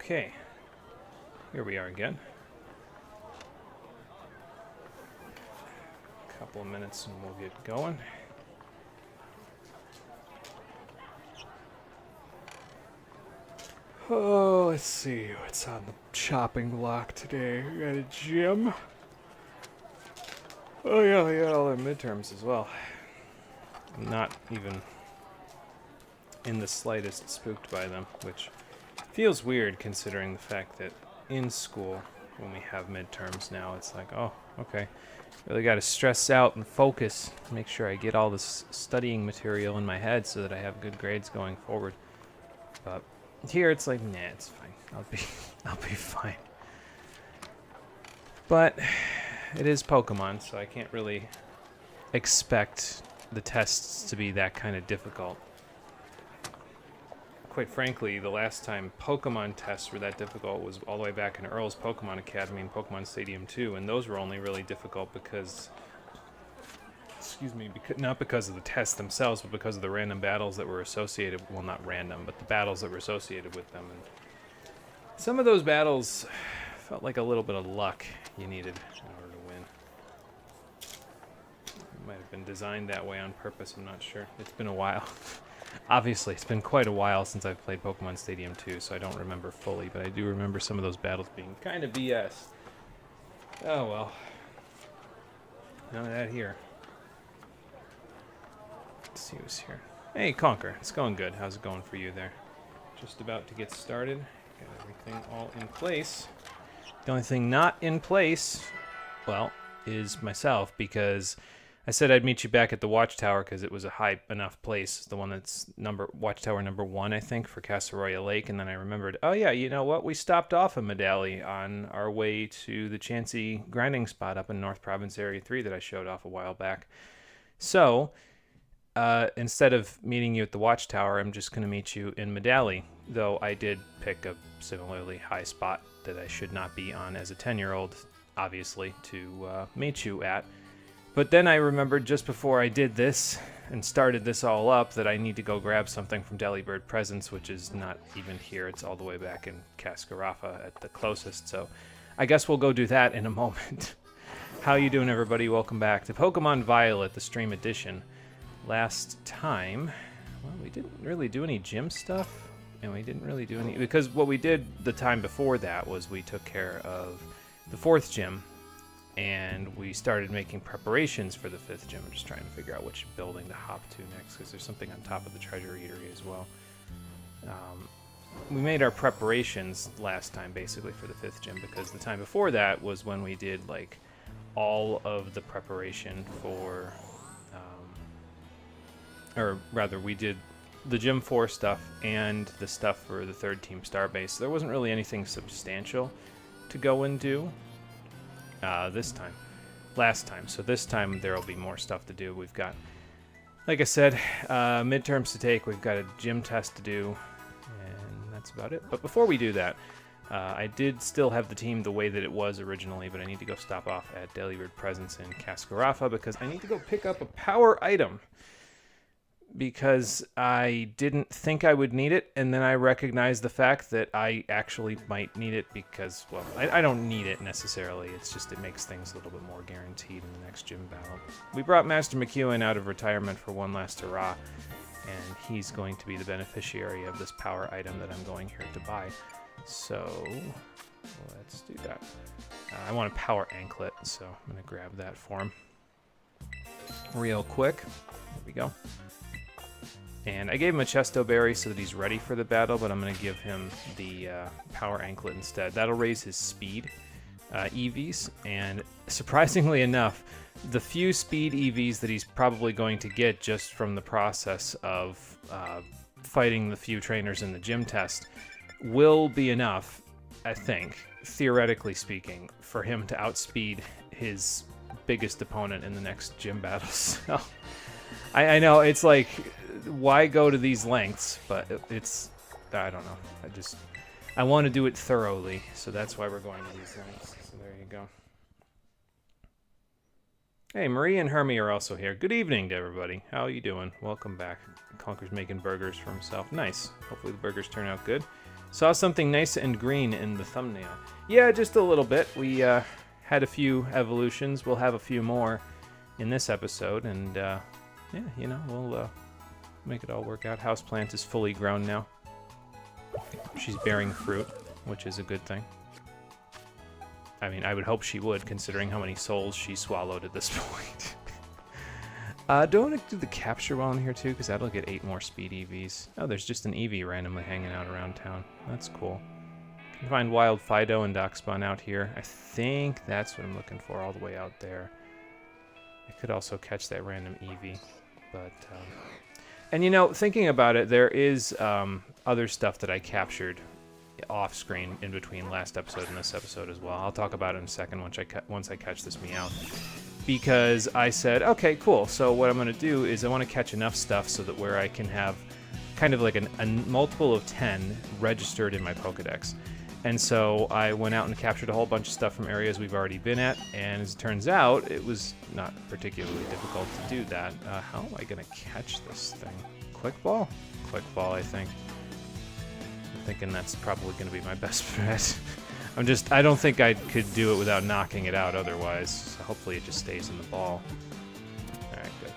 Okay, here we are again. A couple of minutes and we'll get going. Oh, let's see what's on the chopping block today. We got a gym. Oh yeah, we got all our midterms as well. I'm not even in the slightest spooked by them, which feels weird considering the fact that in school, when we have midterms now, it's like, oh, okay. Really got to stress out and focus, make sure I get all this studying material in my head so that I have good grades going forward. But here it's like, nah, it's fine. I'll be fine. But it is Pokemon, so I can't really expect the tests to be that kind of difficult. Quite frankly, the last time Pokemon tests were that difficult was all the way back in Earl's Pokemon Academy and Pokemon Stadium 2, and those were only really difficult because, not because of the tests themselves, but because of the random battles that were associated, well, not random, but the battles that were associated with them. And some of those battles felt like a little bit of luck you needed in order to win. It might have been designed that way on purpose, I'm not sure. It's been a while. Obviously, it's been quite a while since I've played Pokemon Stadium 2, so I don't remember fully, but I do remember some of those battles being kind of BS. Oh well. None of that here. Let's see who's here. Hey, Conker. It's going good. How's it going for you there? Just about to get started. Got everything all in place. The only thing not in place, well, is myself, because I said I'd meet you back at the Watchtower because it was a high enough place. The one that's Watchtower number 1, I think, for Casseroya Lake. And then I remembered, oh yeah, you know what? We stopped off in Medali on our way to the Chansey grinding spot up in North Province Area 3 that I showed off a while back. So instead of meeting you at the Watchtower, I'm just going to meet you in Medali. Though I did pick a similarly high spot that I should not be on as a 10-year-old, obviously, to meet you at. But then I remembered just before I did this and started this all up that I need to go grab something from Delibird Presents, which is not even here. It's all the way back in Cascarafa at the closest. So I guess we'll go do that in a moment. How you doing, everybody? Welcome back to Pokemon Violet, the stream edition. Last time, well, we didn't really do any gym stuff, and we didn't really do any, because what we did the time before that was we took care of the 4th gym, and we started making preparations for the 5th gym. I'm just trying to figure out which building to hop to next, because there's something on top of the Treasure Eatery as well. We made our preparations last time, basically, for the 5th gym, because the time before that was when we did, like, all of the preparation for, or rather, we did the Gym 4 stuff and the stuff for the 3rd Team Starbase. There wasn't really anything substantial to go and do this time. Last time. So this time there will be more stuff to do. We've got, like I said, midterms to take. We've got a gym test to do, and that's about it. But before we do that, I did still have the team the way that it was originally, but I need to go stop off at Delibird Presents in Cascarafa because I need to go pick up a power item. Because I didn't think I would need it, and then I recognized the fact that I actually might need it because, well, I don't need it necessarily. It's just it makes things a little bit more guaranteed in the next gym battle. We brought Master McEwen out of retirement for one last hurrah, and he's going to be the beneficiary of this power item that I'm going here to buy. So let's do that. I want a power anklet, so I'm going to grab that for him real quick. There we go. And I gave him a Chesto Berry so that he's ready for the battle, but I'm going to give him the Power Anklet instead. That'll raise his speed EVs, and surprisingly enough, the few speed EVs that he's probably going to get just from the process of fighting the few trainers in the gym test will be enough, I think, theoretically speaking, for him to outspeed his biggest opponent in the next gym battle. So I know, it's like, why go to these lengths? But it's, I don't know. I want to do it thoroughly, so that's why we're going to these lengths. So there you go. Hey, Marie and Hermie are also here. Good evening to everybody. How are you doing? Welcome back. Conker's making burgers for himself. Nice. Hopefully the burgers turn out good. Saw something nice and green in the thumbnail. Yeah, just a little bit. We had a few evolutions. We'll have a few more in this episode, and yeah, you know, we'll make it all work out. Houseplant is fully grown now. She's bearing fruit, which is a good thing. I mean, I would hope she would, considering how many souls she swallowed at this point. Do I want to do the capture while I'm here too? Because that'll get 8 more speed EVs. Oh, there's just an EV randomly hanging out around town. That's cool. You can find wild Fido and Darkspawn out here. I think that's what I'm looking for all the way out there. I could also catch that random EV. But, and you know, thinking about it, there is other stuff that I captured off screen in between last episode and this episode as well. I'll talk about it in a second once I catch this Meowth. Because I said, okay, cool. So what I'm going to do is I want to catch enough stuff so that where I can have kind of like a multiple of 10 registered in my Pokedex. And so I went out and captured a whole bunch of stuff from areas we've already been at. And as it turns out, it was not particularly difficult to do that. How am I going to catch this thing? Quick ball? Quick ball, I think. I'm thinking that's probably going to be my best bet. I don't think I could do it without knocking it out otherwise. So hopefully it just stays in the ball. Alright, good.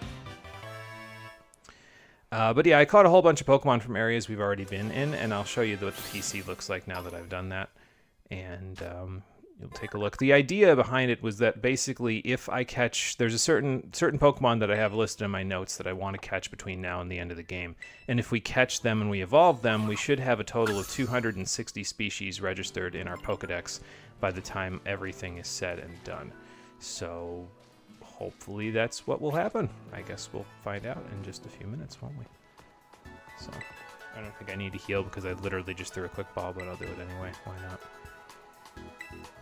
But yeah, I caught a whole bunch of Pokemon from areas we've already been in, and I'll show you what the PC looks like now that I've done that. And you'll take a look. The idea behind it was that basically if I catch... There's a certain Pokemon that I have listed in my notes that I want to catch between now and the end of the game. And if we catch them and we evolve them, we should have a total of 260 species registered in our Pokedex by the time everything is said and done. So hopefully that's what will happen. I guess we'll find out in just a few minutes, won't we? So I don't think I need to heal because I literally just threw a quick ball, but I'll do it anyway. Why not?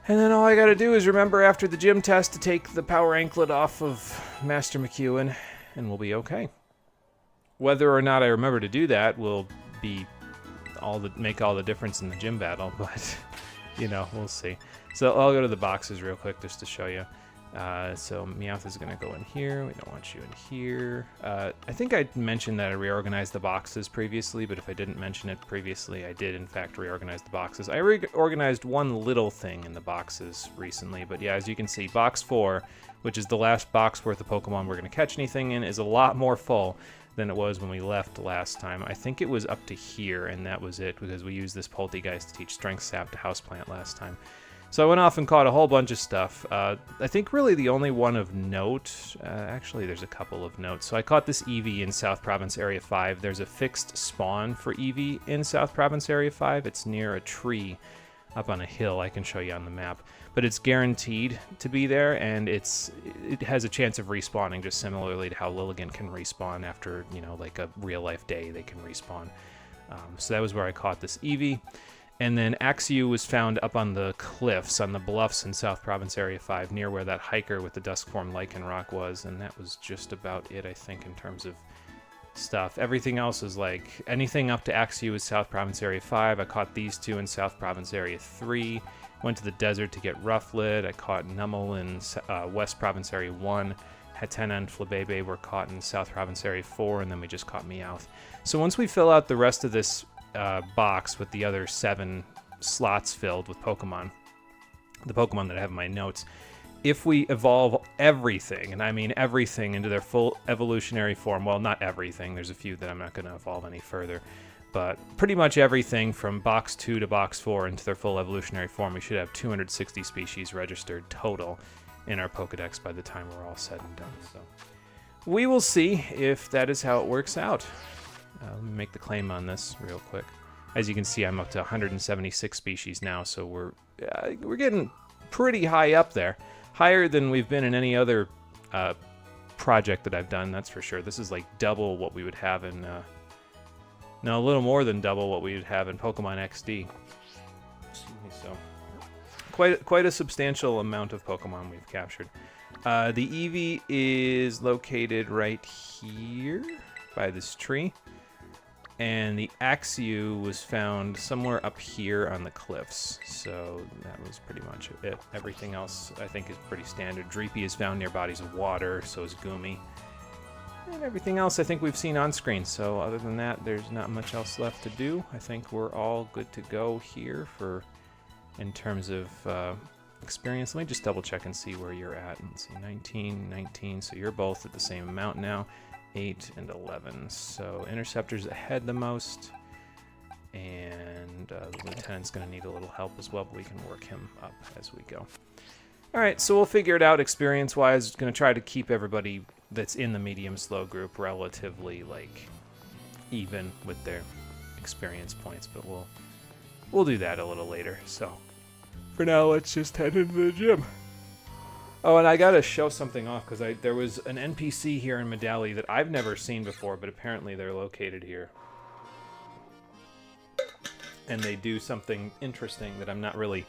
And then all I gotta do is remember after the gym test to take the power anklet off of Master McEwen, and we'll be okay. Whether or not I remember to do that will be make all the difference in the gym battle, but you know, we'll see. So I'll go to the boxes real quick just to show you. So Meowth is going to go in here. We don't want you in here. I think I mentioned that I reorganized the boxes previously, but if I didn't mention it previously, I did in fact reorganize the boxes. I reorganized one little thing in the boxes recently, but yeah, as you can see, box 4, which is the last box worth of Pokemon we're going to catch anything in, is a lot more full than it was when we left last time. I think it was up to here, and that was it, because we used this Poltegeist to teach Strength Sap to Houseplant last time. So I went off and caught a whole bunch of stuff. I think really the only one of note... actually, there's a couple of notes. So I caught this Eevee in South Province Area 5. There's a fixed spawn for Eevee in South Province Area 5. It's near a tree up on a hill. I can show you on the map. But it's guaranteed to be there, and it has a chance of respawning, just similarly to how Lilligant can respawn after, you know, like a real-life day, they can respawn. So that was where I caught this Eevee. And then Axew was found up on the cliffs, on the bluffs in South Province Area 5, near where that hiker with the Duskform Lichen Rock was, and that was just about it, I think, in terms of stuff. Everything else is like, anything up to Axew is South Province Area 5. I caught these two in South Province Area 3. Went to the desert to get Rufflet. I caught Nummel in West Province Area 1. Hatena and Flabebe were caught in South Province Area 4, and then we just caught Meowth. So once we fill out the rest of this box with the other 7 slots filled with Pokemon, the Pokemon that I have in my notes, if we evolve everything, and I mean everything, into their full evolutionary form, well, not everything, there's a few that I'm not going to evolve any further, but pretty much everything from box 2 to box 4 into their full evolutionary form, we should have 260 species registered total in our Pokedex by the time we're all said and done. So we will see if that is how it works out. Let me make the claim on this real quick. As you can see, I'm up to 176 species now, so we're getting pretty high up there. Higher than we've been in any other project that I've done, that's for sure. This is like double what we would have in... no, a little more than double what we would have in Pokemon XD. Excuse me, so... Quite a substantial amount of Pokemon we've captured. The Eevee is located right here by this tree. And the Axew was found somewhere up here on the cliffs. So that was pretty much it. Everything else, I think, is pretty standard. Dreepy is found near bodies of water, so is Goomy. And everything else I think we've seen on screen. So other than that, there's not much else left to do. I think we're all good to go here for in terms of experience. Let me just double check and see where you're at. Let's see, 19, 19. So you're both at the same amount now. 8 and 11. So Interceptor's ahead the most. And the Lieutenant's going to need a little help as well, but we can work him up as we go. All right, so we'll figure it out experience-wise. Going to try to keep everybody that's in the medium-slow group relatively, like, even with their experience points, but we'll do that a little later. So for now, let's just head into the gym. Oh, and I got to show something off, because there was an NPC here in Medali that I've never seen before, but apparently they're located here. And they do something interesting that I'm not really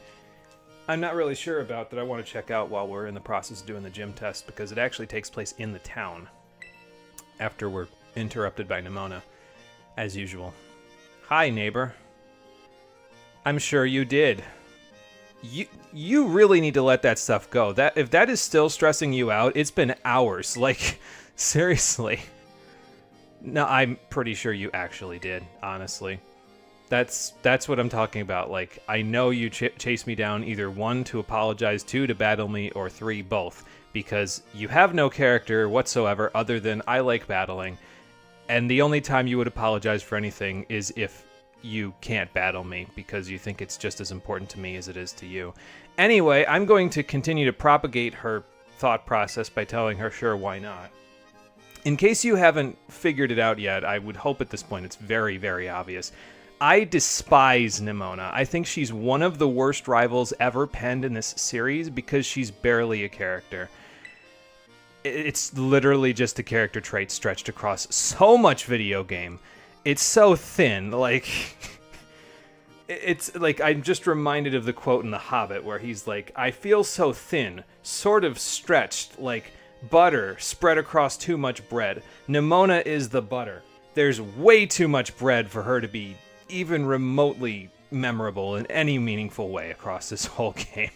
sure about, that I want to check out while we're in the process of doing the gym test, because it actually takes place in the town after we're interrupted by Nimona, as usual. Hi, neighbor. I'm sure you did. You really need to let that stuff go. If that is still stressing you out, it's been hours. Like, seriously. No, I'm pretty sure you actually did, honestly. That's what I'm talking about. Like, I know you chased me down, either 1, to apologize, 2, to battle me, or 3, both. Because you have no character whatsoever other than I like battling. And the only time you would apologize for anything is if you can't battle me, because you think it's just as important to me as it is to you. Anyway, I'm going to continue to propagate her thought process by telling her, sure, why not? In case you haven't figured it out yet, I would hope at this point it's very, very obvious. I despise Nimona. I think she's one of the worst rivals ever penned in this series because she's barely a character. It's literally just a character trait stretched across so much video game. It's so thin, like... It's like, I'm just reminded of the quote in The Hobbit where he's like, I feel so thin, sort of stretched, like butter spread across too much bread. Nimona is the butter. There's way too much bread for her to be even remotely memorable in any meaningful way across this whole game.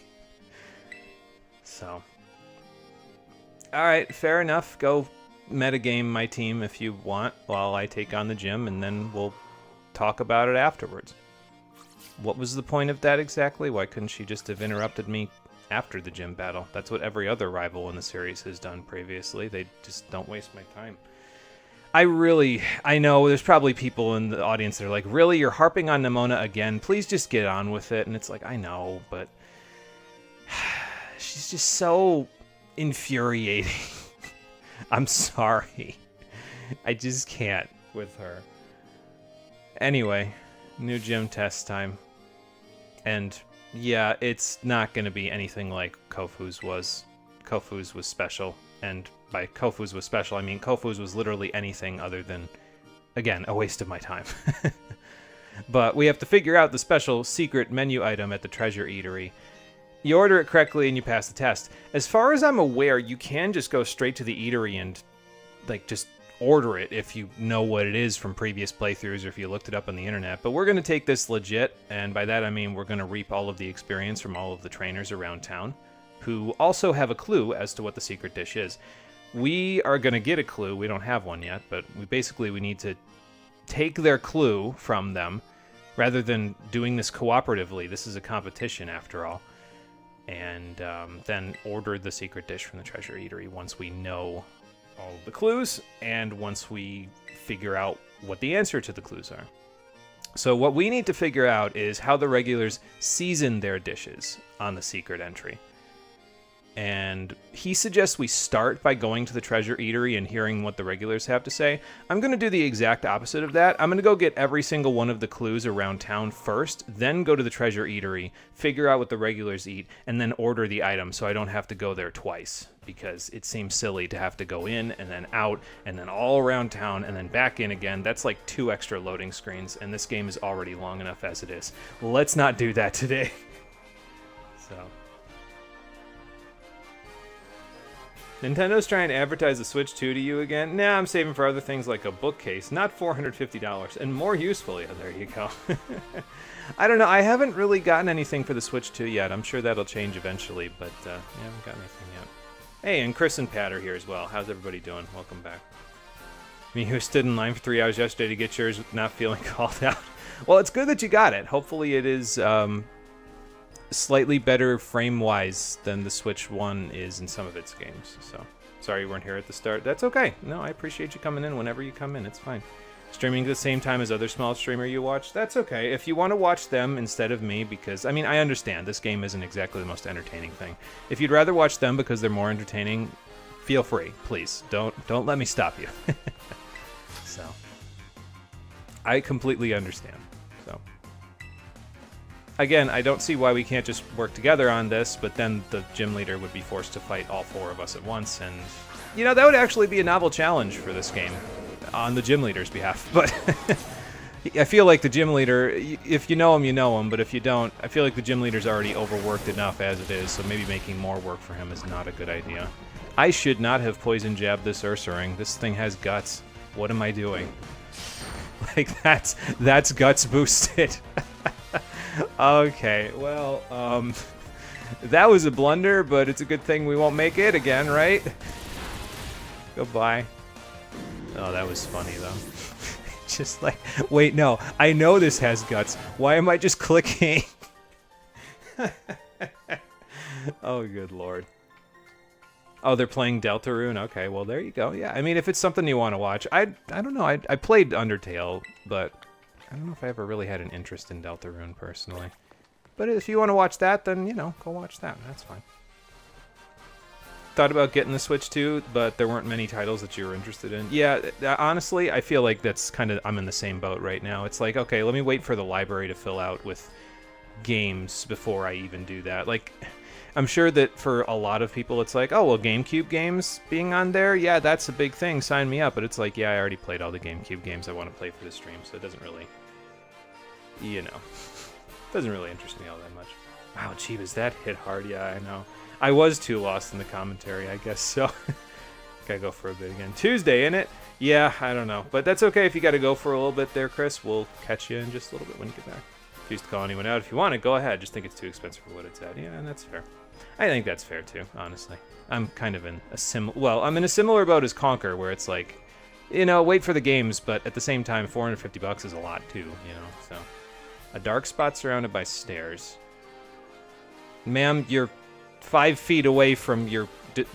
So, alright, fair enough. Go metagame my team if you want while I take on the gym, and then we'll talk about it afterwards. What was the point of that exactly? Why couldn't she just have interrupted me after the gym battle? That's what every other rival in the series has done previously. They just don't waste my time. I know there's probably people in the audience that are like, really, you're harping on Nimona again? Please just get on with it. And it's like, I know, but she's just so infuriating. I'm sorry. I just can't with her. Anyway, new gym test time. And yeah, it's not going to be anything like Kofu's was. Kofu's was special. And by Kofu's was special, I mean Kofu's was literally anything other than, again, a waste of my time. But we have to figure out the special secret menu item at the Treasure Eatery. You order it correctly and you pass the test. As far as I'm aware, you can just go straight to the eatery and, like, just order it if you know what it is from previous playthroughs or if you looked it up on the internet. But we're going to take this legit, and by that I mean we're going to reap all of the experience from all of the trainers around town, who also have a clue as to what the secret dish is. We are going to get a clue. We don't have one yet, but we need to take their clue from them rather than doing this cooperatively. This is a competition after all. And then order the secret dish from the Treasure Eatery once we know all of the clues and once we figure out what the answer to the clues are. So what we need to figure out is how the regulars season their dishes on the secret entry. And he suggests we start by going to the Treasure Eatery and hearing what the regulars have to say. I'm going to do the exact opposite of that. I'm going to go get every single one of the clues around town first, then go to the Treasure Eatery, figure out what the regulars eat, and then order the item so I don't have to go there twice, because it seems silly to have to go in and then out and then all around town and then back in again. That's like 2 extra loading screens, and this game is already long enough as it is. Let's not do that today. So... Nintendo's trying to advertise the Switch 2 to you again? Nah, I'm saving for other things like a bookcase, not $450, and more useful. Yeah, there you go. I don't know, I haven't really gotten anything for the Switch 2 yet. I'm sure that'll change eventually, but yeah, I haven't gotten anything yet. Hey, and Chris and Pat are here as well. How's everybody doing? Welcome back. Me who stood in line for 3 hours yesterday to get yours not feeling called out. Well, it's good that you got it. Hopefully it is slightly better frame-wise than the Switch 1 is in some of its games. So, sorry you weren't here at the start. That's okay. No, I appreciate you coming in whenever you come in. It's fine. Streaming at the same time as other small streamer you watch, that's okay. If you want to watch them instead of me, because, I mean, I understand this game isn't exactly the most entertaining thing. If you'd rather watch them because they're more entertaining, feel free, please. Don't let me stop you. So, I completely understand. So, again, I don't see why we can't just work together on this, but then the gym leader would be forced to fight all 4 of us at once, and, you know, that would actually be a novel challenge for this game on the gym leader's behalf. But I feel like the gym leader, if you know him, but if you don't, I feel like the gym leader's already overworked enough as it is, so maybe making more work for him is not a good idea. I should not have poison jabbed this Ursaring. This thing has guts. What am I doing? Like, that's guts boosted. Okay, well, that was a blunder, but it's a good thing we won't make it again, right? Goodbye. Oh, that was funny, though. Just like, wait, no, I know this has guts. Why am I just clicking? Oh, good lord. Oh, they're playing Deltarune? Okay, well, there you go. Yeah, I mean, if it's something you want to watch. I don't know. I played Undertale, but I don't know if I ever really had an interest in Deltarune, personally. But if you want to watch that, then, you know, go watch that. That's fine. Thought about getting the Switch too, but there weren't many titles that you were interested in. Yeah, honestly, I feel like that's kind of, I'm in the same boat right now. It's like, okay, let me wait for the library to fill out with games before I even do that. Like, I'm sure that for a lot of people, it's like, oh, well, GameCube games being on there, yeah, that's a big thing, sign me up. But it's like, yeah, I already played all the GameCube games I want to play for the stream, so it doesn't really, you know, doesn't really interest me all that much. Wow, Jeebus, that hit hard. Yeah, I know. I was too lost in the commentary, I guess, so gotta go for a bit again. Tuesday, innit? Yeah, I don't know. But that's okay if you gotta go for a little bit there, Chris. We'll catch you in just a little bit when you get back. Refuse to call anyone out. If you want to, go ahead. Just think it's too expensive for what it's at. Yeah, and that's fair. I think that's fair, too, honestly. I'm kind of in a I'm in a similar boat as Conker, where it's like, you know, wait for the games, but at the same time, $450 is a lot, too, you know, so. A dark spot surrounded by stairs. Ma'am, you're 5 feet away from your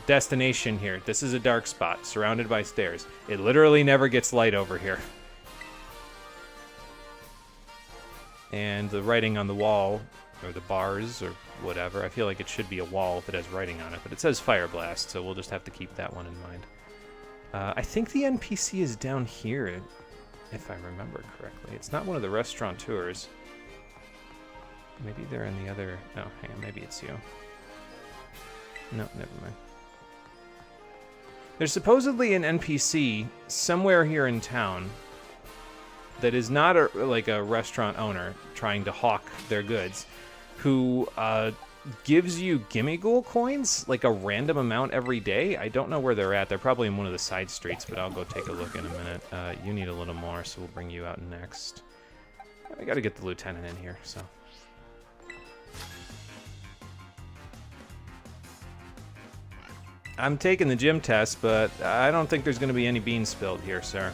destination here. This is a dark spot surrounded by stairs. It literally never gets light over here. And the writing on the wall, or the bars, or whatever, I feel like it should be a wall if it has writing on it, but it says Fire Blast, so we'll just have to keep that one in mind. I think the NPC is down here, if I remember correctly. It's not one of the restaurateurs. Maybe they're in the other... Oh, hang on, maybe it's you. No, never mind. There's supposedly an NPC somewhere here in town that is not like a restaurant owner trying to hawk their goods, who gives you Gimmighoul coins, like a random amount every day. I don't know where they're at. They're probably in one of the side streets, but I'll go take a look in a minute. You need a little more, so we'll bring you out next. I gotta get the lieutenant in here, so... I'm taking the gym test, but I don't think there's going to be any beans spilled here, sir.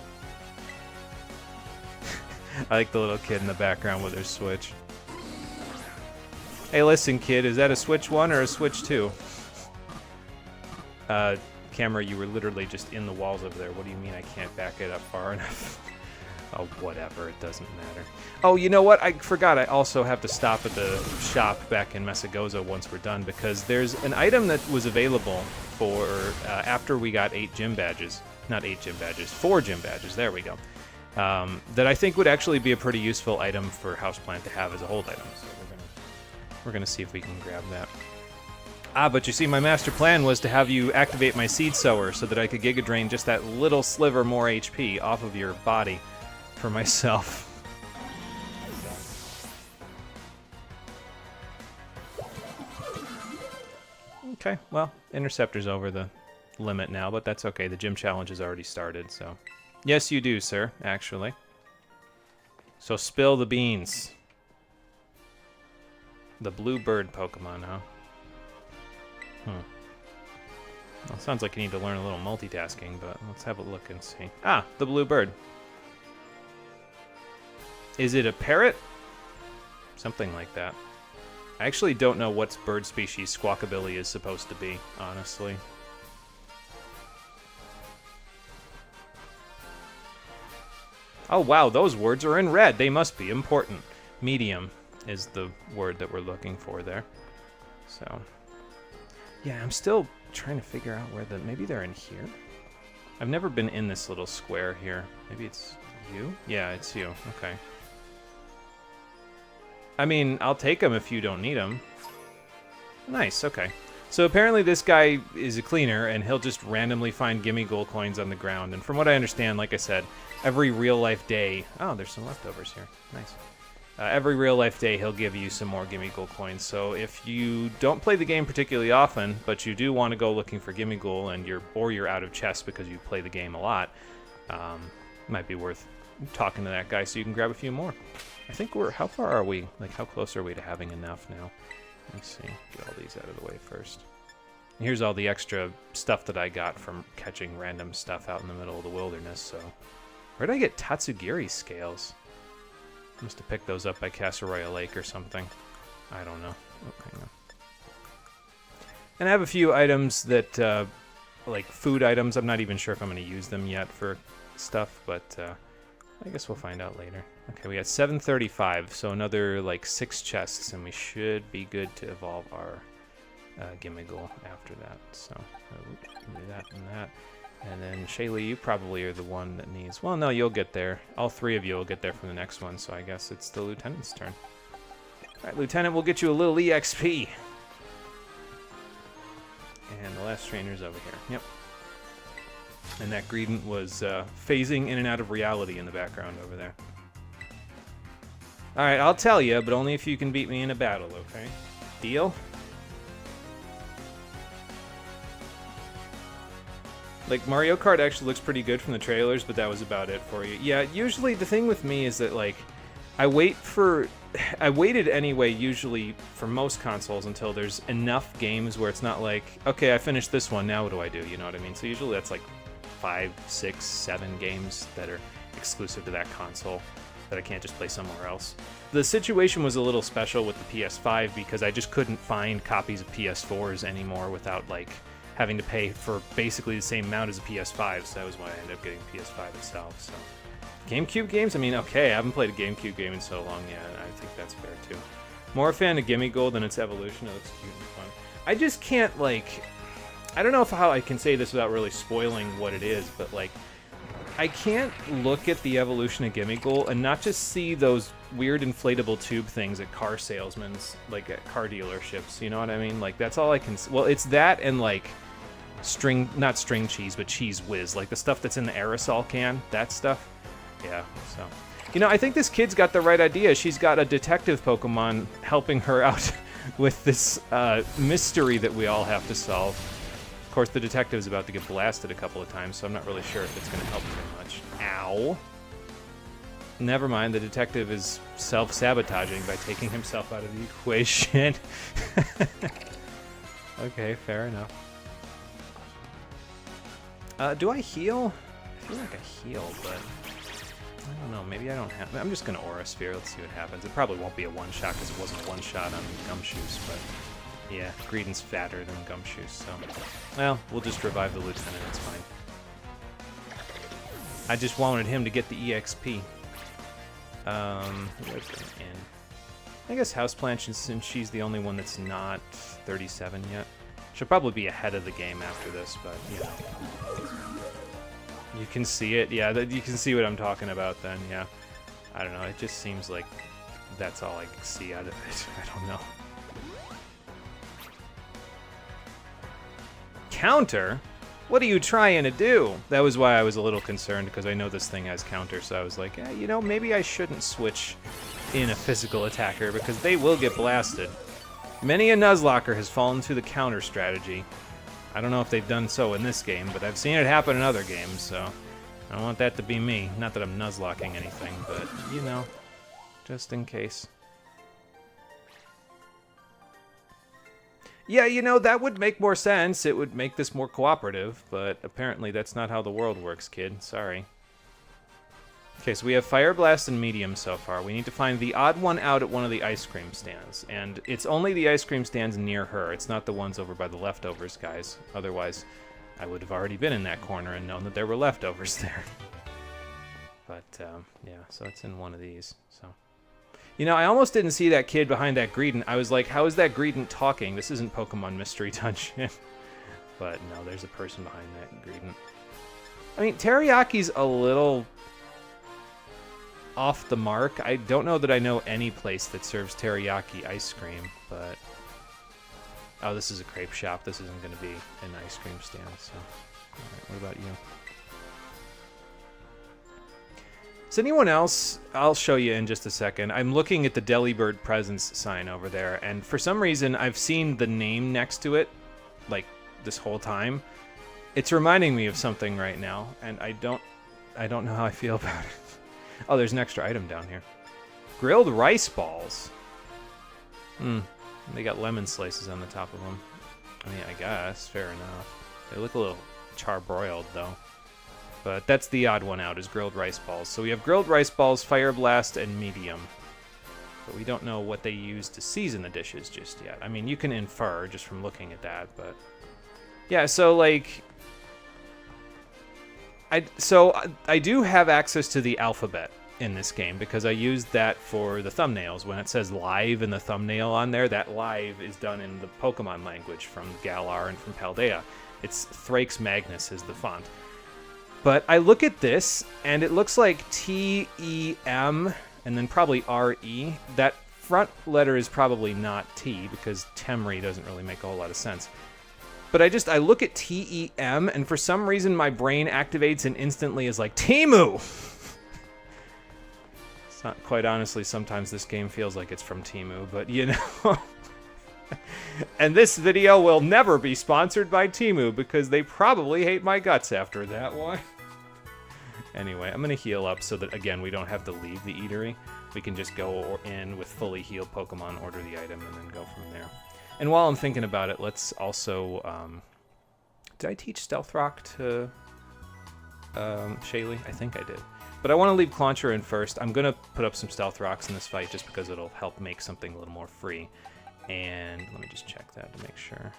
I like the little kid in the background with her Switch. Hey, listen, kid, is that a Switch 1 or a Switch 2? Camera, you were literally just in the walls over there. What do you mean I can't back it up far enough? Oh, whatever, it doesn't matter. Oh, you know what? I forgot I also have to stop at the shop back in Mesagoza once we're done, because there's an item that was available for after we got 8 gym badges. Not 8 gym badges, 4 gym badges, there we go. That I think would actually be a pretty useful item for Houseplant to have as a hold item. So we're gonna see if we can grab that. Ah, but you see, my master plan was to have you activate my Seed Sower so that I could Giga Drain just that little sliver more HP off of your body for myself. Okay, well, Interceptor's over the limit now, but that's okay. The gym challenge has already started, so... Yes, you do, sir, actually. So spill the beans. The blue bird Pokemon, huh? Well, sounds like you need to learn a little multitasking, but let's have a look and see. Ah, the blue bird. Is it a parrot? Something like that. I actually don't know what bird species Squawkabilly is supposed to be, honestly. Oh wow, those words are in red. They must be important. Medium is the word that we're looking for there. So, yeah, I'm still trying to figure out where maybe they're in here? I've never been in this little square here. Maybe it's you? Yeah, it's you. Okay. I mean, I'll take them if you don't need them. Nice, okay. So apparently this guy is a cleaner, and he'll just randomly find gimme gold coins on the ground. And from what I understand, like I said, every real-life day... Oh, there's some leftovers here. Nice. Every real-life day, he'll give you some more gimme gold coins. So if you don't play the game particularly often, but you do want to go looking for gimme gold, and you're out of chests because you play the game a lot, might be worth talking to that guy so you can grab a few more. I think how far are we? Like, how close are we to having enough now? Let's see. Get all these out of the way first. Here's all the extra stuff that I got from catching random stuff out in the middle of the wilderness, so... Where did I get Tatsugiri scales? Must have picked those up by Casseroya Lake or something. I don't know. Okay, no. And I have a few items that, like food items. I'm not even sure if I'm going to use them yet for stuff, but I guess we'll find out later. Okay, we got 735, so another like 6 chests, and we should be good to evolve our Gimmighoul after that. So do that and that. And then Shaylee, you probably are the one that needs... Well, no, you'll get there. All 3 of you will get there from the next one, so I guess it's the Lieutenant's turn. Alright, Lieutenant, we'll get you a little EXP. And the last trainer's over here. Yep. And that Greedent was phasing in and out of reality in the background over there. Alright, I'll tell you, but only if you can beat me in a battle, okay? Deal? Like, Mario Kart actually looks pretty good from the trailers, but that was about it for you. Yeah, usually the thing with me is that, like, I waited anyway, usually, for most consoles until there's enough games where it's not like, okay, I finished this one, now what do I do? You know what I mean? So usually that's like 5, 6, 7 games that are exclusive to that console that I can't just play somewhere else. The situation was a little special with the PS5 because I just couldn't find copies of PS4s anymore without, like, having to pay for basically the same amount as a PS5, so that was why I ended up getting PS5 itself. So, GameCube games? I mean, okay, I haven't played a GameCube game in so long yet, and I think that's fair too. More a fan of Gimmighoul than its evolution. It looks cute and fun. I just can't, like... I don't know how I can say this without really spoiling what it is, but, like... I can't look at the evolution of Gimmighoul and not just see those weird inflatable tube things at car salesmen's, like at car dealerships, you know what I mean? Like, that's all I can... Well, it's that and, like... not string cheese, but cheese whiz, like the stuff that's in the aerosol can, that stuff. Yeah, so. You know, I think this kid's got the right idea. She's got a detective Pokemon helping her out with this mystery that we all have to solve. Of course, the detective's about to get blasted a couple of times, so I'm not really sure if it's going to help too much. Ow. Never mind, the detective is self-sabotaging by taking himself out of the equation. Okay, fair enough. Do I heal? I feel like I heal, but I don't know. Maybe I don't have... I'm just going to Aura Sphere. Let's see what happens. It probably won't be a one-shot because it wasn't a one-shot on Gumshoes, but yeah, Greedent's fatter than Gumshoes, so... Well, we'll just revive the Lieutenant. It's fine. I just wanted him to get the EXP. Where's the end? I guess Houseplant, since she's the only one that's not 37 yet. She'll probably be ahead of the game after this, but, you know. You can see it. Yeah, you can see what I'm talking about then, yeah. I don't know, it just seems like that's all I can see out of it. I don't know. Counter? What are you trying to do? That was why I was a little concerned, because I know this thing has counter, so I was like, you know, maybe I shouldn't switch in a physical attacker, because they will get blasted. Many a Nuzlocke has fallen to the counter strategy. I don't know if they've done so in this game, but I've seen it happen in other games, so I don't want that to be me. Not that I'm Nuzlocking anything, but, you know, just in case. Yeah, you know, that would make more sense. It would make this more cooperative, but apparently that's not how the world works, kid. Sorry. Okay, so we have Fire Blast and Medium so far. We need to find the odd one out at one of the ice cream stands. And it's only the ice cream stands near her. It's not the ones over by the leftovers, guys. Otherwise, I would have already been in that corner and known that there were leftovers there. But, yeah, so it's in one of these, so... You know, I almost didn't see that kid behind that Greedent. I was like, how is that Greedent talking? This isn't Pokemon Mystery Dungeon. But no, there's a person behind that Greedent. I mean, Teriyaki's a little off the mark. I don't know that I know any place that serves teriyaki ice cream, but... Oh, this is a crepe shop. This isn't going to be an ice cream stand, so... Alright, what about you? Is anyone else? I'll show you in just a second. I'm looking at the Delibird Presence sign over there, and for some reason I've seen the name next to it, like, this whole time. It's reminding me of something right now, and I don't know how I feel about it. Oh, there's an extra item down here. Grilled rice balls. They got lemon slices on the top of them. I mean, I guess, fair enough. They look a little charbroiled, though. But that's the odd one out, is grilled rice balls. So we have grilled rice balls, Fire Blast, and Medium. But we don't know what they use to season the dishes just yet. I mean, you can infer just from looking at that, but... Yeah, so, like... I do have access to the alphabet in this game, because I used that for the thumbnails. When it says live in the thumbnail on there, that live is done in the Pokemon language from Galar and from Paldea. It's Thrakes Magnus is the font. But I look at this, and it looks like T-E-M, and then probably R-E. That front letter is probably not T, because Temri doesn't really make a whole lot of sense. But I look at T-E-M, and for some reason my brain activates and instantly is like, Temu! It's not, quite honestly, sometimes this game feels like it's from Temu, but you know... And this video will never be sponsored by Temu, because they probably hate my guts after that one. Anyway, I'm going to heal up so that, again, we don't have to leave the eatery. We can just go in with fully healed Pokemon, order the item, and then go from there. And while I'm thinking about it, let's also... did I teach Stealth Rock to Shaylee? I think I did. But I want to leave Clauncher in first. I'm going to put up some Stealth Rocks in this fight just because it'll help make something a little more free. And let me just check that to make sure.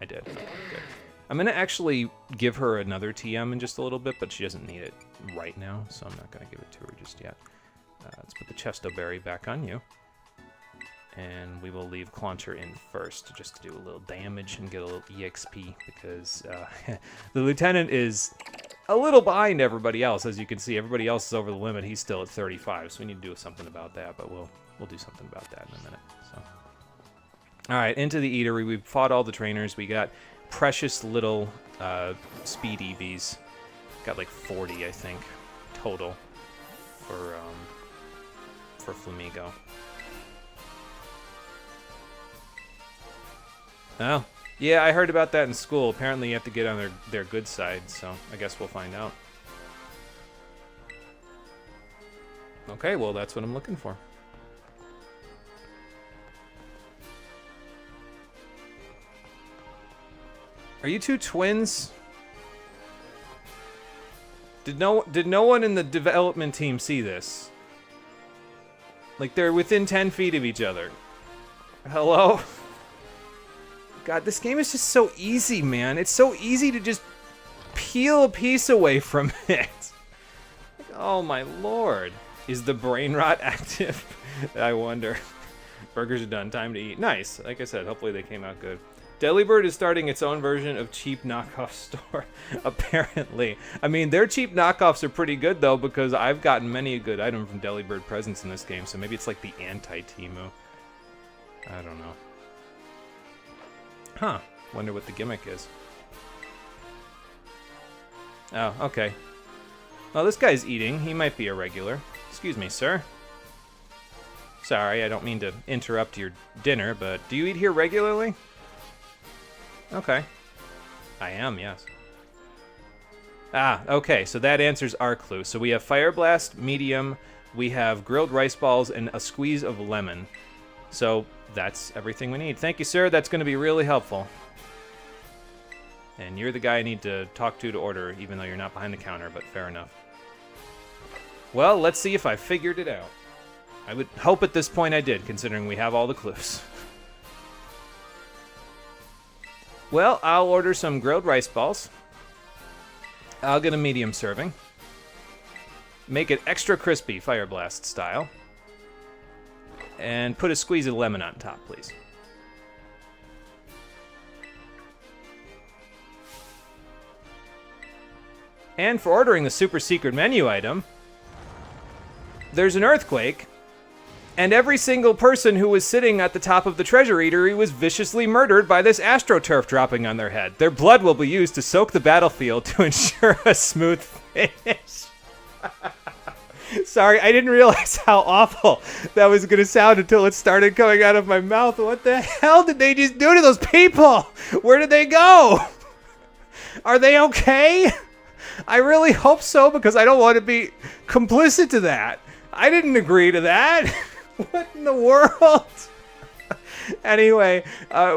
I did. Okay, good. I'm going to actually give her another TM in just a little bit, but she doesn't need it right now, so I'm not going to give it to her just yet. Let's put the Chesto Berry back on you. And we will leave Clauncher in first, just to do a little damage and get a little EXP, because the Lieutenant is a little behind everybody else. As you can see, everybody else is over the limit. He's still at 35, so we need to do something about that, but we'll do something about that in a minute. So. All right, into the eatery. We've fought all the trainers. We got precious little speed EVs. Got like 40, I think, total for Flamigo. Oh, yeah, I heard about that in school. Apparently you have to get on their good side, so I guess we'll find out. Okay, well, that's what I'm looking for. Are you two twins? Did no one in the development team see this? Like, they're within 10 feet of each other. Hello? God, this game is just so easy, man. It's so easy to just peel a piece away from it. Like, oh my lord. Is the brain rot active? I wonder. Burgers are done. Time to eat. Nice. Like I said, hopefully they came out good. Delibird is starting its own version of cheap knockoff store, apparently. I mean, their cheap knockoffs are pretty good, though, because I've gotten many a good item from Delibird Presents in this game, so maybe it's like the anti-Temu. I don't know. Huh. Wonder what the gimmick is. Oh, okay. Well, this guy's eating. He might be a regular. Excuse me, sir. Sorry, I don't mean to interrupt your dinner, but do you eat here regularly? Okay. I am, yes. Ah, okay, so that answers our clue. So we have Fire Blast, Medium, we have grilled rice balls, and a squeeze of lemon. So that's everything we need. Thank you, sir. That's going to be really helpful. And you're the guy I need to talk to order, even though you're not behind the counter, but fair enough. Well, let's see if I figured it out. I would hope at this point I did, considering we have all the clues. Well, I'll order some grilled rice balls. I'll get a medium serving. Make it extra crispy, Fire Blast style. And put a squeeze of lemon on top, please. And for ordering the super secret menu item, there's an earthquake, and every single person who was sitting at the top of the treasure eatery was viciously murdered by this astroturf dropping on their head. Their blood will be used to soak the battlefield to ensure a smooth finish. Sorry, I didn't realize how awful that was going to sound until it started coming out of my mouth. What the hell did they just do to those people? Where did they go? Are they okay? I really hope so, because I don't want to be complicit to that. I didn't agree to that. What in the world? Anyway,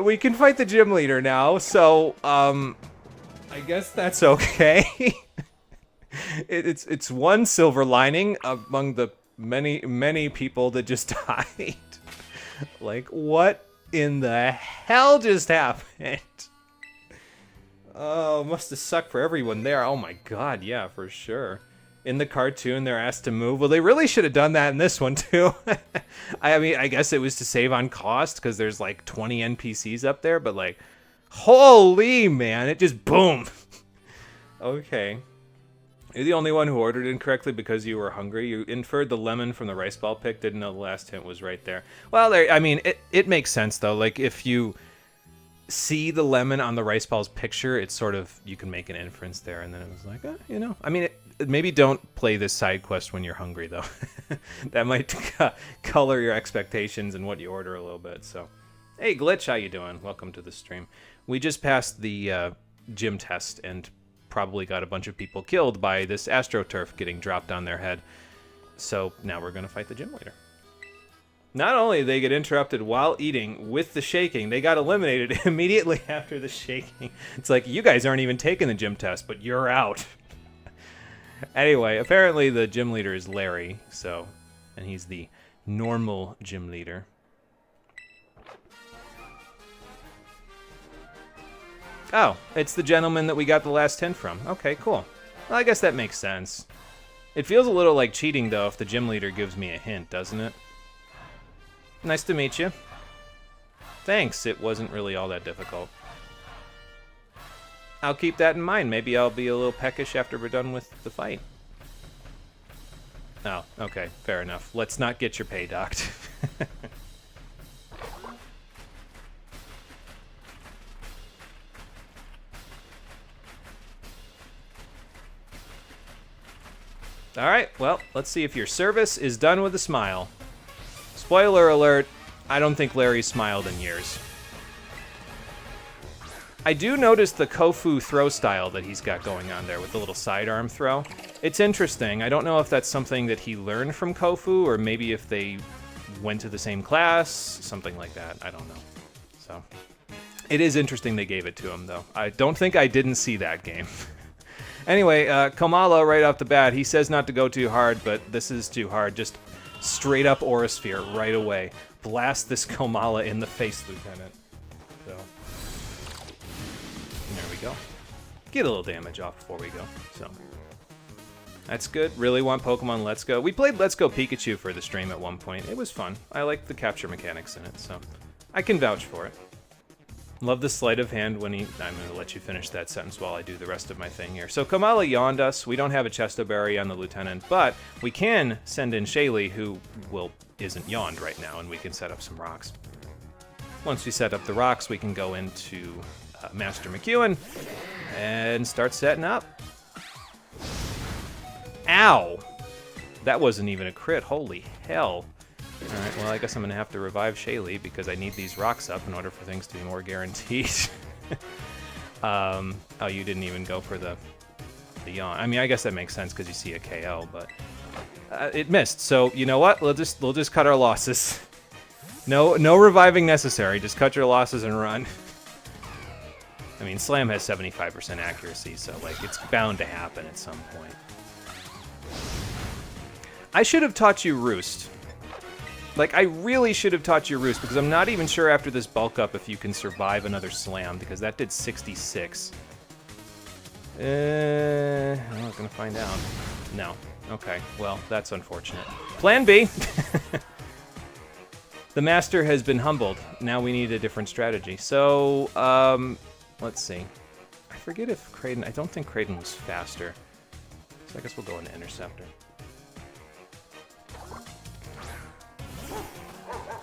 we can fight the gym leader now, so I guess that's okay. It's one silver lining among the many people that just died. Like, what in the hell just happened? Oh, must have sucked for everyone there. Oh my god, yeah, for sure. In the cartoon, they're asked to move. Well, they really should have done that in this one, too. I mean, I guess it was to save on cost, because there's like 20 NPCs up there, but like, holy man, it just boom. Okay. You're the only one who ordered incorrectly because you were hungry. You inferred the lemon from the rice ball pick, didn't know the last hint was right there. Well, I mean, it makes sense, though. Like, if you see the lemon on the rice ball's picture, it's sort of, you can make an inference there, and then it was like, you know, I mean, maybe don't play this side quest when you're hungry, though. That might color your expectations and what you order a little bit. So, hey, Glitch, how you doing? Welcome to the stream. We just passed the gym test and probably got a bunch of people killed by this astroturf getting dropped on their head. So now we're going to fight the gym leader. Not only did they get interrupted while eating with the shaking, they got eliminated immediately after the shaking. It's like, you guys aren't even taking the gym test, but you're out. Anyway, apparently the gym leader is Larry, so, and he's the normal gym leader. Oh, it's the gentleman that we got the last hint from. Okay, cool. Well, I guess that makes sense. It feels a little like cheating, though, if the gym leader gives me a hint, doesn't it? Nice to meet you. Thanks, it wasn't really all that difficult. I'll keep that in mind. Maybe I'll be a little peckish after we're done with the fight. Oh, okay, fair enough. Let's not get your pay docked. Alright, well, let's see if your service is done with a smile. Spoiler alert, I don't think Larry's smiled in years. I do notice the Kofu throw style that he's got going on there with the little sidearm throw. It's interesting. I don't know if that's something that he learned from Kofu, or maybe if they went to the same class, something like that. I don't know. So, it is interesting they gave it to him, though. I don't think I didn't see that game. Anyway, Komala, right off the bat, he says not to go too hard, but this is too hard. Just straight up Aura-sphere right away. Blast this Komala in the face, Lieutenant. So, there we go. Get a little damage off before we go. So, that's good. Really want Pokemon Let's Go. We played Let's Go Pikachu for the stream at one point. It was fun. I like the capture mechanics in it, so I can vouch for it. Love the sleight of hand when he... I'm going to let you finish that sentence while I do the rest of my thing here. So Kamala yawned us. We don't have a Chesto Berry on the Lieutenant, but we can send in Shaylee, who, well, isn't yawned right now, and we can set up some rocks. Once we set up the rocks, we can go into Master McEwen and start setting up. Ow! That wasn't even a crit. Holy hell. Alright, well, I guess I'm going to have to revive Shaylee because I need these rocks up in order for things to be more guaranteed. Oh, you didn't even go for the yawn. I mean, I guess that makes sense because you see a KO, but it missed. So, you know what? We'll just cut our losses. No reviving necessary. Just cut your losses and run. I mean, Slam has 75% accuracy, so, like, it's bound to happen at some point. I should have taught you Roost. Like, I really should have taught you Roost, because I'm not even sure after this bulk up if you can survive another Slam, because that did 66. I'm not gonna find out. No. Okay, well, that's unfortunate. Plan B! The Master has been humbled. Now we need a different strategy. So, let's see. I forget if Kraden... I don't think Kraden was faster. So I guess we'll go into Interceptor.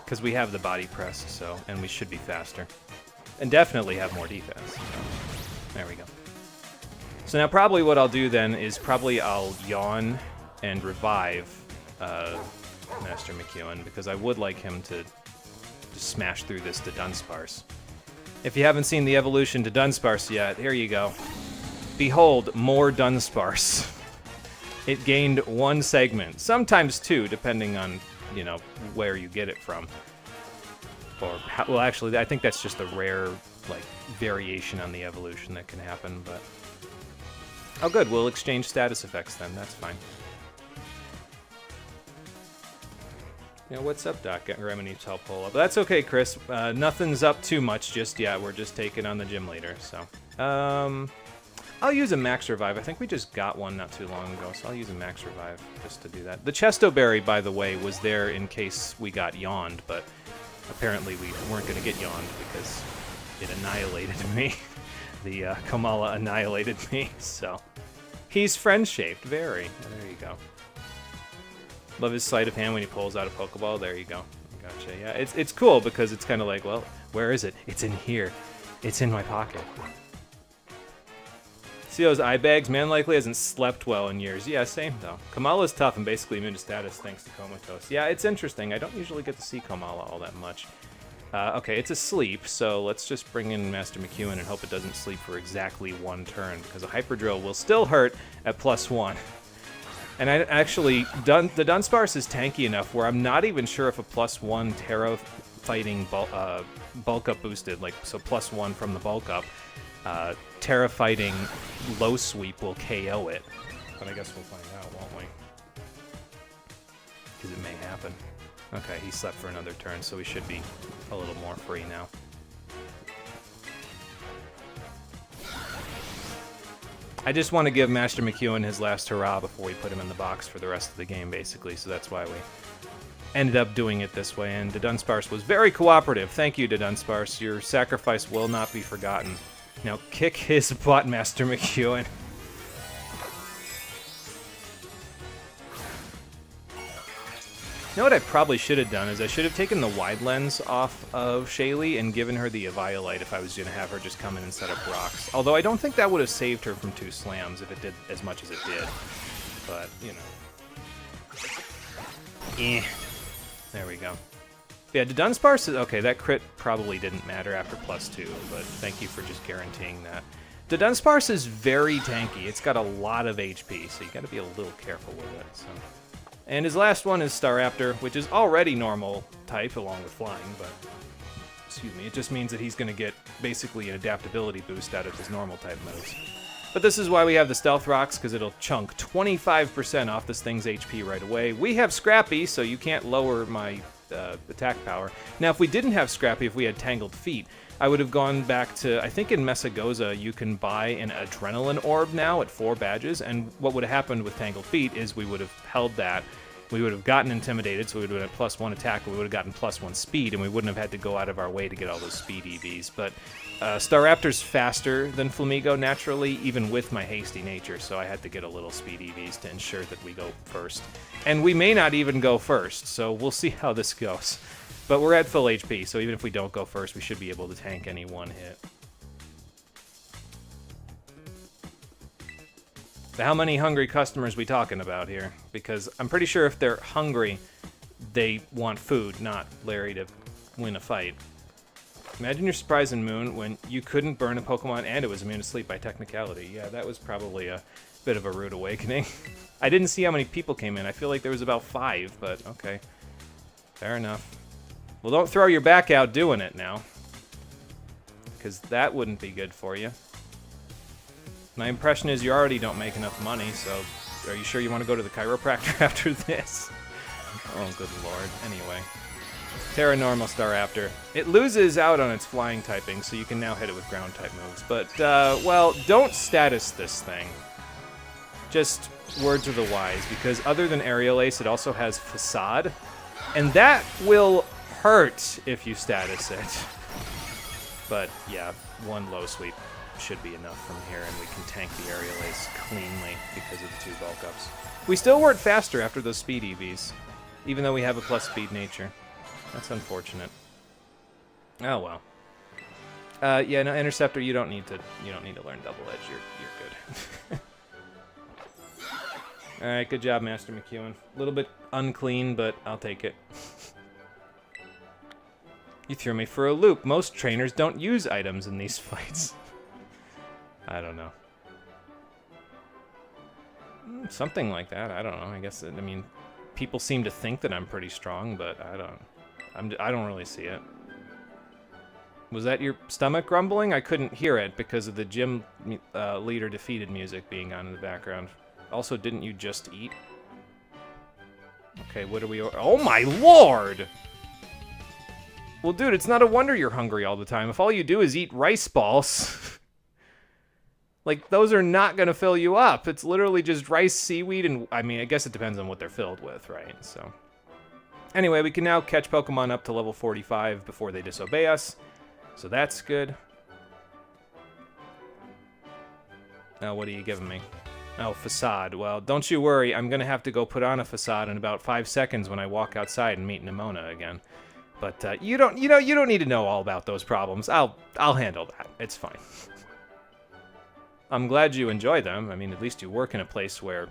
Because we have the body press, so... And we should be faster. And definitely have more defense. So, there we go. So now probably what I'll do then is probably I'll yawn and revive Master McEwen, because I would like him to just smash through this to Dunsparce. If you haven't seen the evolution to Dunsparce yet, here you go. Behold, more Dunsparce. It gained 1 segment, sometimes 2, depending on, you know, where you get it from. Or, well, actually, I think that's just a rare, like, variation on the evolution that can happen, but... Oh, good, we'll exchange status effects then, that's fine. Yeah, what's up, Doc? Grandma needs help pull up. That's okay, Chris. Nothing's up too much just yet. We're just taking on the gym leader, so. I'll use a Max Revive. I think we just got one not too long ago, so I'll use a Max Revive just to do that. The Chesto Berry, by the way, was there in case we got yawned, but apparently we weren't going to get yawned because it annihilated me. The Kamala annihilated me, so. He's friend-shaped, very. There you go. Love his sleight of hand when he pulls out a Pokeball. There you go. Gotcha. Yeah, it's cool because it's kind of like, well, where is it? It's in here. It's in my pocket. See those eye bags? Man likely hasn't slept well in years. Yeah, same though. Kamala's tough and basically immune to status thanks to Comatose. Yeah, it's interesting. I don't usually get to see Kamala all that much. Okay, it's asleep, so let's just bring in Master McEwen and hope it doesn't sleep for exactly 1 turn, because a Hyper Drill will still hurt at +1. And I actually, the Dunsparce is tanky enough where I'm not even sure if a +1 Terra fighting bulk up boosted, like, so +1 from the bulk up, Terra fighting low sweep will KO it. But I guess we'll find out, won't we? Because it may happen. Okay, he slept for another turn, so we should be a little more free now. I just want to give Master McEwen his last hurrah before we put him in the box for the rest of the game, basically, so that's why we ended up doing it this way, and Dunsparce was very cooperative. Thank you, Dunsparce. Your sacrifice will not be forgotten. Now kick his butt, Master McEwen. You know what I probably should have done is I should have taken the wide lens off of Shaylee and given her the Eviolite if I was going to have her just come in and set up rocks. Although I don't think that would have saved her from 2 slams if it did as much as it did. But, you know. There we go. Yeah, the Dunsparce is... Okay, that crit probably didn't matter after +2, but thank you for just guaranteeing that. The Dunsparce is very tanky. It's got a lot of HP, so you got to be a little careful with it, so... And his last one is Staraptor, which is already normal type along with flying, but excuse me, it just means that he's going to get basically an adaptability boost out of his normal type moves. But this is why we have the Stealth Rocks, because it'll chunk 25% off this thing's HP right away. We have Scrappy, so you can't lower my attack power. Now, if we didn't have Scrappy, if we had Tangled Feet, I would have gone back to, I think in Mesagoza, you can buy an Adrenaline Orb now at 4 badges, and what would have happened with Tangled Feet is we would have held that, we would have gotten Intimidated, so we would have had +1 attack, but we would have gotten +1 speed, and we wouldn't have had to go out of our way to get all those speed EVs. But Staraptor's faster than Flamigo naturally, even with my hasty nature, so I had to get a little speed EVs to ensure that we go first. And we may not even go first, so we'll see how this goes. But we're at full HP, so even if we don't go first, we should be able to tank any 1 hit. So how many hungry customers we talking about here? Because I'm pretty sure if they're hungry, they want food, not Larry to win a fight. Imagine your surprise in Moon when you couldn't burn a Pokemon and it was immune to sleep by technicality. Yeah, that was probably a bit of a rude awakening. I didn't see how many people came in. I feel like there was about 5, but okay. Fair enough. Well, don't throw your back out doing it now. Because that wouldn't be good for you. My impression is you already don't make enough money, so are you sure you want to go to the chiropractor after this? Oh, good lord. Anyway. Terra Normal Staraptor. It loses out on its flying typing, so you can now hit it with ground type moves. But, well, don't status this thing. Just word to the wise, because other than Aerial Ace, it also has Facade, and that will hurt if you status it. But, yeah, one low sweep should be enough from here, and we can tank the Aerial Ace cleanly because of the 2 bulk ups. We still weren't faster after those speed EVs, even though we have a plus speed nature. That's unfortunate. Oh well. Yeah, no, Interceptor, you don't need to learn Double Edge. You're good. All right, good job, Master McEwen. A little bit unclean, but I'll take it. You threw me for a loop. Most trainers don't use items in these fights. I don't know. Something like that. I don't know. I guess, I mean, people seem to think that I'm pretty strong, but I don't really see it. Was that your stomach grumbling? I couldn't hear it because of the gym leader defeated music being on in the background. Also, didn't you just eat? Okay, what are we... Oh my lord! Well, dude, it's not a wonder you're hungry all the time. If all you do is eat rice balls... like, those are not gonna fill you up. It's literally just rice, seaweed, and... I mean, I guess it depends on what they're filled with, right? So... Anyway, we can now catch Pokemon up to level 45 before they disobey us. So that's good. Now, what are you giving me? Oh, Facade. Well, don't you worry. I'm going to have to go put on a Facade in about 5 seconds when I walk outside and meet Nimona again. But you don't need to know all about those problems. I'll handle that. It's fine. I'm glad you enjoy them. I mean, at least you work in a place where...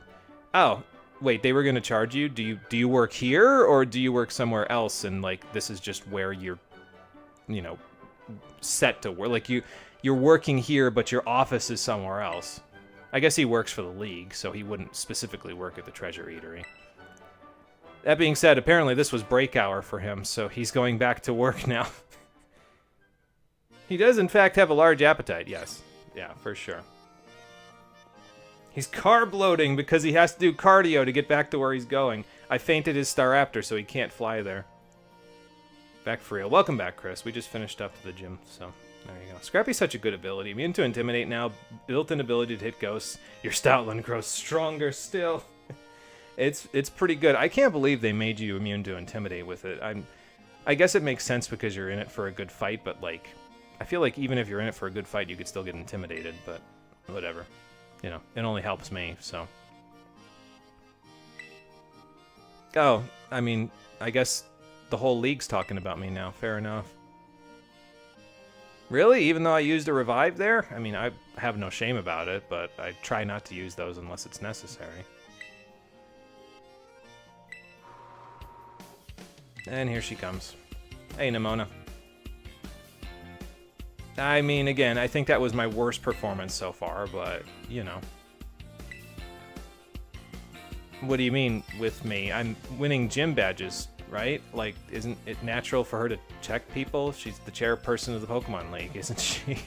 Oh, wait, they were going to charge you? Do you work here, or do you work somewhere else, and, like, this is just where you're, you know, set to work? Like, you're working here, but your office is somewhere else. I guess he works for the League, so he wouldn't specifically work at the Treasure Eatery. That being said, apparently this was break hour for him, so he's going back to work now. He does, in fact, have a large appetite, yes. Yeah, for sure. He's carb loading because he has to do cardio to get back to where he's going. I fainted his Staraptor, so he can't fly there. Back for real. Welcome back, Chris. We just finished up to the gym, so there you go. Scrappy's such a good ability. Immune to Intimidate now. Built-in ability to hit ghosts. Your Stoutland grows stronger still. It's pretty good. I can't believe they made you immune to Intimidate with it. I guess it makes sense because you're in it for a good fight, but, like, I feel like even if you're in it for a good fight, you could still get intimidated, but whatever. You know, it only helps me, so. Oh, I mean, I guess the whole league's talking about me now. Fair enough. Really? Even though I used a revive there? I mean, I have no shame about it, but I try not to use those unless it's necessary. And here she comes. Hey, Nimona. I mean, again, I think that was my worst performance so far, but, you know. What do you mean with me? I'm winning gym badges, right? Like, isn't it natural for her to check people? She's the chairperson of the Pokemon League, isn't she?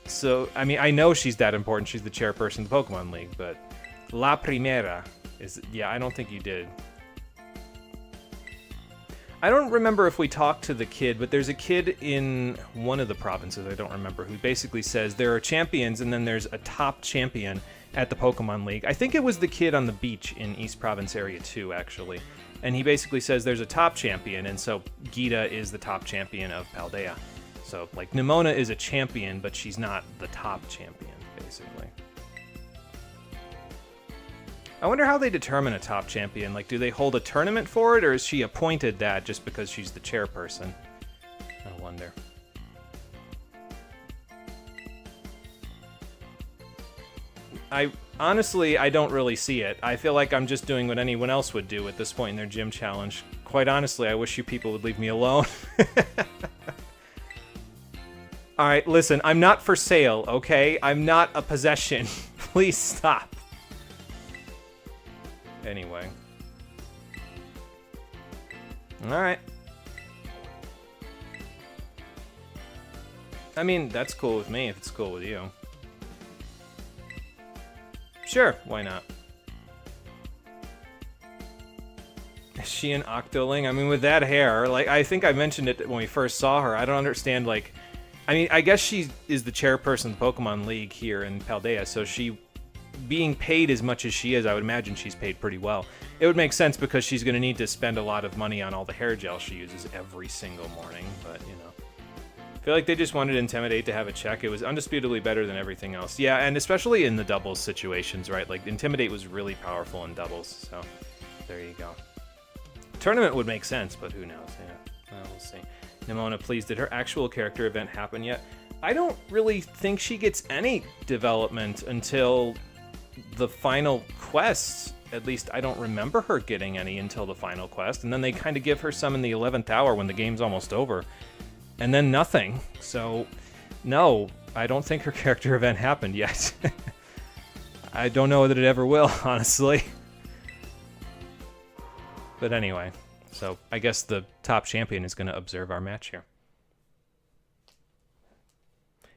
So, I mean, I know she's that important. She's the chairperson of the Pokemon League, but La Primera is... Yeah, I don't think you did. I don't remember if we talked to the kid, but there's a kid in one of the provinces, I don't remember, who basically says there are champions and then there's a top champion at the Pokemon League. I think it was the kid on the beach in East Province Area 2, actually. And he basically says there's a top champion, and so Gita is the top champion of Paldea. So, like, Nimona is a champion, but she's not the top champion, basically. I wonder how they determine a top champion. Like, do they hold a tournament for it, or is she appointed that just because she's the chairperson? I wonder. Honestly, I don't really see it. I feel like I'm just doing what anyone else would do at this point in their gym challenge. Quite honestly, I wish you people would leave me alone. Alright, listen, I'm not for sale, okay? I'm not a possession. Please stop. Anyway. Alright. I mean, that's cool with me if it's cool with you. Sure, why not? Is she an Octoling? I mean, with that hair, like, I think I mentioned it when we first saw her. I don't understand, like... I mean, I guess she is the chairperson of the Pokemon League here in Paldea, so she... being paid as much as she is, I would imagine she's paid pretty well. It would make sense because she's going to need to spend a lot of money on all the hair gel she uses every single morning, but, you know. I feel like they just wanted Intimidate to have a check. It was undisputably better than everything else. Yeah, and especially in the doubles situations, right? Like, Intimidate was really powerful in doubles, so there you go. Tournament would make sense, but who knows? Yeah, well, we'll see. Nimona, please, did her actual character event happen yet? I don't really think she gets any development until the final quest. At least I don't remember her getting any until the final quest, and then they kind of give her some in the 11th hour when the game's almost over. And then nothing. So, no, I don't think her character event happened yet. I don't know that it ever will, honestly. But anyway, so I guess the top champion is going to observe our match here.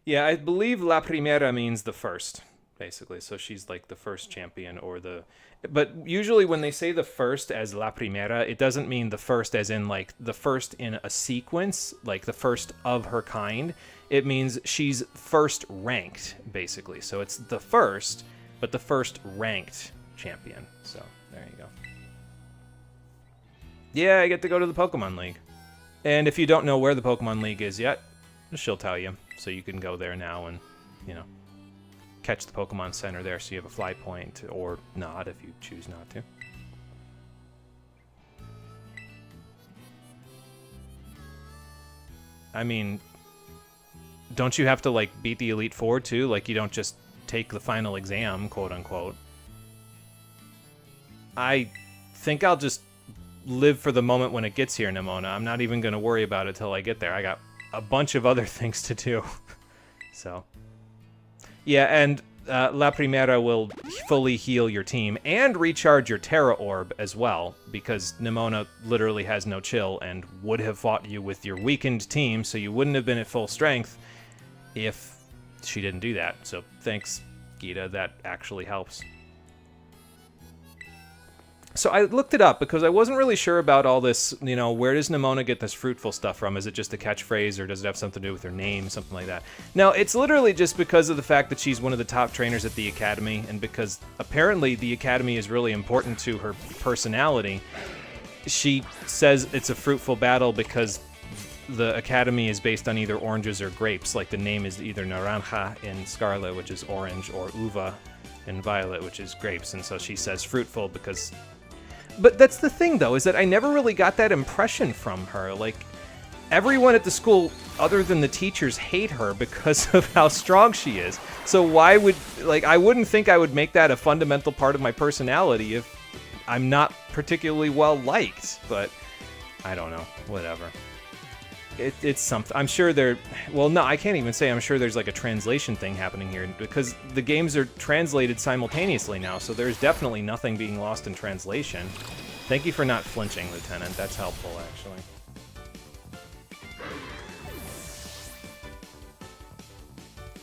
Yeah, I believe La Primera means the first, basically. So she's like the first champion or the... But usually when they say the first as La Primera, it doesn't mean the first as in like the first in a sequence, like the first of her kind. It means she's first ranked, basically. So it's the first, but the first ranked champion. So there you go. Yeah, I get to go to the Pokemon League. And if you don't know where the Pokemon League is yet, she'll tell you. So you can go there now and, you know, catch the Pokemon Center there so you have a fly point, or not if you choose not to. I mean, don't you have to, like, beat the Elite Four, too? Like, you don't just take the final exam, quote-unquote. I think I'll just live for the moment when it gets here, Nimona. I'm not even going to worry about it till I get there. I got a bunch of other things to do. So... Yeah, and La Primera will fully heal your team and recharge your Terra Orb as well, because Nimona literally has no chill and would have fought you with your weakened team, so you wouldn't have been at full strength if she didn't do that. So thanks, Gita, that actually helps. So I looked it up because I wasn't really sure about all this, you know, where does Nimona get this fruitful stuff from? Is it just a catchphrase, or does it have something to do with her name, something like that? No, it's literally just because of the fact that she's one of the top trainers at the Academy, and because apparently the Academy is really important to her personality. She says it's a fruitful battle because the Academy is based on either oranges or grapes, like the name is either Naranja in Scarlet, which is orange, or Uva in Violet, which is grapes, and so she says fruitful because... But that's the thing, though, is that I never really got that impression from her. Like, everyone at the school, other than the teachers, hate her because of how strong she is. So why would... Like, I wouldn't think I would make that a fundamental part of my personality if I'm not particularly well-liked. But, I don't know. Whatever. It's something. I'm sure there... Well, no, I can't even say I'm sure there's, like, a translation thing happening here, because the games are translated simultaneously now, so there's definitely nothing being lost in translation. Thank you for not flinching, Lieutenant. That's helpful, actually.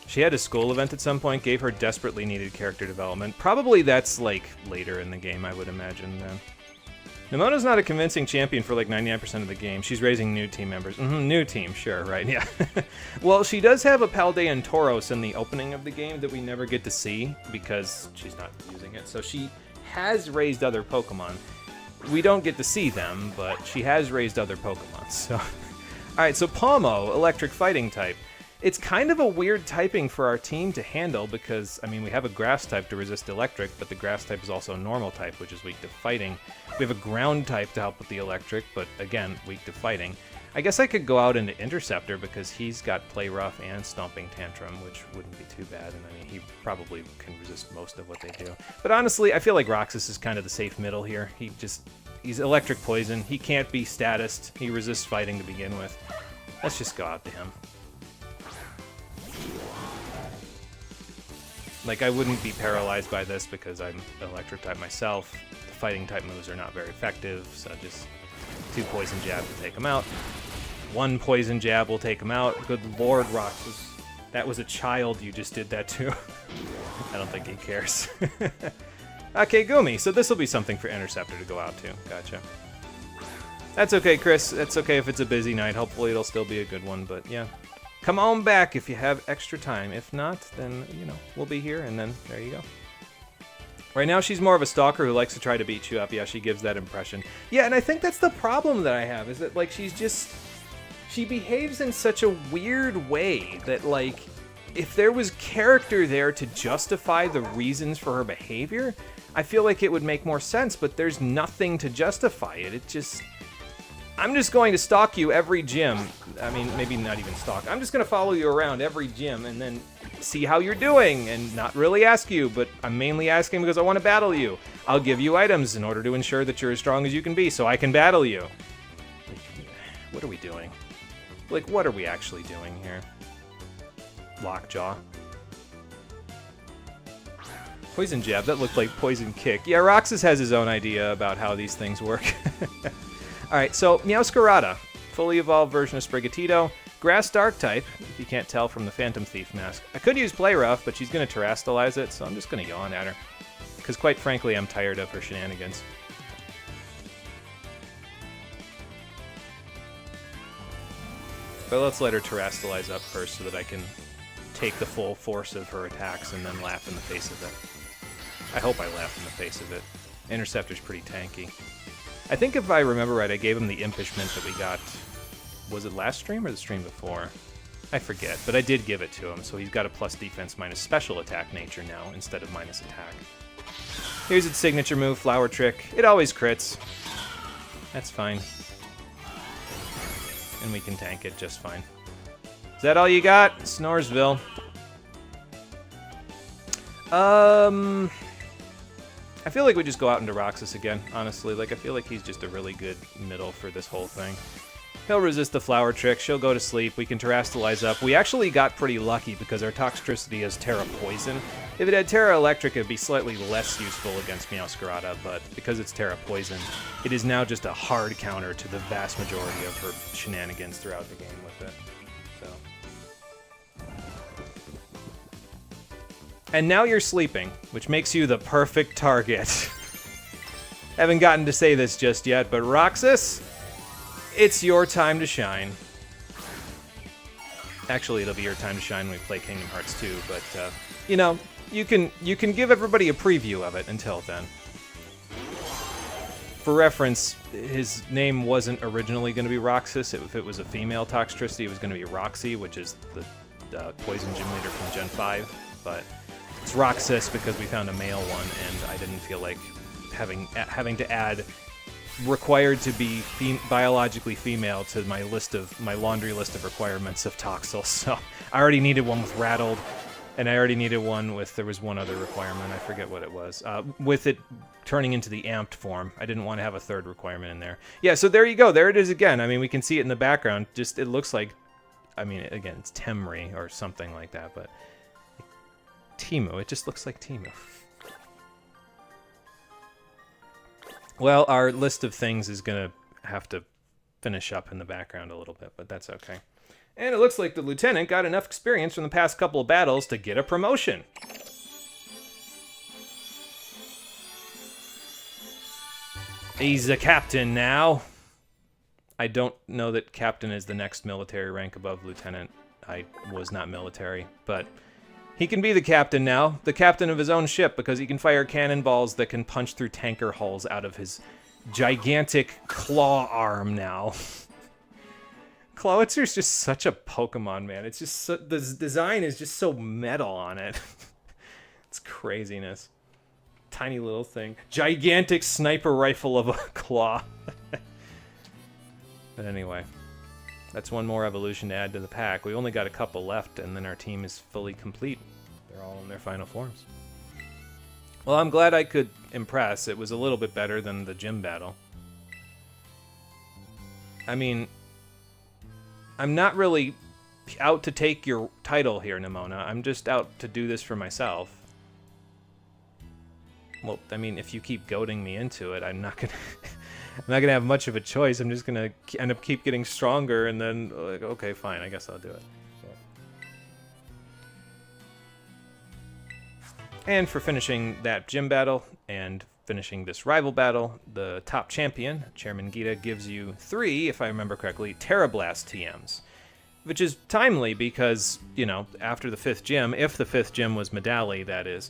She had a school event at some point, gave her desperately needed character development. Probably that's, like, later in the game, I would imagine, then. Nimona's not a convincing champion for like 99% of the game. She's raising new team members. New team, sure, right, yeah. Well, she does have a Paldean Tauros in the opening of the game that we never get to see because she's not using it. So she has raised other Pokemon. We don't get to see them, but she has raised other Pokemon. So, alright, so Palmo, electric fighting type. It's kind of a weird typing for our team to handle because, I mean, we have a grass type to resist electric, but the grass type is also a normal type, which is weak to fighting. We have a ground type to help with the electric, but again, weak to fighting. I guess I could go out into Interceptor because he's got Play Rough and Stomping Tantrum, which wouldn't be too bad, and I mean, he probably can resist most of what they do. But honestly, I feel like Roxas is kind of the safe middle here. He's electric poison. He can't be statist. He resists fighting to begin with. Let's just go out to him. Like, I wouldn't be paralyzed by this because I'm electric type myself. The fighting type moves are not very effective, so just 2 poison jabs will take him out. 1 poison jab will take him out. Good lord, Roxas. That was a child you just did that to. I don't think he cares. Okay, Gumi. So this will be something for Interceptor to go out to. Gotcha. That's okay, Chris. That's okay if it's a busy night. Hopefully it'll still be a good one, but yeah. Come on back if you have extra time. If not, then, you know, we'll be here, and then there you go. Right now, she's more of a stalker who likes to try to beat you up. Yeah, she gives that impression. Yeah, and I think that's the problem that I have, is that, like, she's just... She behaves in such a weird way that, like, if there was character there to justify the reasons for her behavior, I feel like it would make more sense, but there's nothing to justify it. It just... I'm just going to stalk you every gym. I mean, maybe not even stalk. I'm just going to follow you around every gym and then see how you're doing and not really ask you, but I'm mainly asking because I want to battle you. I'll give you items in order to ensure that you're as strong as you can be so I can battle you. What are we doing? Like, what are we actually doing here? Lockjaw. Poison jab, that looked like poison kick. Yeah, Roxas has his own idea about how these things work. Alright, so Meowscarada, fully evolved version of Sprigatito, Grass Dark type, if you can't tell from the Phantom Thief mask. I could use Play Rough, but she's going to Terrastalize it, so I'm just going to yawn at her. Because quite frankly, I'm tired of her shenanigans. But let's let her Terrastalize up first so that I can take the full force of her attacks and then laugh in the face of it. I hope I laugh in the face of it. Interceptor's pretty tanky. I think if I remember right, I gave him the Impishment that we got. Was it last stream or the stream before? I forget, but I did give it to him, so he's got a plus defense minus special attack nature now instead of minus attack. Here's its signature move, Flower Trick. It always crits. That's fine. And we can tank it just fine. Is that all you got? Snoresville. I feel like we just go out into Roxas again, honestly. Like, I feel like he's just a really good middle for this whole thing. He'll resist the Flower Trick. She'll go to sleep. We can Terrastalize up. We actually got pretty lucky because our Toxtricity is Terra Poison. If it had Terra Electric, it'd be slightly less useful against Meowscarada, but because it's Terra Poison, it is now just a hard counter to the vast majority of her shenanigans throughout the game with it. So. And now you're sleeping, which makes you the perfect target. Haven't gotten to say this just yet, but Roxas, it's your time to shine. Actually, it'll be your time to shine when we play Kingdom Hearts 2, but, you know, you can give everybody a preview of it until then. For reference, his name wasn't originally going to be Roxas. If it was a female Toxtricity, it was going to be Roxy, which is the Poison Gym Leader from Gen 5, but it's Roxas because we found a male one, and I didn't feel like having to add required to be biologically female to my laundry list of requirements of Toxel. So I already needed one with Rattled, and I already needed one with, there was one other requirement, I forget what it was, with it turning into the amped form. I didn't want to have a third requirement in there. Yeah, so there you go, there it is again. I mean, we can see it in the background, just, it looks like, I mean, again, it's Temri or something like that, but Timu, it just looks like Timu. Well, our list of things is going to have to finish up in the background a little bit, but that's okay. And it looks like the lieutenant got enough experience from the past couple of battles to get a promotion. He's a captain now. I don't know that captain is the next military rank above lieutenant. I was not military, but he can be the captain now, the captain of his own ship, because he can fire cannonballs that can punch through tanker hulls out of his gigantic claw arm now. Clawitzer's just such a Pokemon, man. It's just so, the design is just so metal on it. It's craziness. Tiny little thing. Gigantic sniper rifle of a claw. But anyway. That's one more evolution to add to the pack. We only got a couple left, and then our team is fully complete. They're all in their final forms. Well, I'm glad I could impress. It was a little bit better than the gym battle. I mean, I'm not really out to take your title here, Nimona. I'm just out to do this for myself. Well, I mean, if you keep goading me into it, I'm not gonna... not gonna have much of a choice. I'm just gonna end up keep getting stronger, and then like, okay, fine, I guess I'll do it. And for finishing that gym battle and finishing this rival battle, the top champion, Chairman Gita, gives you 3, if I remember correctly, Terra Blast TMs. Which is timely because, you know, after the 5th gym, if the 5th gym was Medali, that is,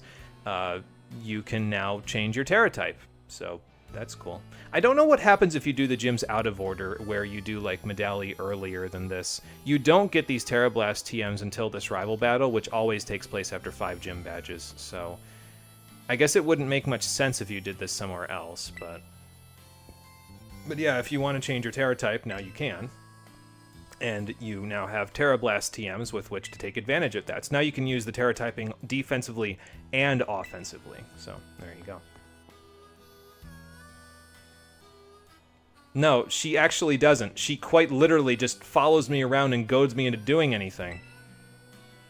you can now change your Terra type. So that's cool. I don't know what happens if you do the gyms out of order, where you do like Medali earlier than this. You don't get these Terra Blast TMs until this rival battle, which always takes place after 5 gym badges. So I guess it wouldn't make much sense if you did this somewhere else, but yeah, if you want to change your Terra type, now you can. And you now have Terra Blast TMs with which to take advantage of that. So now you can use the Terra typing defensively and offensively. So there you go. No, she actually doesn't. She quite literally just follows me around and goads me into doing anything.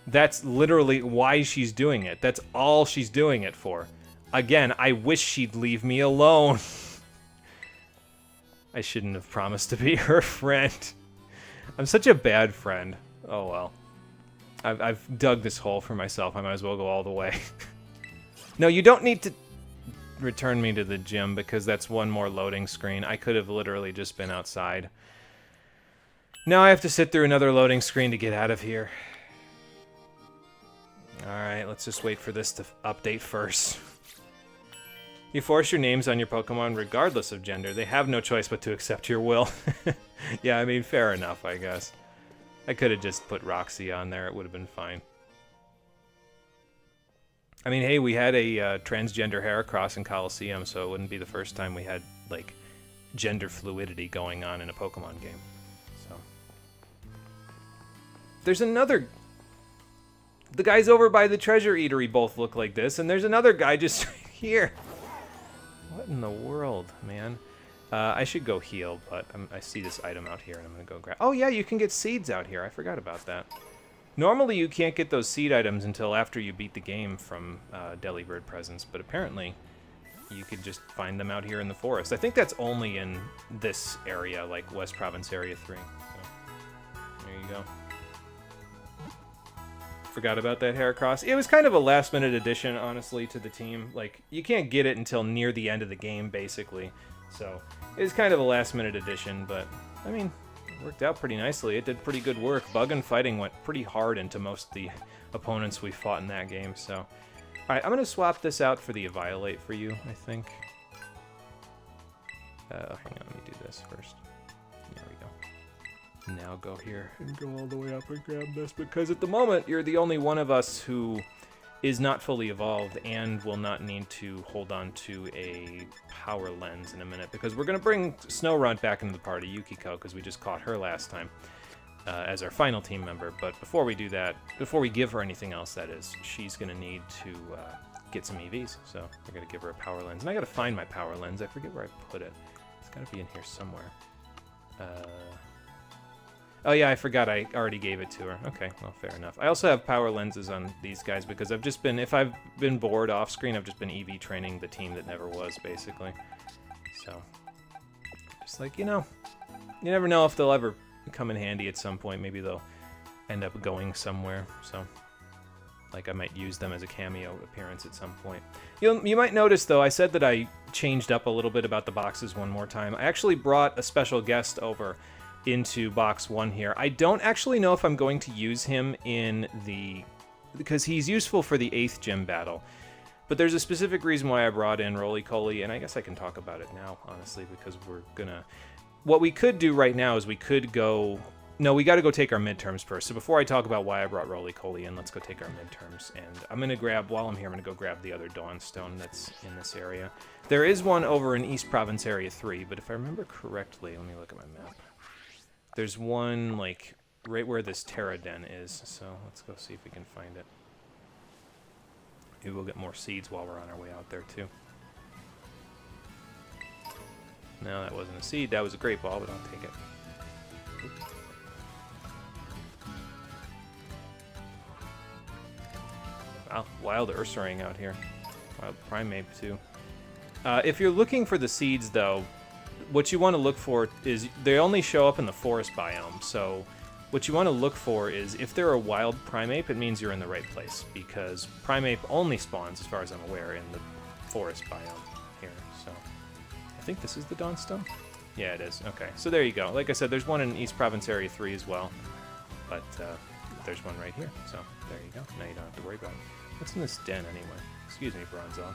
That's literally why she's doing it. That's all she's doing it for. Again, I wish she'd leave me alone. I shouldn't have promised to be her friend. I'm such a bad friend. Oh well. I've dug this hole for myself. I might as well go all the way. No, you don't need to return me to the gym because that's one more loading screen. I could have literally just been outside. Now I have to sit through another loading screen to get out of here. Alright, let's just wait for this to update first. You force your names on your Pokemon regardless of gender. They have no choice but to accept your will. Yeah, I mean, fair enough, I guess. I could have just put Roxy on there. It would have been fine. I mean, hey, we had a transgender Heracross in Coliseum, so it wouldn't be the first time we had, like, gender fluidity going on in a Pokemon game. So. There's another... The guys over by the Treasure Eatery both look like this, and there's another guy just right here. What in the world, man? I should go heal, but I see this item out here, and I'm going to go grab... Oh, yeah, you can get seeds out here. I forgot about that. Normally, you can't get those seed items until after you beat the game from Delibird Presents, but apparently you could just find them out here in the forest. I think that's only in this area, like West Province Area 3. So, there you go. Forgot about that Heracross. It was kind of a last-minute addition, honestly, to the team. Like, you can't get it until near the end of the game, basically. So, it was kind of a last-minute addition, but, I mean, it worked out pretty nicely. It did pretty good work. Bug and fighting went pretty hard into most of the opponents we fought in that game, so... Alright, I'm going to swap this out for the Eviolate for you, I think. Hang on, let me do this first. There we go. Now go here and go all the way up and grab this, because at the moment, you're the only one of us who is not fully evolved and will not need to hold on to a power lens in a minute, because we're going to bring Snowrunt back into the party, Yukiko, because we just caught her last time as our final team member. But before we do that, before we give her anything else, that is, she's going to need to get some EVs, so we're going to give her a power lens. And I got to find my power lens. I forget where I put it. It's got to be in here somewhere. Oh yeah, I forgot I already gave it to her. Okay, well, fair enough. I also have power lenses on these guys because I've just been, if I've been bored off screen, I've just been EV training the team that never was, basically. So, just like, you know, you never know if they'll ever come in handy at some point. Maybe they'll end up going somewhere, so... Like, I might use them as a cameo appearance at some point. You might notice, though, I said that I changed up a little bit about the boxes one more time. I actually brought a special guest over into box 1 here. I don't actually know if I'm going to use him in the... because he's useful for the 8th gym battle. But there's a specific reason why I brought in Roly-Coly, and I guess I can talk about it now, honestly, because we're gonna... What we could do right now is we could go... No, we gotta go take our midterms first. So before I talk about why I brought Roly-Coly in, let's go take our midterms. And I'm gonna grab, while I'm here, I'm gonna go grab the other Dawnstone that's in this area. There is one over in East Province Area 3, but if I remember correctly, let me look at my map. There's one, like, right where this Terra Den is, so let's go see if we can find it. Maybe we'll get more seeds while we're on our way out there, too. No, that wasn't a seed, that was a great ball, but I'll take it. Wow, wild Ursaring out here. Wild Primeape, too. If you're looking for the seeds, though, what you want to look for is they only show up in the forest biome. So what you want to look for is if they're a wild Primeape, it means you're in the right place, because Primeape only spawns, as far as I'm aware, in the forest biome here. So I think this is the Dawnstone. Yeah, it is. Okay, so there you go. Like I said, there's one in East Province Area 3 as well, but there's one right here. So there you go. Now you don't have to worry about it. What's in this den anyway? Excuse me, Bronzong.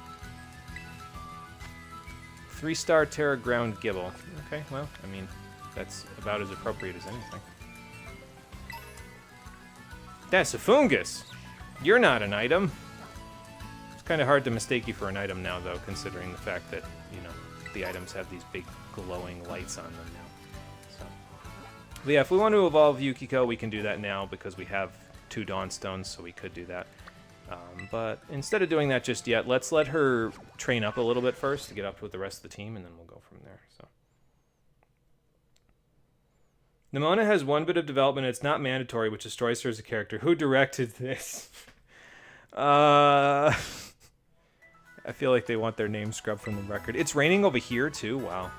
3-star Terra Ground Gibble. Okay, well, I mean, that's about as appropriate as anything. That's a fungus! You're not an item! It's kind of hard to mistake you for an item now, though, considering the fact that, you know, the items have these big glowing lights on them now. So. But yeah, if we want to evolve Yukiko, we can do that now, because we have 2 Dawnstones, so we could do that. But instead of doing that just yet, let's let her train up a little bit first to get up with the rest of the team, and then we'll go from there. So, Nimona has 1 bit of development. It's not mandatory, which destroys her as a character. Who directed this? I feel like they want their name scrubbed from the record. It's raining over here, too? Wow.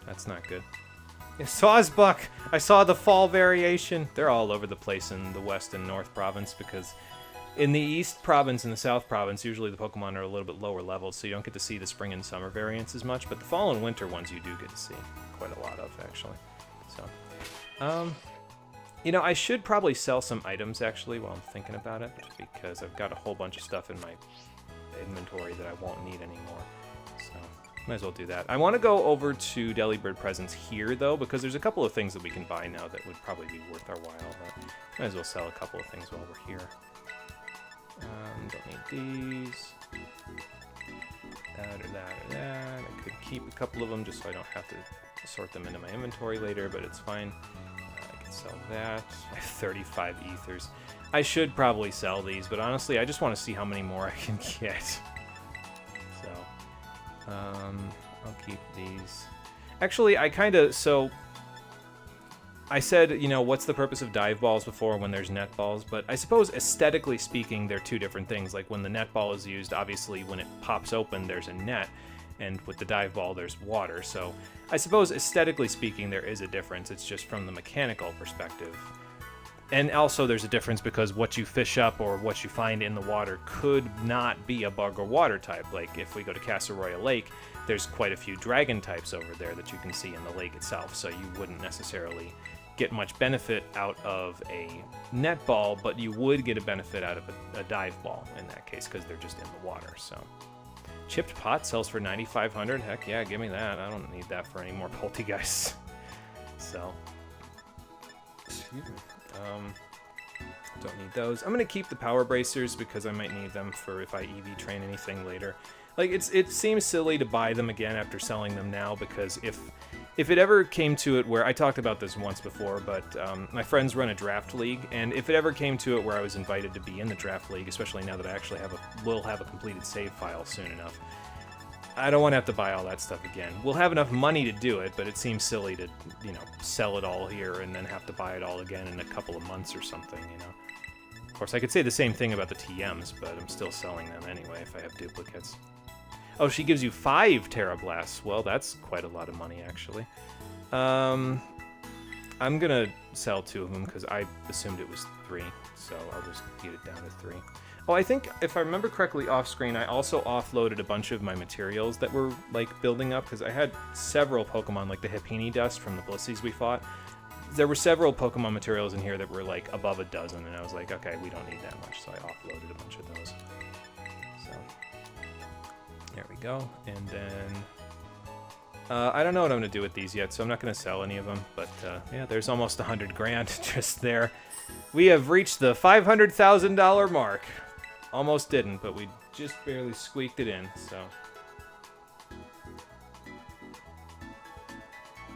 That's not good. Yeah, Sawsbuck! I saw the fall variation. They're all over the place in the West and North Province, because in the East Province and the South Province, usually the Pokemon are a little bit lower levels, so you don't get to see the spring and summer variants as much, but the fall and winter ones you do get to see quite a lot of, actually. So, you know, I should probably sell some items, actually, while I'm thinking about it, because I've got a whole bunch of stuff in my inventory that I won't need anymore. So, might as well do that. I want to go over to Delibird Presents here, though, because there's a couple of things that we can buy now that would probably be worth our while, but might as well sell a couple of things while we're here. Don't need these. That or that or that. I could keep a couple of them just so I don't have to sort them into my inventory later, but it's fine. I can sell that. I have 35 ethers. I should probably sell these, but honestly, I just want to see how many more I can get. So, I'll keep these. Actually, I said, you know, what's the purpose of dive balls before when there's net balls? But I suppose aesthetically speaking, they're 2 different things. Like when the net ball is used, obviously when it pops open, there's a net. And with the dive ball, there's water. So I suppose aesthetically speaking, there is a difference. It's just from the mechanical perspective. And also there's a difference because what you fish up or what you find in the water could not be a bug or water type. Like if we go to Casseroya Lake, there's quite a few dragon types over there that you can see in the lake itself. So you wouldn't necessarily get much benefit out of a net ball, but you would get a benefit out of a dive ball in that case because they're just in the water. So chipped pot sells for 9,500. Heck yeah, give me that. I don't need that for any more poltergeists. So, excuse me. Don't need those. I'm gonna keep the power bracers because I might need them for if I EV train anything later. Like it seems silly to buy them again after selling them now, because if it ever came to it where, I talked about this once before, but my friends run a draft league, and if it ever came to it where I was invited to be in the draft league, especially now that I actually will have a completed save file soon enough, I don't want to have to buy all that stuff again. We'll have enough money to do it, but it seems silly to, you know, sell it all here and then have to buy it all again in a couple of months or something, you know. Of course, I could say the same thing about the TMs, but I'm still selling them anyway if I have duplicates. Oh, she gives you 5 Terrablasts. Well, that's quite a lot of money, actually. I'm gonna sell 2 of them because I assumed it was 3, so I'll just get it down to 3. Oh, I think, if I remember correctly off-screen, I also offloaded a bunch of my materials that were, like, building up, because I had several Pokemon, like the Hipini Dust from the Blissies we fought. There were several Pokemon materials in here that were, like, above a dozen, and I was like, okay, we don't need that much, so I offloaded a bunch of those. So, there we go, and then I don't know what I'm going to do with these yet, so I'm not going to sell any of them, but yeah, there's almost 100 grand just there. We have reached the $500,000 mark. Almost didn't, but we just barely squeaked it in, so.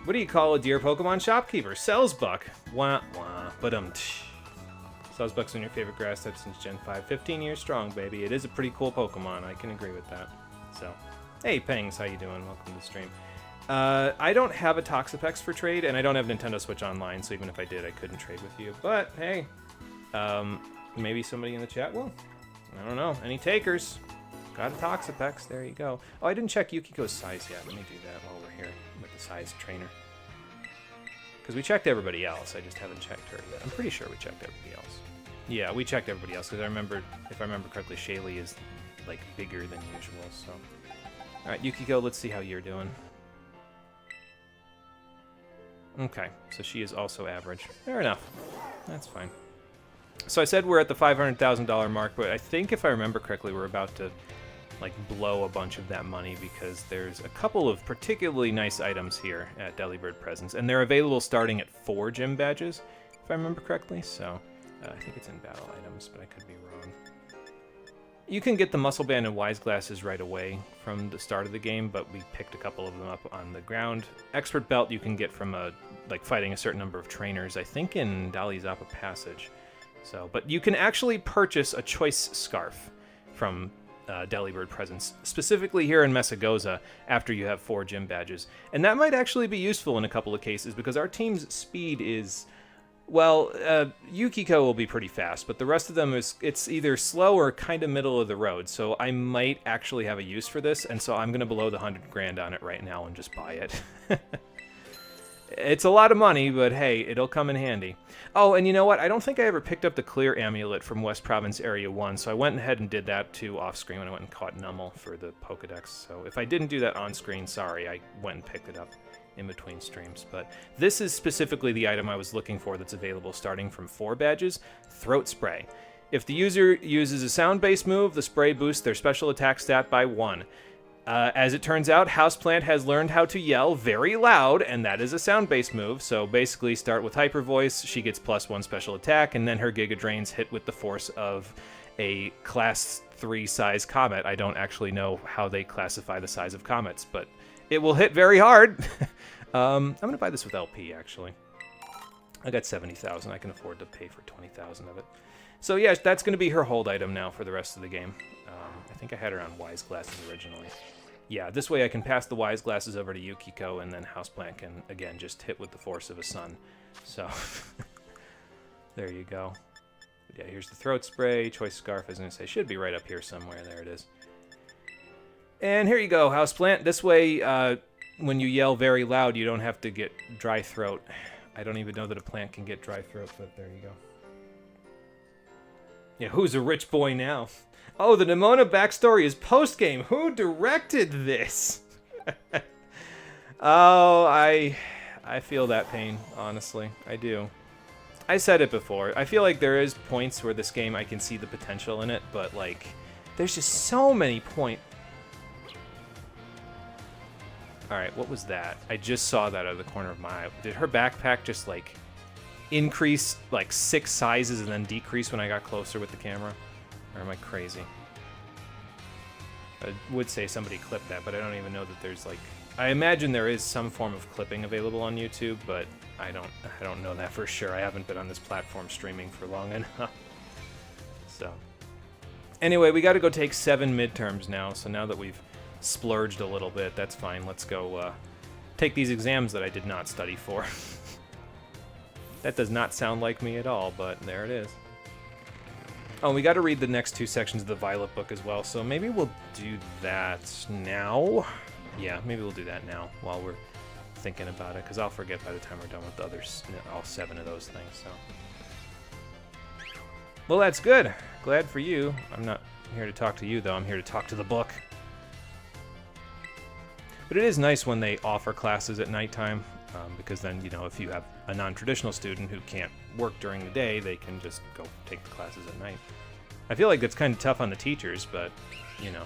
What do you call a dear Pokemon shopkeeper? Selsbuck. Wah, wah, but Selsbuck's one of your favorite grass types since Gen 5. 15 years strong, baby. It is a pretty cool Pokemon. I can agree with that. So, hey, Pangs, how you doing? Welcome to the stream. I don't have a Toxapex for trade, and I don't have Nintendo Switch Online, so even if I did, I couldn't trade with you. But, hey, maybe somebody in the chat will. I don't know. Any takers? Got a Toxapex. There you go. Oh, I didn't check Yukiko's size yet. Let me do that while we're here with the size trainer. Because we checked everybody else, I just haven't checked her yet. I'm pretty sure we checked everybody else. Yeah, we checked everybody else, because if I remember correctly, Shaylee is, like, bigger than usual, so... Alright, Yukiko, let's see how you're doing. Okay, so she is also average. Fair enough. That's fine. So I said we're at the $500,000 mark, but I think if I remember correctly, we're about to like blow a bunch of that money because there's a couple of particularly nice items here at Delibird Presents, and they're available starting at 4 gym badges, if I remember correctly. So I think it's in battle items, but I could be wrong. You can get the muscle band and wise glasses right away from the start of the game, but we picked a couple of them up on the ground. Expert belt you can get from like fighting a certain number of trainers, I think in Dali's Zappa Passage. So, but you can actually purchase a choice scarf from Delibird Presents, specifically here in Mesagoza, after you have 4 gym badges. And that might actually be useful in a couple of cases, because our team's speed is... Well, Yukiko will be pretty fast, but the rest of them it's either slow or kind of middle of the road, so I might actually have a use for this, and so I'm going to blow the 100 grand on it right now and just buy it. It's a lot of money, but hey, it'll come in handy. Oh, and you know what? I don't think I ever picked up the Clear Amulet from West Province Area 1, so I went ahead and did that too off-screen when I went and caught Nummel for the Pokedex. So if I didn't do that on-screen, sorry, I went and picked it up in between streams. But this is specifically the item I was looking for that's available starting from 4 badges, Throat Spray. If the user uses a sound-based move, the spray boosts their special attack stat by 1. As it turns out, Houseplant has learned how to yell very loud, and that is a sound-based move, so basically start with Hyper Voice, she gets +1 special attack, and then her Giga Drains hit with the force of a Class 3 size comet. I don't actually know how they classify the size of comets, but it will hit very hard. I'm going to buy this with LP, actually. I got 70,000. I can afford to pay for 20,000 of it. So yeah, that's going to be her hold item now for the rest of the game. I think I had her on Wise Glasses originally. Yeah, this way I can pass the Wise Glasses over to Yukiko, and then Houseplant can, again, just hit with the force of a sun. So, there you go. But yeah, here's the Throat Spray. Choice Scarf, I was going to say, should be right up here somewhere. There it is. And here you go, Houseplant. This way, when you yell very loud, you don't have to get dry throat. I don't even know that a plant can get dry throat, but there you go. Yeah, who's a rich boy now? Oh, the Nimona backstory is post-game. Who directed this? Oh, I feel that pain, honestly. I do. I said it before. I feel like there is points where this game I can see the potential in it, but, like, there's just so many points. Alright, what was that? I just saw that out of the corner of my eye. Did her backpack just, like, increase, like, 6 sizes and then decrease when I got closer with the camera? Or am I crazy? I would say somebody clipped that, but I don't even know that there's, like... I imagine there is some form of clipping available on YouTube, but I don't know that for sure. I haven't been on this platform streaming for long enough. So... Anyway, we gotta go take 7 midterms now, so now that we've splurged a little bit, that's fine. Let's go, take these exams that I did not study for. That does not sound like me at all, but there it is. Oh, we got to read the next 2 sections of the Violet book as well, so maybe we'll do that now. Yeah, maybe we'll do that now while we're thinking about it, because I'll forget by the time we're done with the others, all 7 of those things, so. Well, that's good. Glad for you. I'm not here to talk to you, though. I'm here to talk to the book. But it is nice when they offer classes at nighttime, because then, you know, if you have a non-traditional student who can't work during the day, they can just go take the classes at night. I feel like that's kind of tough on the teachers, but, you know,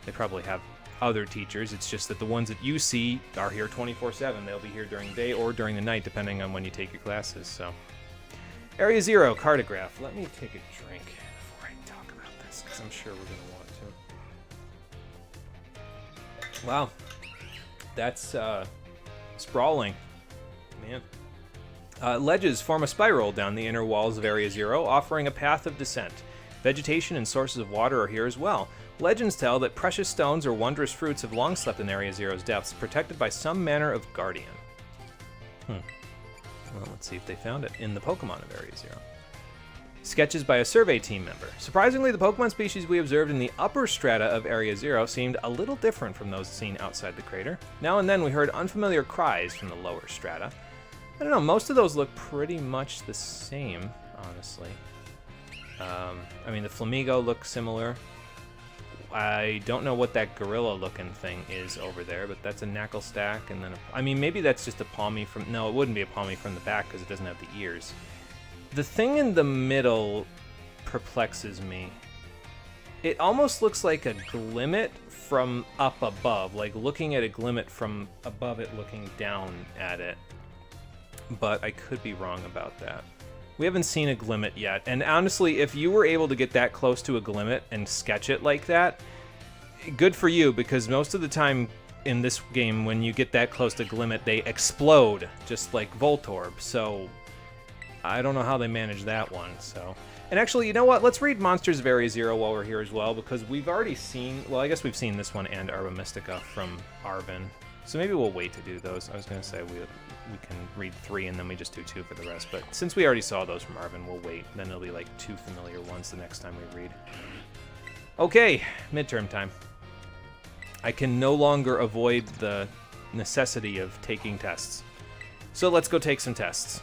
they probably have other teachers. It's just that the ones that you see are here 24/7. They'll be here during the day or during the night, depending on when you take your classes, so. Area 0, cartograph. Let me take a drink before I talk about this, because I'm sure we're going to want to. Wow. That's, sprawling. Man. Ledges form a spiral down the inner walls of Area 0, offering a path of descent. Vegetation and sources of water are here as well. Legends tell that precious stones or wondrous fruits have long slept in Area 0's depths, protected by some manner of guardian. Well, let's see if they found it in the Pokemon of Area 0. Sketches by a survey team member. Surprisingly, the Pokemon species we observed in the upper strata of Area 0 seemed a little different from those seen outside the crater. Now and then we heard unfamiliar cries from the lower strata. I don't know, most of those look pretty much the same, honestly. I mean, the Flamigo looks similar. I don't know what that gorilla-looking thing is over there, but that's a knuckle stack, and then I mean, maybe that's just a Palmy from... No, it wouldn't be a Palmy from the back because it doesn't have the ears. The thing in the middle perplexes me. It almost looks like a Glimmet from up above, like looking at a Glimmet from above it, looking down at it. But I could be wrong about that. We haven't seen a Glimmet yet, and honestly, if you were able to get that close to a Glimmet and sketch it like that, good for you, because most of the time in this game, when you get that close to Glimmet, they explode, just like Voltorb, so I don't know how they managed that one, so... And actually, you know what? Let's read Monsters of Area 0 while we're here as well, because we've already seen... Well, I guess we've seen this one and Arba Mystica from Arvin, so maybe we'll wait to do those. I was going to say we can read 3 and then we just do 2 for the rest, but since we already saw those from Arvin, we'll wait. Then it'll be like 2 familiar ones the next time we read. Okay, midterm time. I can no longer avoid the necessity of taking tests. So let's go take some tests.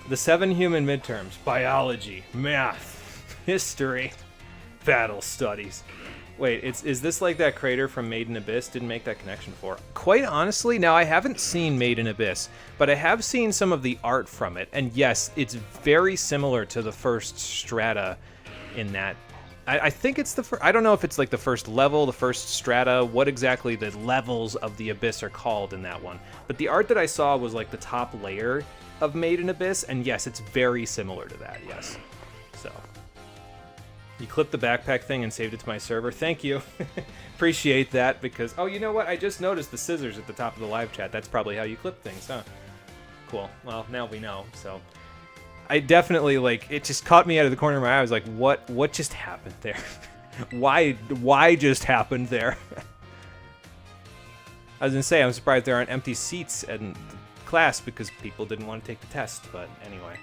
The 7 human midterms: biology, math, history, battle studies. Wait, is this like that crater from Made in Abyss? Didn't make that connection before. Quite honestly, now I haven't seen Made in Abyss, but I have seen some of the art from it, and yes, it's very similar to the first strata in that. I think it's the first, I don't know if it's like the first level, the first strata, what exactly the levels of the Abyss are called in that one. But the art that I saw was like the top layer of Made in Abyss, and yes, it's very similar to that, yes. So... You clipped the backpack thing and saved it to my server. Thank you. Appreciate that, because... Oh, you know what? I just noticed the scissors at the top of the live chat. That's probably how you clip things, huh? Cool. Well, now we know, so... I definitely, like, it just caught me out of the corner of my eye. I was like, what just happened there? Why just happened there? I was gonna say, I'm surprised there aren't empty seats in class because people didn't want to take the test, but anyway.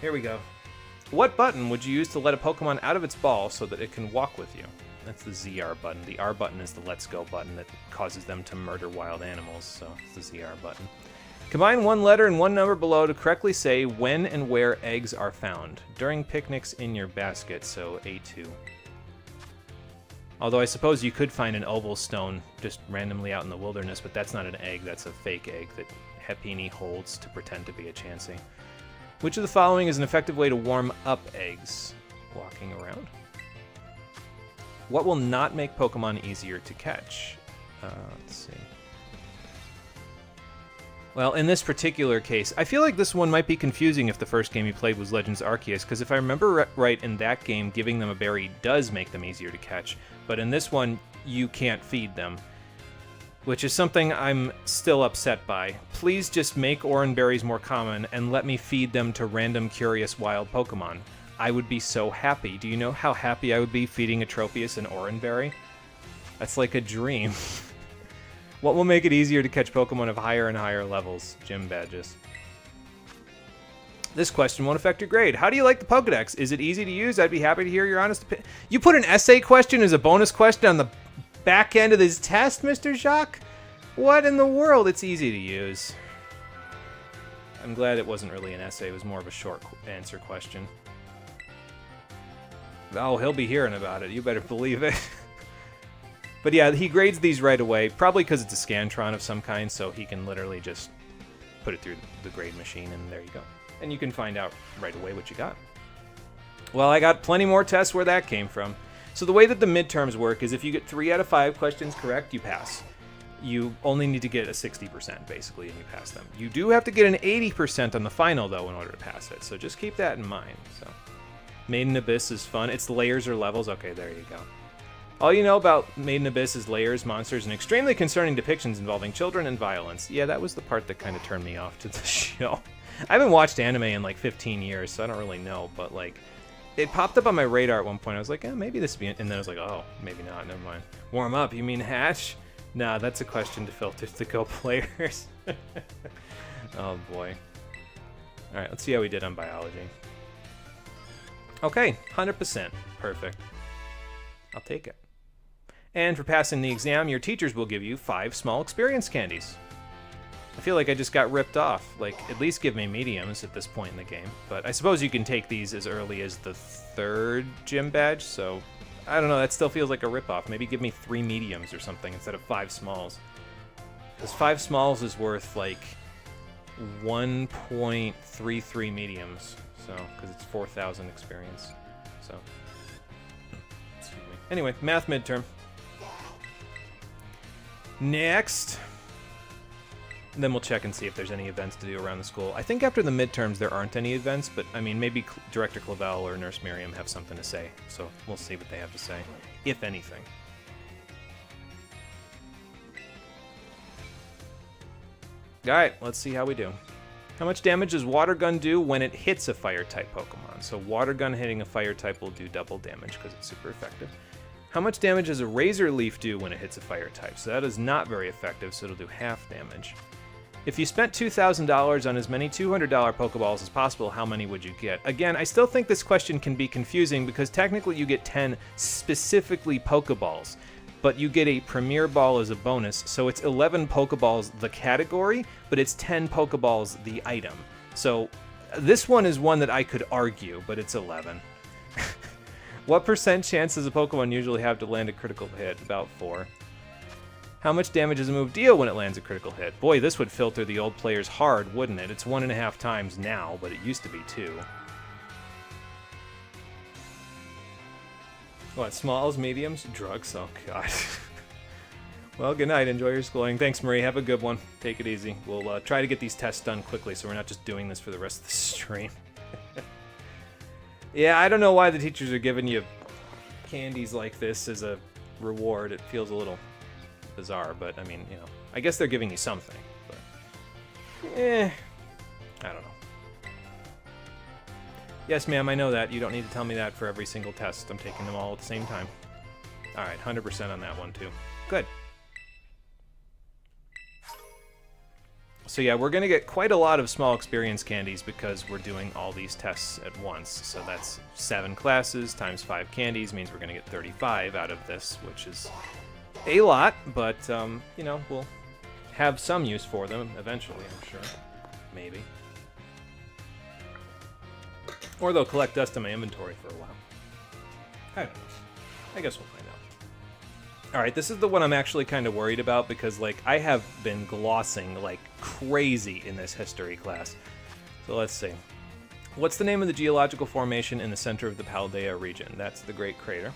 Here we go. What button would you use to let a Pokemon out of its ball so that it can walk with you? That's the ZR button. The R button is the Let's Go button that causes them to murder wild animals, so it's the ZR button. Combine one letter and one number below to correctly say when and where eggs are found. During picnics in your basket, so A2. Although I suppose you could find an oval stone just randomly out in the wilderness, but that's not an egg, that's a fake egg that Happiny holds to pretend to be a Chansey. Which of the following is an effective way to warm up eggs? Walking around. What will not make Pokemon easier to catch? Let's see. Well, in this particular case, I feel like this one might be confusing if the first game you played was Legends Arceus, because if I remember right, in that game, giving them a berry does make them easier to catch, but in this one, you can't feed them. Which is something I'm still upset by. Please just make Oran berries more common and let me feed them to random curious wild Pokemon. I would be so happy. Do you know how happy I would be feeding a Tropius an Oran berry? That's like a dream. What will make it easier to catch Pokemon of higher and higher levels? Gym badges. This question won't affect your grade. How do you like the Pokedex? Is it easy to use? I'd be happy to hear your honest opinion. You put an essay question as a bonus question on the back end of this test, Mr. Jacques? What in the world? It's easy to use. I'm glad it wasn't really an essay. It was more of a short answer question. Oh, he'll be hearing about it. You better believe it. But yeah, he grades these right away. Probably because it's a Scantron of some kind, so he can literally just put it through the grade machine, and there you go. And you can find out right away what you got. Well, I got plenty more tests where that came from. So the way that the midterms work is if you get 3 out of 5 questions correct, you pass. You only need to get a 60%, basically, and you pass them. You do have to get an 80% on the final, though, in order to pass it, so just keep that in mind. So, Made in Abyss is fun. It's layers or levels. Okay, there you go. All you know about Made in Abyss is layers, monsters, and extremely concerning depictions involving children and violence. Yeah, that was the part that kind of turned me off to the show. I haven't watched anime in like 15 years, so I don't really know, but like... It popped up on my radar at one point. I was like, maybe this would be... And then I was like, oh, maybe not. Never mind. Warm up. You mean hatch? Nah, that's a question to filter to Go players. Oh, boy. Alright, let's see how we did on biology. Okay, 100%. Perfect. I'll take it. And for passing the exam, your teachers will give you 5 small experience candies. I feel like I just got ripped off. Like, at least give me mediums at this point in the game. But I suppose you can take these as early as the 3rd gym badge, so I don't know, that still feels like a ripoff. Maybe give me 3 mediums or something instead of 5 smalls. Because 5 smalls is worth, like, 1.33 mediums. So, because it's 4,000 experience. So, excuse me. Anyway, math midterm. Next. Then we'll check and see if there's any events to do around the school. I think after the midterms there aren't any events, but I mean, maybe Director Clavel or Nurse Miriam have something to say. So we'll see what they have to say, if anything. Alright, let's see how we do. How much damage does Water Gun do when it hits a Fire-type Pokemon? So Water Gun hitting a Fire-type will do double damage because it's super effective. How much damage does a Razor Leaf do when it hits a Fire-type? So that is not very effective, so it'll do half damage. If you spent $2,000 on as many $200 Pokeballs as possible, how many would you get? Again, I still think this question can be confusing because technically you get 10 specifically Pokeballs, but you get a Premier Ball as a bonus, so it's 11 Pokeballs the category, but it's 10 Pokeballs the item. So this one is one that I could argue, but it's 11. What percent chance does a Pokemon usually have to land a critical hit? About 4. How much damage does a move deal when it lands a critical hit? Boy, this would filter the old players hard, wouldn't it? It's 1.5 times now, but it used to be 2. What, smalls, mediums, drugs? Oh, God. Well, good night. Enjoy your schooling. Thanks, Marie. Have a good one. Take it easy. We'll try to get these tests done quickly so we're not just doing this for the rest of the stream. Yeah, I don't know why the teachers are giving you candies like this as a reward. It feels a little bizarre, but I mean, you know, I guess they're giving you something, but I don't know. Yes, ma'am, I know that. You don't need to tell me that for every single test. I'm taking them all at the same time. Alright, 100% on that one, too. Good. So yeah, we're going to get quite a lot of small experience candies because we're doing all these tests at once. So that's 7 classes times 5 candies means we're going to get 35 out of this, which is a lot, but, you know, we'll have some use for them eventually, I'm sure. Maybe. Or they'll collect dust in my inventory for a while. I don't know. I guess we'll find out. Alright, this is the one I'm actually kind of worried about because, like, I have been glossing like crazy in this history class. So let's see. What's the name of the geological formation in the center of the Paldea region? That's the Great Crater.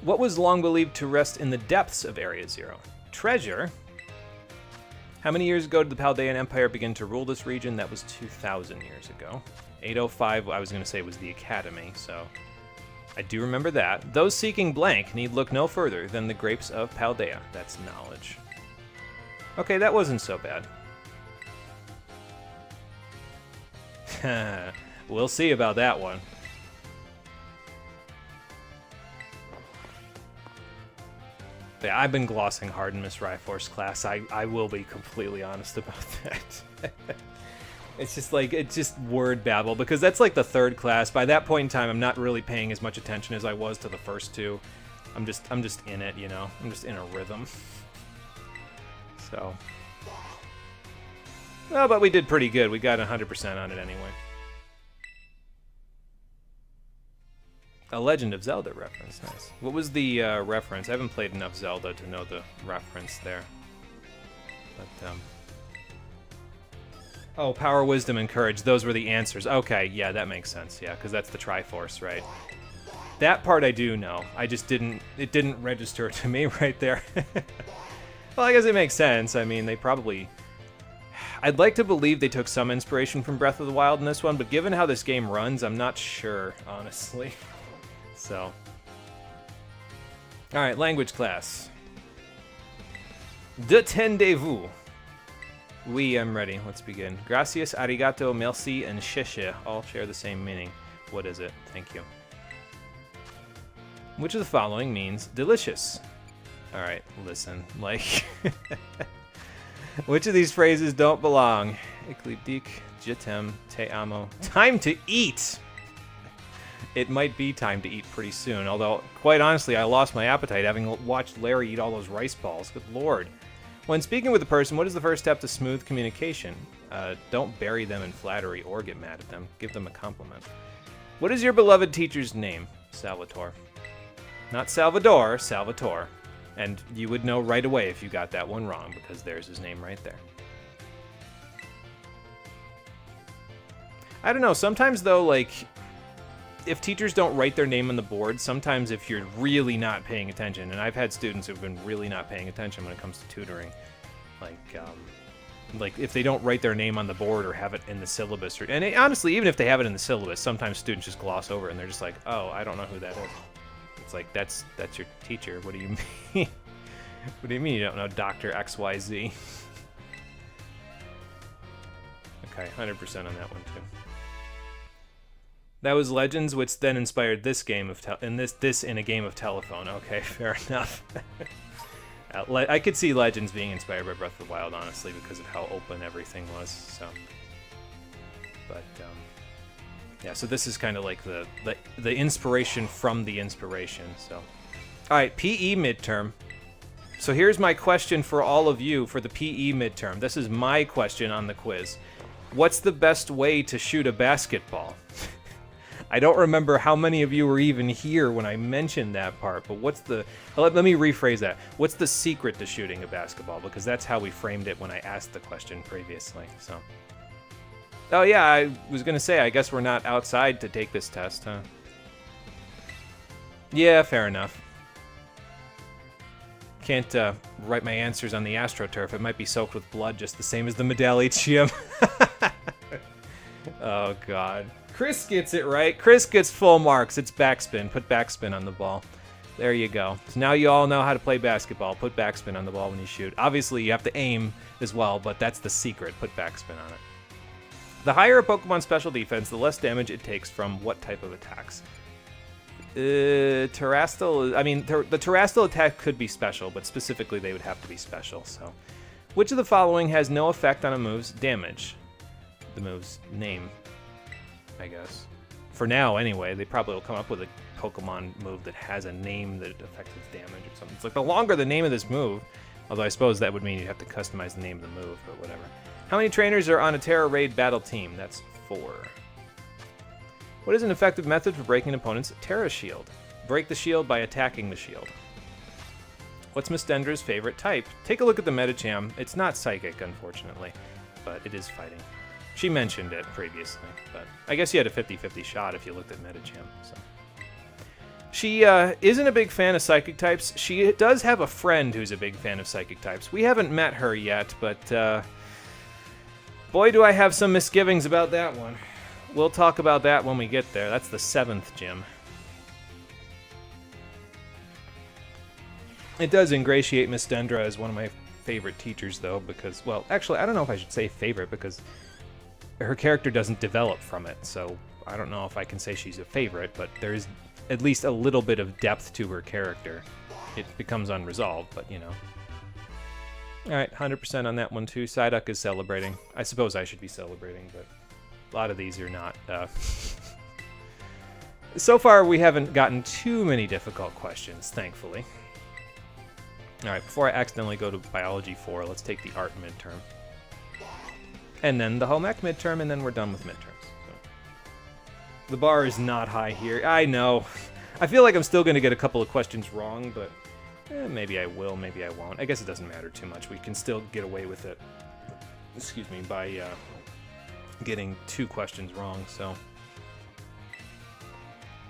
What was long believed to rest in the depths of Area Zero? Treasure. How many years ago did the Paldean Empire begin to rule this region? That was 2,000 years ago. 805, I was going to say, was the Academy, so I do remember that. Those seeking blank need look no further than the grapes of Paldea. That's knowledge. Okay, that wasn't so bad. We'll see about that one. Yeah, I've been glossing hard in Miss Ryforce's class. I will be completely honest about that. It's just like, it's just word babble, because that's like the 3rd class. By that point in time, I'm not really paying as much attention as I was to the first 2. I'm just in it, you know? I'm just in a rhythm. So. Well, but we did pretty good. We got 100% on it anyway. A Legend of Zelda reference, nice. What was the reference? I haven't played enough Zelda to know the reference there. But, oh, Power, Wisdom, and Courage. Those were the answers. Okay, yeah, that makes sense. Yeah, because that's the Triforce, right? That part I do know. I just didn't... It didn't register to me right there. Well, I guess it makes sense. I mean, they probably... I'd like to believe they took some inspiration from Breath of the Wild in this one, but given how this game runs, I'm not sure, honestly. So... Alright, language class. Détendez-vous. Oui, I'm ready. Let's begin. Gracias, arigato, merci, and sheshe all share the same meaning. What is it? Thank you. Which of the following means delicious? Alright, listen. Like... Which of these phrases don't belong? Ecliptic, Jitem, Te Amo. Time to eat! It might be time to eat pretty soon, although, quite honestly, I lost my appetite having watched Larry eat all those rice balls. Good lord. When speaking with a person, what is the first step to smooth communication? Don't bury them in flattery or get mad at them. Give them a compliment. What is your beloved teacher's name? Salvatore. Not Salvador, Salvatore. And you would know right away if you got that one wrong, because there's his name right there. I don't know, sometimes though, like, if teachers don't write their name on the board, sometimes if you're really not paying attention, and I've had students who've been really not paying attention when it comes to tutoring, like if they don't write their name on the board or have it in the syllabus, honestly, even if they have it in the syllabus, sometimes students just gloss over it and they're just like, oh, I don't know who that is. It's like, that's your teacher. What do you mean? What do you mean you don't know Dr. XYZ? Okay, 100% on that one too. That was Legends, which then inspired this game of this in a game of telephone. Okay, fair enough. I could see Legends being inspired by Breath of the Wild, honestly, because of how open everything was. So, but yeah. So this is kind of like the inspiration from the inspiration. So, all right, PE midterm. So here's my question for all of you for the PE midterm. This is my question on the quiz. What's the best way to shoot a basketball? I don't remember how many of you were even here when I mentioned that part, but what's the... Let me rephrase that. What's the secret to shooting a basketball? Because that's how we framed it when I asked the question previously, so... Oh yeah, I was gonna say, I guess we're not outside to take this test, huh? Yeah, fair enough. Can't write my answers on the AstroTurf. It might be soaked with blood just the same as the Medali gym. Oh, God. Chris gets it right. Chris gets full marks. It's backspin. Put backspin on the ball. There you go. So now you all know how to play basketball. Put backspin on the ball when you shoot. Obviously, you have to aim as well, but that's the secret. Put backspin on it. The higher a Pokemon special defense, the less damage it takes from what type of attacks? Terrestrial... I mean, the Terrestrial attack could be special, but specifically they would have to be special, so... Which of the following has no effect on a move's damage? The move's name, I guess. For now, anyway. They probably will come up with a Pokemon move that has a name that affects its damage or something. It's like, the longer the name of this move, although I suppose that would mean you'd have to customize the name of the move, but whatever. How many trainers are on a Terra Raid battle team? That's 4. What is an effective method for breaking an opponent's Terra Shield? Break the shield by attacking the shield. What's Miss Dendra's favorite type? Take a look at the Medicham. It's not Psychic, unfortunately, but it is fighting. She mentioned it previously, but I guess you had a 50-50 shot if you looked at Medicham. So. She isn't a big fan of Psychic types. She does have a friend who's a big fan of Psychic types. We haven't met her yet, but boy, do I have some misgivings about that one. We'll talk about that when we get there. That's the 7th gym. It does ingratiate Miss Dendra as one of my favorite teachers, though, because, well, actually, I don't know if I should say favorite, because her character doesn't develop from it, so I don't know if I can say she's a favorite, but there's at least a little bit of depth to her character. It becomes unresolved, but, you know. Alright, 100% on that one, too. Psyduck is celebrating. I suppose I should be celebrating, but a lot of these are not. So far, we haven't gotten too many difficult questions, thankfully. Alright, before I accidentally go to Biology 4, let's take the Art midterm. And then the Home Ec midterm, and then we're done with midterms. So. The bar is not high here. I know. I feel like I'm still going to get a couple of questions wrong, but maybe I will, maybe I won't. I guess it doesn't matter too much. We can still get away with it, excuse me, by getting 2 questions wrong, so.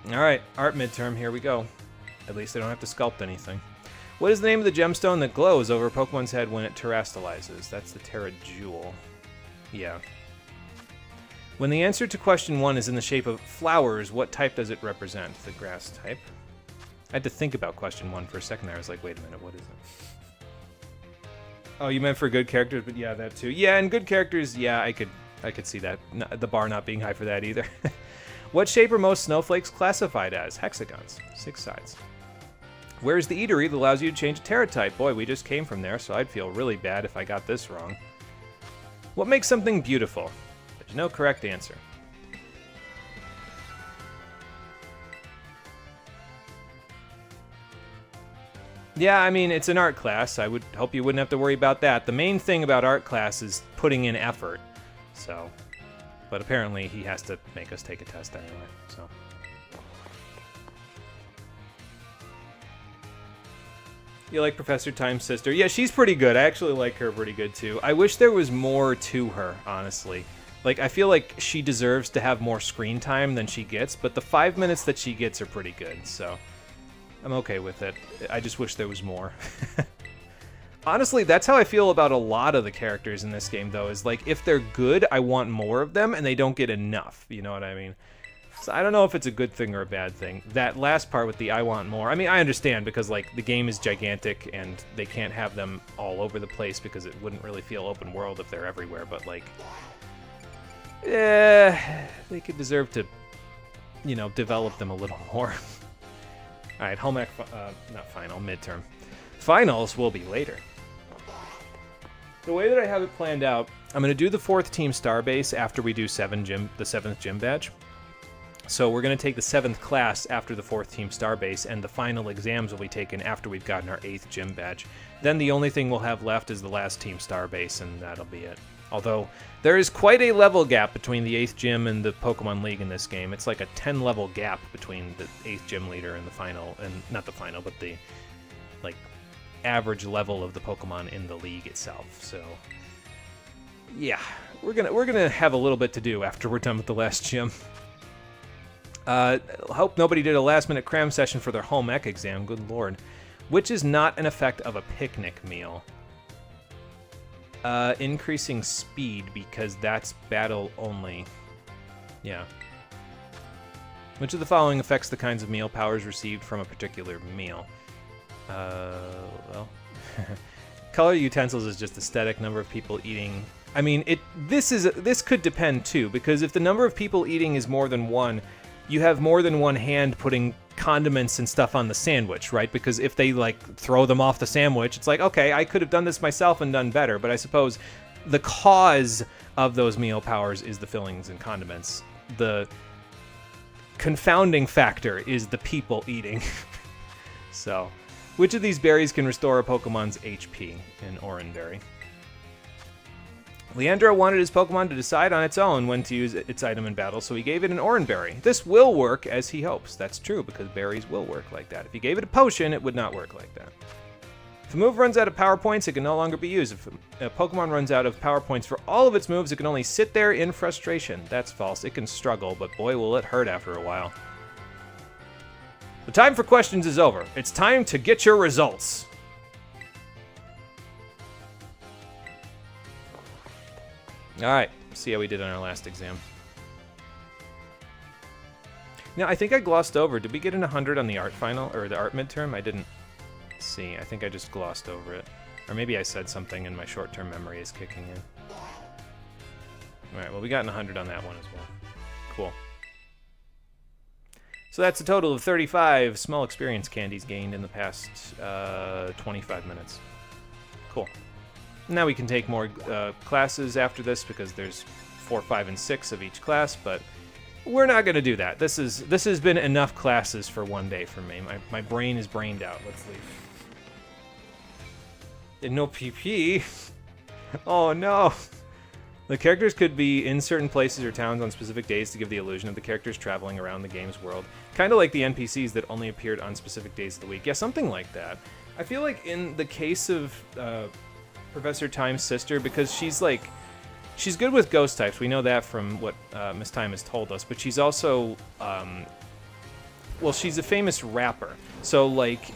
Alright, Art midterm, here we go. At least I don't have to sculpt anything. What is the name of the gemstone that glows over Pokemon's head when it terastallizes? That's the Terra Jewel. Yeah. When the answer to question 1 is in the shape of flowers, what type does it represent? The grass type. I had to think about question 1 for a second there. I was like, wait a minute, what is it? Oh, you meant for good characters, but yeah, that too. Yeah, and good characters, yeah, I could see that. The bar not being high for that either. What shape are most snowflakes classified as? Hexagons. 6 sides. Where's the eatery that allows you to change a Terra type? Boy, we just came from there, so I'd feel really bad if I got this wrong. What makes something beautiful? There's no correct answer. Yeah, I mean, it's an art class. I would hope you wouldn't have to worry about that. The main thing about art class is putting in effort. So, but apparently he has to make us take a test anyway, so. You like Professor Time's sister? Yeah, she's pretty good. I actually like her pretty good, too. I wish there was more to her, honestly. Like, I feel like she deserves to have more screen time than she gets, but the 5 minutes that she gets are pretty good, so I'm okay with it. I just wish there was more. Honestly, that's how I feel about a lot of the characters in this game, though, is like, if they're good, I want more of them, and they don't get enough, you know what I mean? So I don't know if it's a good thing or a bad thing. That last part with the I want more, I mean, I understand, because, like, the game is gigantic, and they can't have them all over the place, because it wouldn't really feel open world if they're everywhere, but, like, they could deserve to, you know, develop them a little more. Alright, home ec, not final, midterm. Finals will be later. The way that I have it planned out, I'm going to do the 4th team starbase after we do the 7th gym badge. So we're going to take the 7th class after the 4th team starbase, and the final exams will be taken after we've gotten our 8th gym badge. Then the only thing we'll have left is the last team starbase, and that'll be it. Although, there is quite a level gap between the 8th gym and the Pokemon League in this game. It's like a 10-level gap between the 8th gym leader and the final, and not the final, but the, like, average level of the Pokemon in the league itself. So, yeah, we're gonna have a little bit to do after we're done with the last gym. Hope nobody did a last-minute cram session for their home ec exam, good lord. Which is not an effect of a picnic meal. Increasing speed, because that's battle only. Yeah. Which of the following affects the kinds of meal powers received from a particular meal? Well... Color utensils is just aesthetic, number of people eating... I mean, this could depend, too, because if the number of people eating is more than one, you have more than one hand putting condiments and stuff on the sandwich, right? Because if they, like, throw them off the sandwich, it's like, okay, I could have done this myself and done better, but I suppose the cause of those meal powers is the fillings and condiments. The confounding factor is the people eating. So, which of these berries can restore a Pokemon's HP? An Oranberry. Leandro wanted his Pokemon to decide on its own when to use its item in battle, so he gave it an Oranberry. This will work as he hopes. That's true, because berries will work like that. If he gave it a potion, it would not work like that. If a move runs out of power points, it can no longer be used. If a Pokemon runs out of power points for all of its moves, it can only sit there in frustration. That's false. It can struggle, but boy will it hurt after a while. The time for questions is over. It's time to get your results. Alright, see how we did on our last exam. Now, I think I glossed over. Did we get an 100 on the art final, or the art midterm? I didn't see. I think I just glossed over it. Or maybe I said something and my short-term memory is kicking in. Alright, well, we got an 100 on that one as well. Cool. So that's a total of 35 small experience candies gained in the past 25 minutes. Cool. Now we can take more classes after this, because there's 4, 5, and 6 of each class, but we're not going to do that. This has been enough classes for one day for me. My brain is brained out. Let's leave. And no PP. Oh, no. The characters could be in certain places or towns on specific days to give the illusion of the characters traveling around the game's world. Kind of like the NPCs that only appeared on specific days of the week. Yeah, something like that. I feel like in the case of Professor Time's sister, because she's good with ghost types. We know that from what Miss Time has told us, but she's also, well, she's a famous rapper. So, like,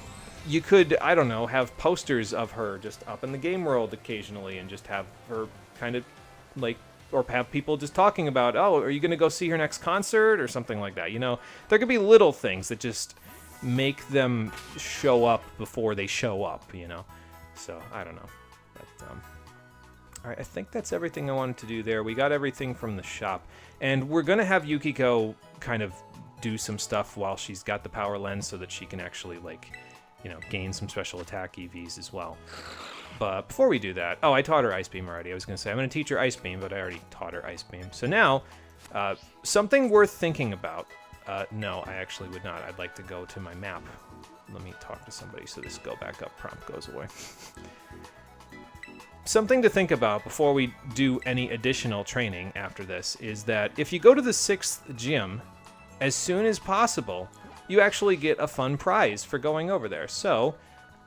you could, I don't know, have posters of her just up in the game world occasionally and just have her kind of, like, or have people just talking about, oh, are you going to go see her next concert or something like that, you know? There could be little things that just make them show up before they show up, you know? So, I don't know. But, alright, I think that's everything I wanted to do there. We got everything from the shop. And we're going to have Yukiko kind of do some stuff while she's got the power lens so that she can actually, like, you know, gain some special attack EVs as well. But before we do that, oh, I taught her Ice Beam already. I was going to say, I'm going to teach her Ice Beam, but I already taught her Ice Beam. So now, something worth thinking about. No, I actually would not. I'd like to go to my map. Let me talk to somebody so this go back up prompt goes away. Something to think about before we do any additional training after this is that if you go to the 6th gym, as soon as possible, you actually get a fun prize for going over there. So,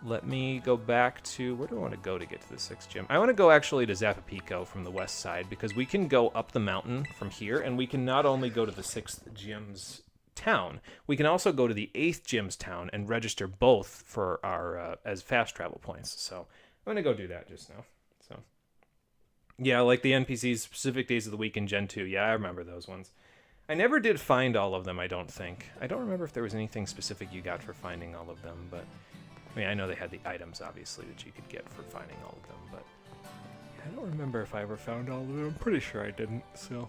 let me go back to... Where do I want to go to get to the 6th gym? I want to go actually to Zapapico from the west side, because we can go up the mountain from here, and we can not only go to the 6th gym's town, we can also go to the 8th gym's town and register both for our as fast travel points. So, I'm going to go do that just now. So, yeah, like the NPCs, specific days of the week in Gen 2. Yeah, I remember those ones. I never did find all of them, I don't think. I don't remember if there was anything specific you got for finding all of them, but... I mean, I know they had the items, obviously, that you could get for finding all of them, but... I don't remember if I ever found all of them. I'm pretty sure I didn't, so...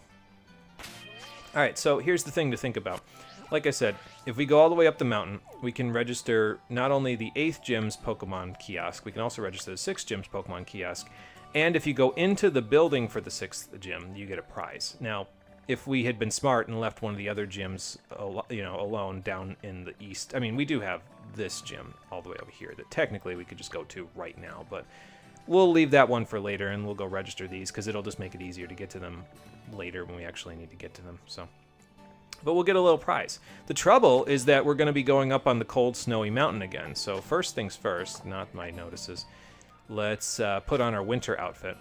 Alright, so here's the thing to think about. Like I said, if we go all the way up the mountain, we can register not only the 8th gym's Pokemon kiosk, we can also register the 6th gym's Pokemon kiosk, and if you go into the building for the 6th gym, you get a prize. Now, if we had been smart and left one of the other gyms, alone down in the east, I mean, we do have this gym all the way over here that technically we could just go to right now, but we'll leave that one for later and we'll go register these because it'll just make it easier to get to them later when we actually need to get to them. So, but we'll get a little prize. The trouble is that we're going to be going up on the cold, snowy mountain again. So first things first, not my notices, let's put on our winter outfit.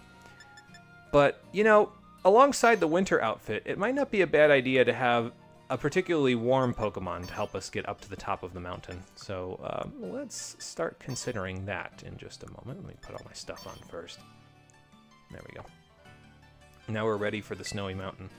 But, you know, alongside the winter outfit, it might not be a bad idea to have a particularly warm Pokemon to help us get up to the top of the mountain. So let's start considering that in just a moment. Let me put all my stuff on first. There we go. Now we're ready for the snowy mountain.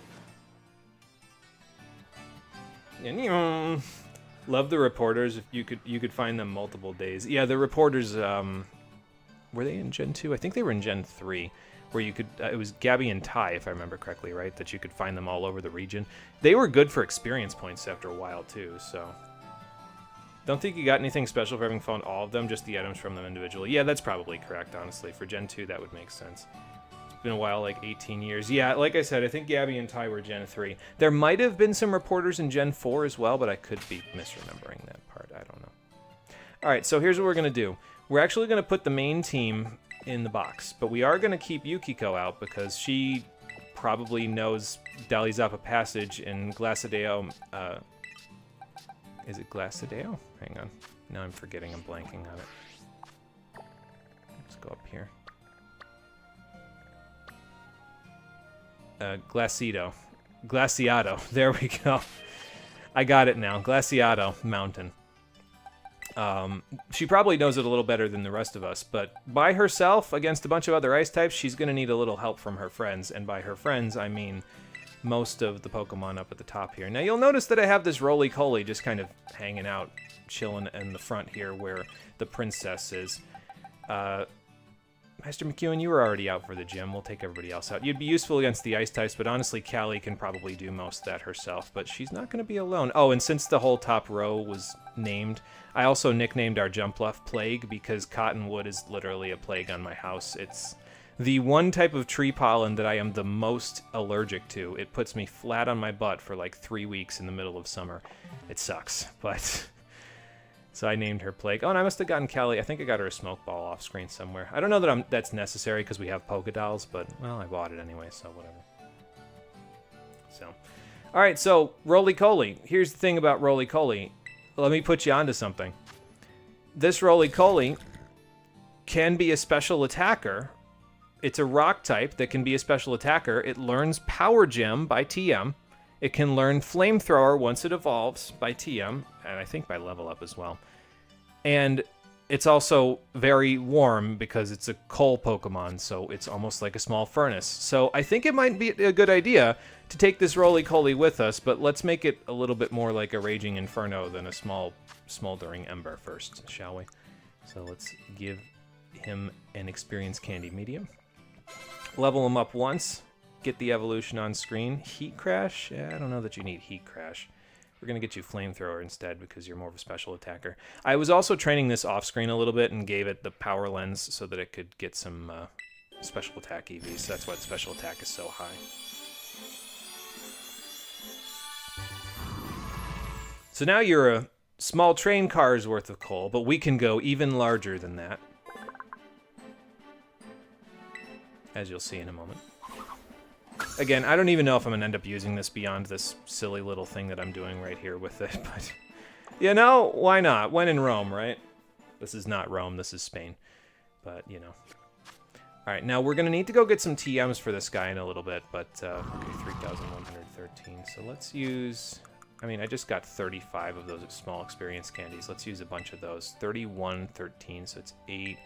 Love the reporters. If you could find them multiple days. Yeah, the reporters. Were they in Gen 2? I think they were in Gen 3. Where you could, it was Gabby and Ty, if I remember correctly, right? That you could find them all over the region. They were good for experience points after a while, too, so. Don't think you got anything special for having found all of them, just the items from them individually. Yeah, that's probably correct, honestly. For Gen 2, that would make sense. It's been a while, like 18 years. Yeah, like I said, I think Gabby and Ty were Gen 3. There might have been some reporters in Gen 4 as well, but I could be misremembering that part. I don't know. All right, so here's what we're going to do. We're actually going to put the main team in the box, but we are going to keep Yukiko out because she probably knows Dalizapa Passage in Glassadeo. Is it Glassadeo? Hang on. Now I'm forgetting. I'm blanking on it. Let's go up here. Glaciado. There we go. I got it now. Glaciado Mountain. She probably knows it a little better than the rest of us, but by herself against a bunch of other ice types, she's going to need a little help from her friends, and by her friends, I mean most of the Pokemon up at the top here. Now, you'll notice that I have this Roly-Poly just kind of hanging out, chilling in the front here where the princess is. Master McEwen, you were already out for the gym. We'll take everybody else out. You'd be useful against the ice types, but honestly, Callie can probably do most of that herself, but she's not going to be alone. Oh, and since the whole top row was named, I also nicknamed our Jumpluff Plague because cottonwood is literally a plague on my house. It's the one type of tree pollen that I am the most allergic to. It puts me flat on my butt for like 3 weeks in the middle of summer. It sucks, but... So I named her Plague. Oh, and I must have gotten Callie. I think I got her a smoke ball off screen somewhere. I don't know that that's necessary because we have Pokedolls, but, well, I bought it anyway, so whatever. So, all right, so Roly-Poly. Here's the thing about Roly-Poly. Let me put you onto something. This Roly-Poly can be a special attacker. It's a rock type that can be a special attacker. It learns Power Gem by TM. It can learn Flamethrower once it evolves by TM, and I think by level up as well. And it's also very warm because it's a coal Pokemon, so it's almost like a small furnace. So I think it might be a good idea to take this Roly-Poly with us, but let's make it a little bit more like a Raging Inferno than a small smoldering Ember first, shall we? So let's give him an Experience Candy Medium. Level him up once. Get the evolution on screen. Heat Crash? Yeah, I don't know that you need Heat Crash. We're going to get you Flamethrower instead because you're more of a special attacker. I was also training this off-screen a little bit and gave it the power lens so that it could get some special attack EVs. So that's why the special attack is so high. So now you're a small train car's worth of coal, but we can go even larger than that. As you'll see in a moment. Again, I don't even know if I'm going to end up using this beyond this silly little thing that I'm doing right here with it, but, you know, why not? When in Rome, right? This is not Rome, this is Spain, but, you know. All right, now we're going to need to go get some TMs for this guy in a little bit, but, okay, 3,113, so let's use, I mean, I just got 35 of those small experience candies. Let's use a bunch of those. 31, 13, so it's 8,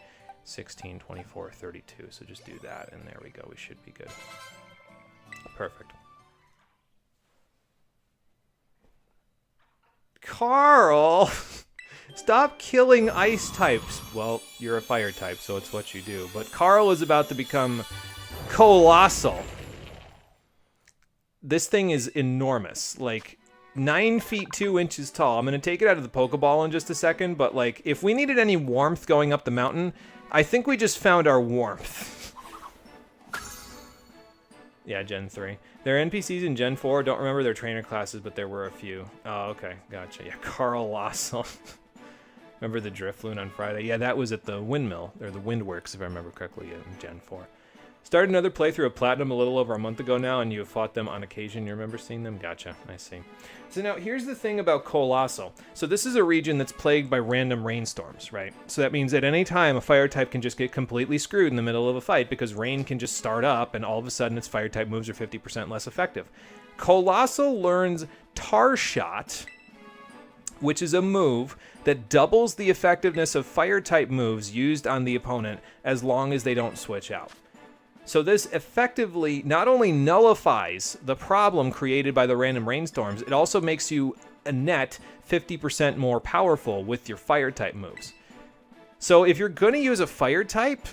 16, 24, 32, so just do that, and there we go, we should be good. Perfect. Carl! Stop killing ice types. Well, you're a fire type, so it's what you do. But Carl is about to become colossal. This thing is enormous. Like, 9 feet 2 inches tall. I'm going to take it out of the Pokeball in just a second, but, like, if we needed any warmth going up the mountain, I think we just found our warmth. Yeah, Gen 3. There are NPCs in Gen 4. Don't remember their trainer classes, but there were a few. Oh, okay. Gotcha. Yeah, Carl Lossel. Remember the Drifloon on Friday? Yeah, that was at the Windmill, or the Windworks, if I remember correctly, in Gen 4. Started another playthrough of Platinum a little over a month ago now, and you have fought them on occasion. You remember seeing them? Gotcha. I see. So now, here's the thing about Colossal. So this is a region that's plagued by random rainstorms, right? So that means at any time, a fire type can just get completely screwed in the middle of a fight because rain can just start up, and all of a sudden its fire type moves are 50% less effective. Colossal learns Tar Shot, which is a move that doubles the effectiveness of fire type moves used on the opponent as long as they don't switch out. So this effectively not only nullifies the problem created by the random rainstorms, it also makes you a net 50% more powerful with your fire type moves. So if you're going to use a fire type,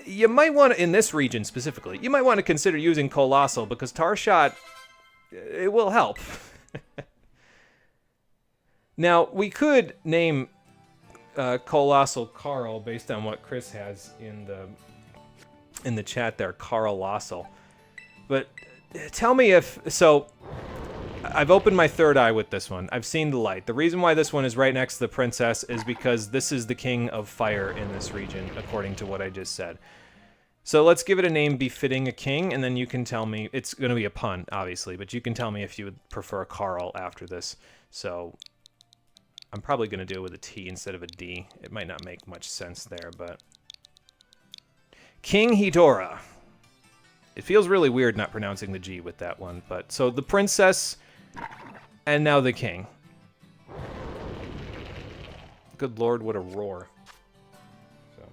you might want to, in this region specifically, you might want to consider using Colossal because Tar Shot, it will help. Now, we could name Colossal Carl based on what Chris has in the chat there, Carl Lossel. But tell me if... So, I've opened my third eye with this one. I've seen the light. The reason why this one is right next to the princess is because this is the king of fire in this region, according to what I just said. So let's give it a name befitting a king, and then you can tell me... It's going to be a pun, obviously, but you can tell me if you would prefer Carl after this. So, I'm probably going to do it with a T instead of a D. It might not make much sense there, but... King Hedora. It feels really weird not pronouncing the G with that one, but so the princess and now the king. Good lord, what a roar. So,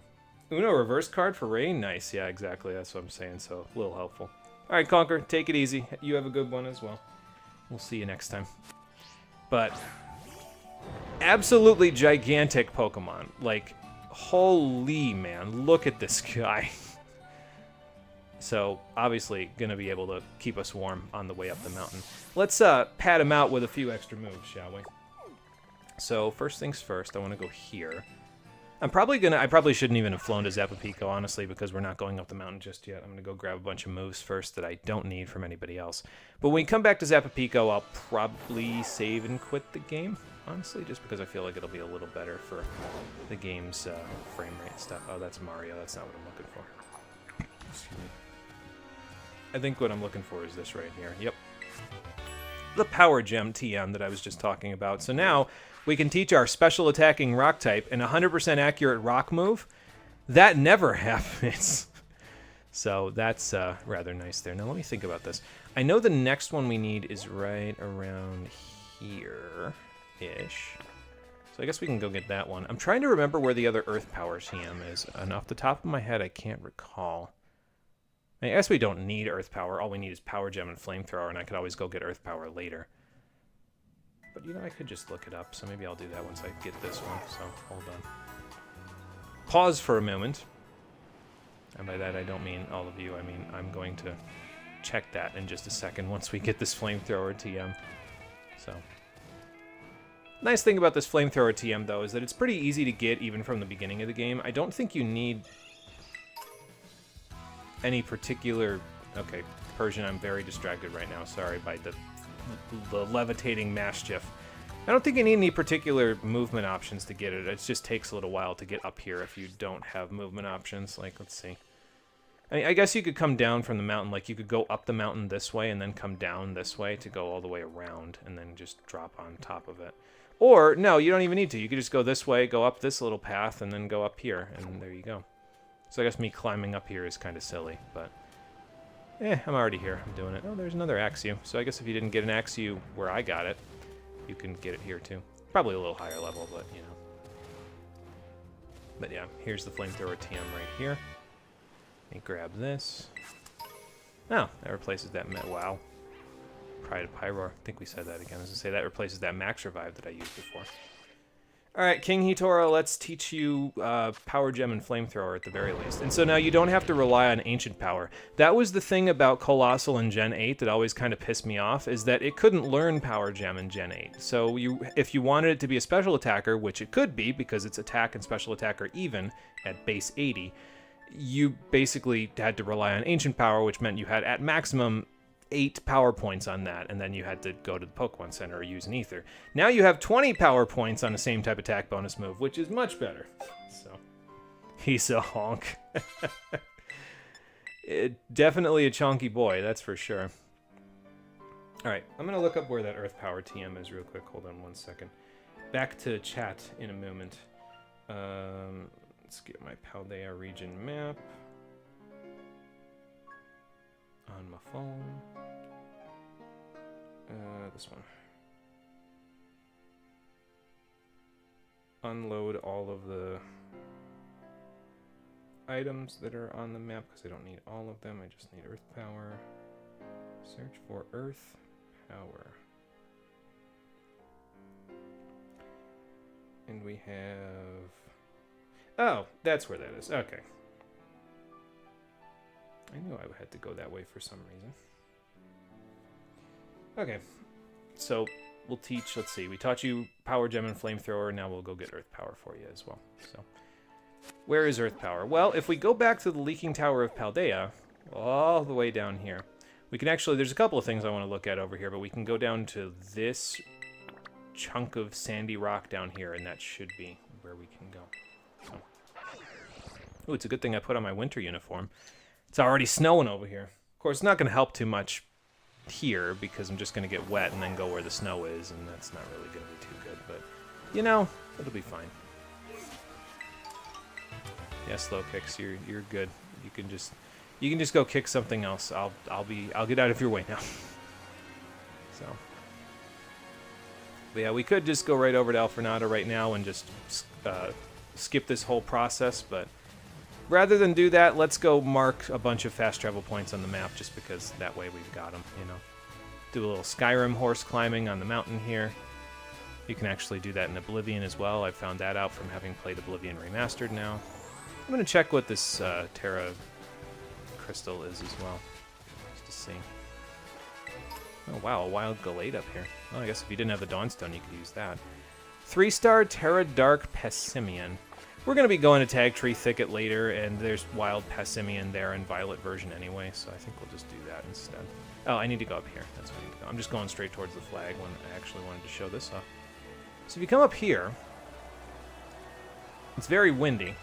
Uno reverse card for rain? Nice, yeah, exactly, that's what I'm saying, so a little helpful. Alright, Conker, take it easy. You have a good one as well. We'll see you next time. But, absolutely gigantic Pokemon. Like, holy man, look at this guy. So, obviously, gonna be able to keep us warm on the way up the mountain. Let's pad him out with a few extra moves, shall we? So, first things first, I want to go here. I probably shouldn't even have flown to Zapapico, honestly, because we're not going up the mountain just yet. I'm gonna go grab a bunch of moves first that I don't need from anybody else. But when we come back to Zapapico, I'll probably save and quit the game. Honestly, just because I feel like it'll be a little better for the game's frame rate stuff. Oh, that's Mario. That's not what I'm looking for. Excuse me. I think what I'm looking for is this right here. Yep. The Power Gem TM that I was just talking about. So now we can teach our special attacking rock type an 100% accurate rock move. That never happens. So that's rather nice there. Now let me think about this. I know the next one we need is right around here-ish. So I guess we can go get that one. I'm trying to remember where the other Earth Power TM is, and off the top of my head, I can't recall. I guess we don't need Earth Power. All we need is Power Gem and Flamethrower, and I could always go get Earth Power later. But, you know, I could just look it up, so maybe I'll do that once I get this one. So, hold on. Pause for a moment. And by that, I don't mean all of you. I mean, I'm going to check that in just a second once we get this Flamethrower TM. So, Nice thing about this flamethrower TM, though, is that it's pretty easy to get even from the beginning of the game. I don't think you need any particular... Okay, Persian, I'm very distracted right now. Sorry, by the levitating mischief. I don't think you need any particular movement options to get it. It just takes a little while to get up here if you don't have movement options. Like, let's see. I mean, I guess you could come down from the mountain. Like, you could go up the mountain this way and then come down this way to go all the way around and then just drop on top of it. Or, no, you don't even need to. You could just go this way, go up this little path, and then go up here, and there you go. So I guess me climbing up here is kind of silly, but... I'm already here. I'm doing it. Oh, there's another Axew. So I guess if you didn't get an Axew where I got it, you can get it here, too. Probably a little higher level, but, you know. But yeah, here's the flamethrower TM right here. Let me grab this. Oh, that replaces that... Wow. Pride of Pyroar. I think we said that again. I was going to say that replaces that max revive that I used before. Alright, King Hitora, let's teach you Power Gem and Flamethrower at the very least. And so now you don't have to rely on Ancient Power. That was the thing about Colossal in Gen 8 that always kind of pissed me off, is that it couldn't learn Power Gem in Gen 8. So if you wanted it to be a special attacker, which it could be, because its attack and special attack are even at base 80, you basically had to rely on Ancient Power, which meant you had at maximum 8 power points on that, and then you had to go to the Pokemon Center or use an Ether. Now you have 20 power points on the same type attack bonus move, which is much better. So, he's a honk. Definitely a chonky boy, that's for sure. Alright, I'm going to look up where that Earth Power TM is real quick. Hold on one second. Back to chat in a moment. Let's get my Paldea region map on my phone. This one. Unload all of the items that are on the map because I don't need all of them. I just need Earth Power. Search for Earth Power. And we have... Oh, that's where that is. Okay. I knew I had to go that way for some reason. Okay, so we'll teach, let's see, we taught you Power Gem and Flamethrower, now we'll go get Earth Power for you as well. So, where is Earth Power? Well, if we go back to the Leaking Tower of Paldea, all the way down here, we can actually, there's a couple of things I want to look at over here, but we can go down to this chunk of sandy rock down here, and that should be where we can go. So. Ooh, it's a good thing I put on my winter uniform. It's already snowing over here. Of course, it's not going to help too much here because I'm just going to get wet and then go where the snow is, and that's not really going to be too good. But, you know, it'll be fine. Yeah, slow kicks. You're good. You can just go kick something else. I'll get out of your way now. So, but yeah, we could just go right over to Alfornada right now and just skip this whole process, but. Rather than do that, let's go mark a bunch of fast travel points on the map, just because that way we've got them, you know. Do a little Skyrim horse climbing on the mountain here. You can actually do that in Oblivion as well. I found that out from having played Oblivion Remastered now. I'm going to check what this Terra crystal is as well, just to see. Oh wow, a wild Gallade up here. Well, I guess if you didn't have the Dawnstone, you could use that. 3-star Terra Dark Pessimian. We're going to be going to Tag Tree Thicket later, and there's Wild Passimian there in Violet version anyway, so I think we'll just do that instead. Oh, I need to go up here. That's where I need to go. I'm just going straight towards the flag when I actually wanted to show this off. So if you come up here, it's very windy,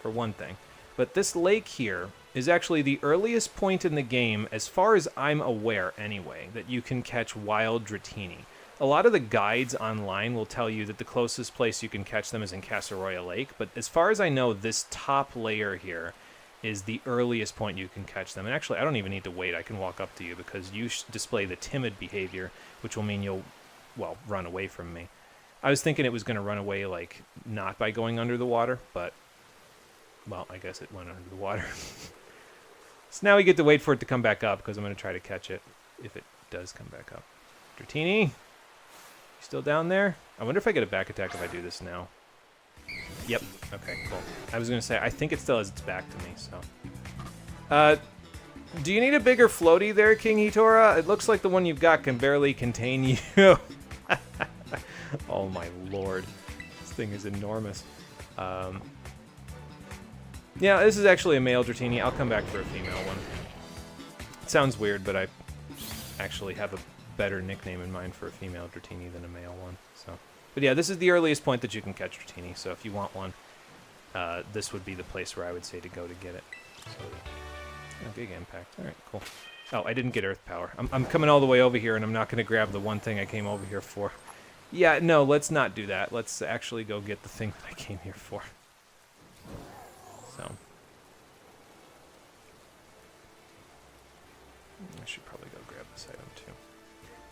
for one thing. But this lake here is actually the earliest point in the game, as far as I'm aware anyway, that you can catch wild Dratini. A lot of the guides online will tell you that the closest place you can catch them is in Casaroya Lake, but as far as I know, this top layer here is the earliest point you can catch them. And actually, I don't even need to wait. I can walk up to you because you display the timid behavior, which will mean you'll, well, run away from me. I was thinking it was going to run away, like, not by going under the water, but, well, I guess it went under the water. So now we get to wait for it to come back up because I'm going to try to catch it if it does come back up. Dratini? Still down there? I wonder if I get a back attack if I do this now. Yep. Okay, cool. I was going to say, I think it still has its back to me, so. Do you need a bigger floaty there, King Hitora? It looks like the one you've got can barely contain you. Oh my lord. This thing is enormous. Yeah, this is actually a male Dratini. I'll come back for a female one. It sounds weird, but I actually have a better nickname in mind for a female Dratini than a male one. So, but yeah, this is the earliest point that you can catch Dratini, so if you want one, this would be the place where I would say to go to get it. So, yeah, big impact. Alright, cool. Oh, I didn't get Earth Power. I'm coming all the way over here, and I'm not going to grab the one thing I came over here for. Yeah, no, let's not do that. Let's actually go get the thing that I came here for. So. I should probably go grab this item, too.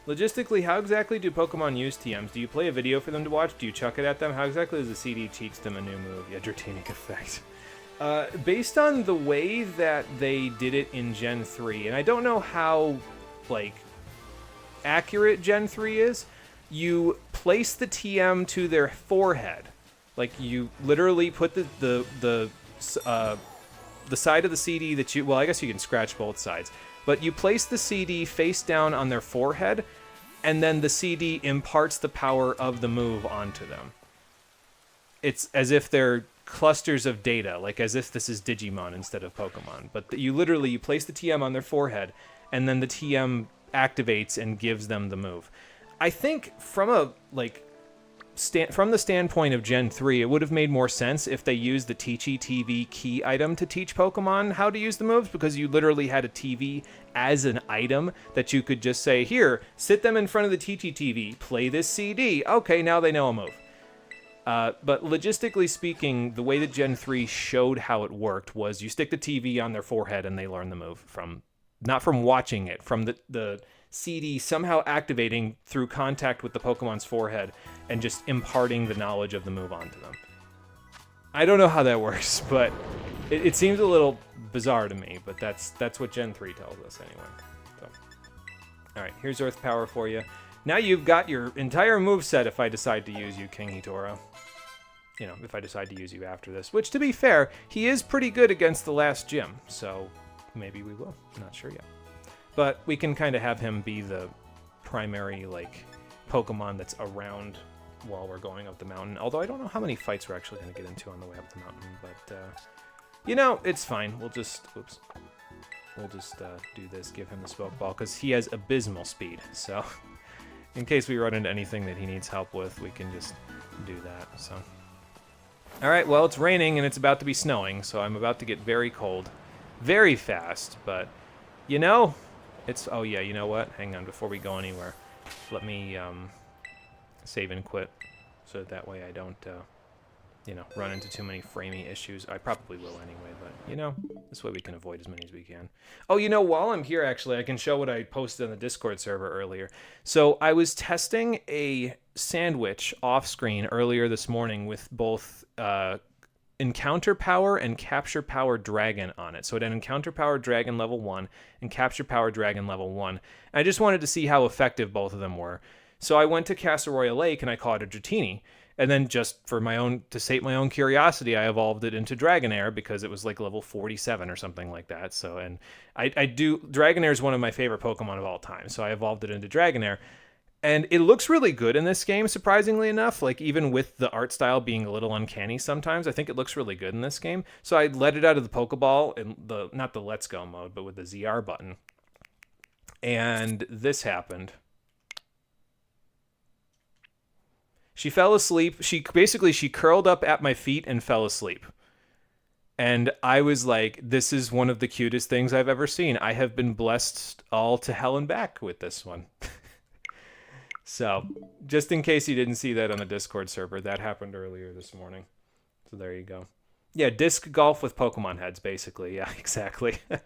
Logistically, how exactly do Pokemon use TMs? Do you play a video for them to watch? Do you chuck it at them? How exactly does the CD teach them a new move? Yeah, Dratinic effect. Based on the way that they did it in Gen 3, and I don't know how, like, accurate Gen 3 is, you place the TM to their forehead. Like, you literally put the side of the CD that you... Well, I guess you can scratch both sides. But you place the CD face down on their forehead, and then the CD imparts the power of the move onto them. It's as if they're clusters of data, like as if this is Digimon instead of Pokemon. But you place the TM on their forehead, and then the TM activates and gives them the move. I think from a from the standpoint of Gen 3, it would have made more sense if they used the Teachy TV key item to teach Pokemon how to use the moves, because you literally had a TV as an item that you could just say, here, sit them in front of the Teachy TV, play this CD. Okay, now they know a move. But logistically speaking, the way that Gen 3 showed how it worked was you stick the TV on their forehead and they learn the move from, not from watching it, from the CD somehow activating through contact with the Pokemon's forehead and just imparting the knowledge of the move onto them. I don't know how that works, but it seems a little bizarre to me, but that's what Gen 3 tells us anyway. So, alright, here's Earth Power for you. Now you've got your entire moveset if I decide to use you, King Hitoro. You know, if I decide to use you after this. Which, to be fair, he is pretty good against the last gym, so maybe we will. Not sure yet. But we can kind of have him be the primary, like, Pokemon that's around while we're going up the mountain. Although I don't know how many fights we're actually going to get into on the way up the mountain. But, you know, it's fine. We'll just... Oops. We'll just do this, give him the Spoke Ball, because he has abysmal speed. So, in case we run into anything that he needs help with, we can just do that. So, alright, well, it's raining and it's about to be snowing, so I'm about to get very cold. Very fast, but, you know... Oh yeah, you know what? Hang on, before we go anywhere, let me save and quit, so that way I don't, you know, run into too many framey issues. I probably will anyway, but, you know, this way we can avoid as many as we can. Oh, you know, while I'm here, actually, I can show what I posted on the Discord server earlier. So I was testing a sandwich off-screen earlier this morning with both Encounter Power and Capture Power Dragon on it. So it had Encounter Power Dragon level 1 and Capture Power Dragon level 1. And I just wanted to see how effective both of them were. So I went to Casseroya Lake and I caught a Dratini. And then just for to sate my own curiosity, I evolved it into Dragonair because it was like level 47 or something like that. So, and Dragonair is one of my favorite Pokemon of all time. So I evolved it into Dragonair. And it looks really good in this game, surprisingly enough. Like, even with the art style being a little uncanny sometimes, I think it looks really good in this game. So I let it out of the Pokeball, in not the Let's Go mode, but with the ZR button. And this happened. She fell asleep. She curled up at my feet and fell asleep. And I was like, this is one of the cutest things I've ever seen. I have been blessed all to hell and back with this one. So, just in case you didn't see that on the Discord server, that happened earlier this morning. So there you go. Yeah, disc golf with Pokemon heads, basically. Yeah, exactly. I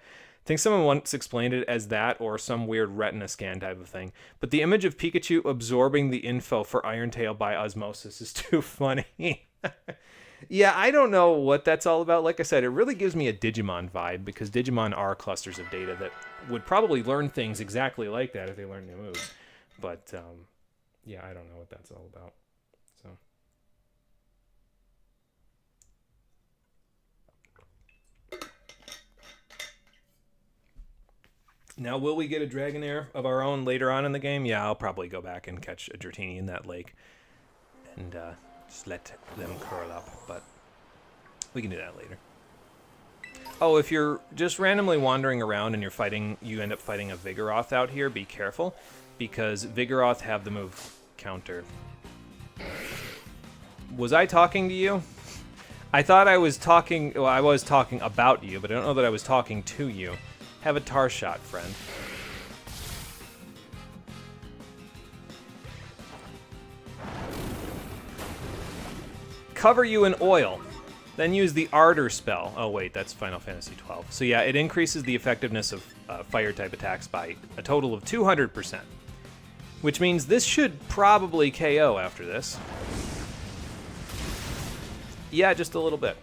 think someone once explained it as that or some weird retina scan type of thing. But the image of Pikachu absorbing the info for Iron Tail by osmosis is too funny. Yeah, I don't know what that's all about. Like I said, it really gives me a Digimon vibe, because Digimon are clusters of data that would probably learn things exactly like that if they learned new moves. But, yeah, I don't know what that's all about. So. Now, will we get a Dragonair of our own later on in the game? Yeah, I'll probably go back and catch a Dratini in that lake. and just let them curl up, but we can do that later. Oh, if you're just randomly wandering around and you end up fighting a Vigoroth out here, be careful, because Vigoroth have the move counter. Was I talking to you? I thought I was talking, well, I was talking about you, but I don't know that I was talking to you. Have a tar shot, friend. Cover you in oil. Then use the Ardor spell. Oh wait, that's Final Fantasy XII. So yeah, it increases the effectiveness of fire-type attacks by a total of 200%. Which means this should probably KO after this. Yeah, just a little bit.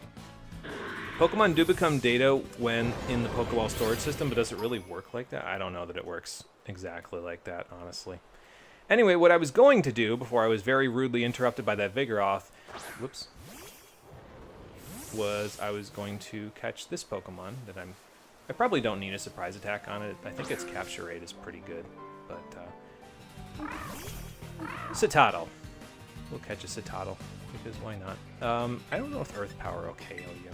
Pokemon do become data when in the Pokeball storage system, but does it really work like that? I don't know that it works exactly like that, honestly. Anyway, what I was going to do before I was very rudely interrupted by that Vigoroth, whoops, was I was going to catch this Pokemon that I probably don't need a surprise attack on it. I think its capture rate is pretty good, but Citadel. We'll catch a Citadel because why not? I don't know if Earth Power will KO you.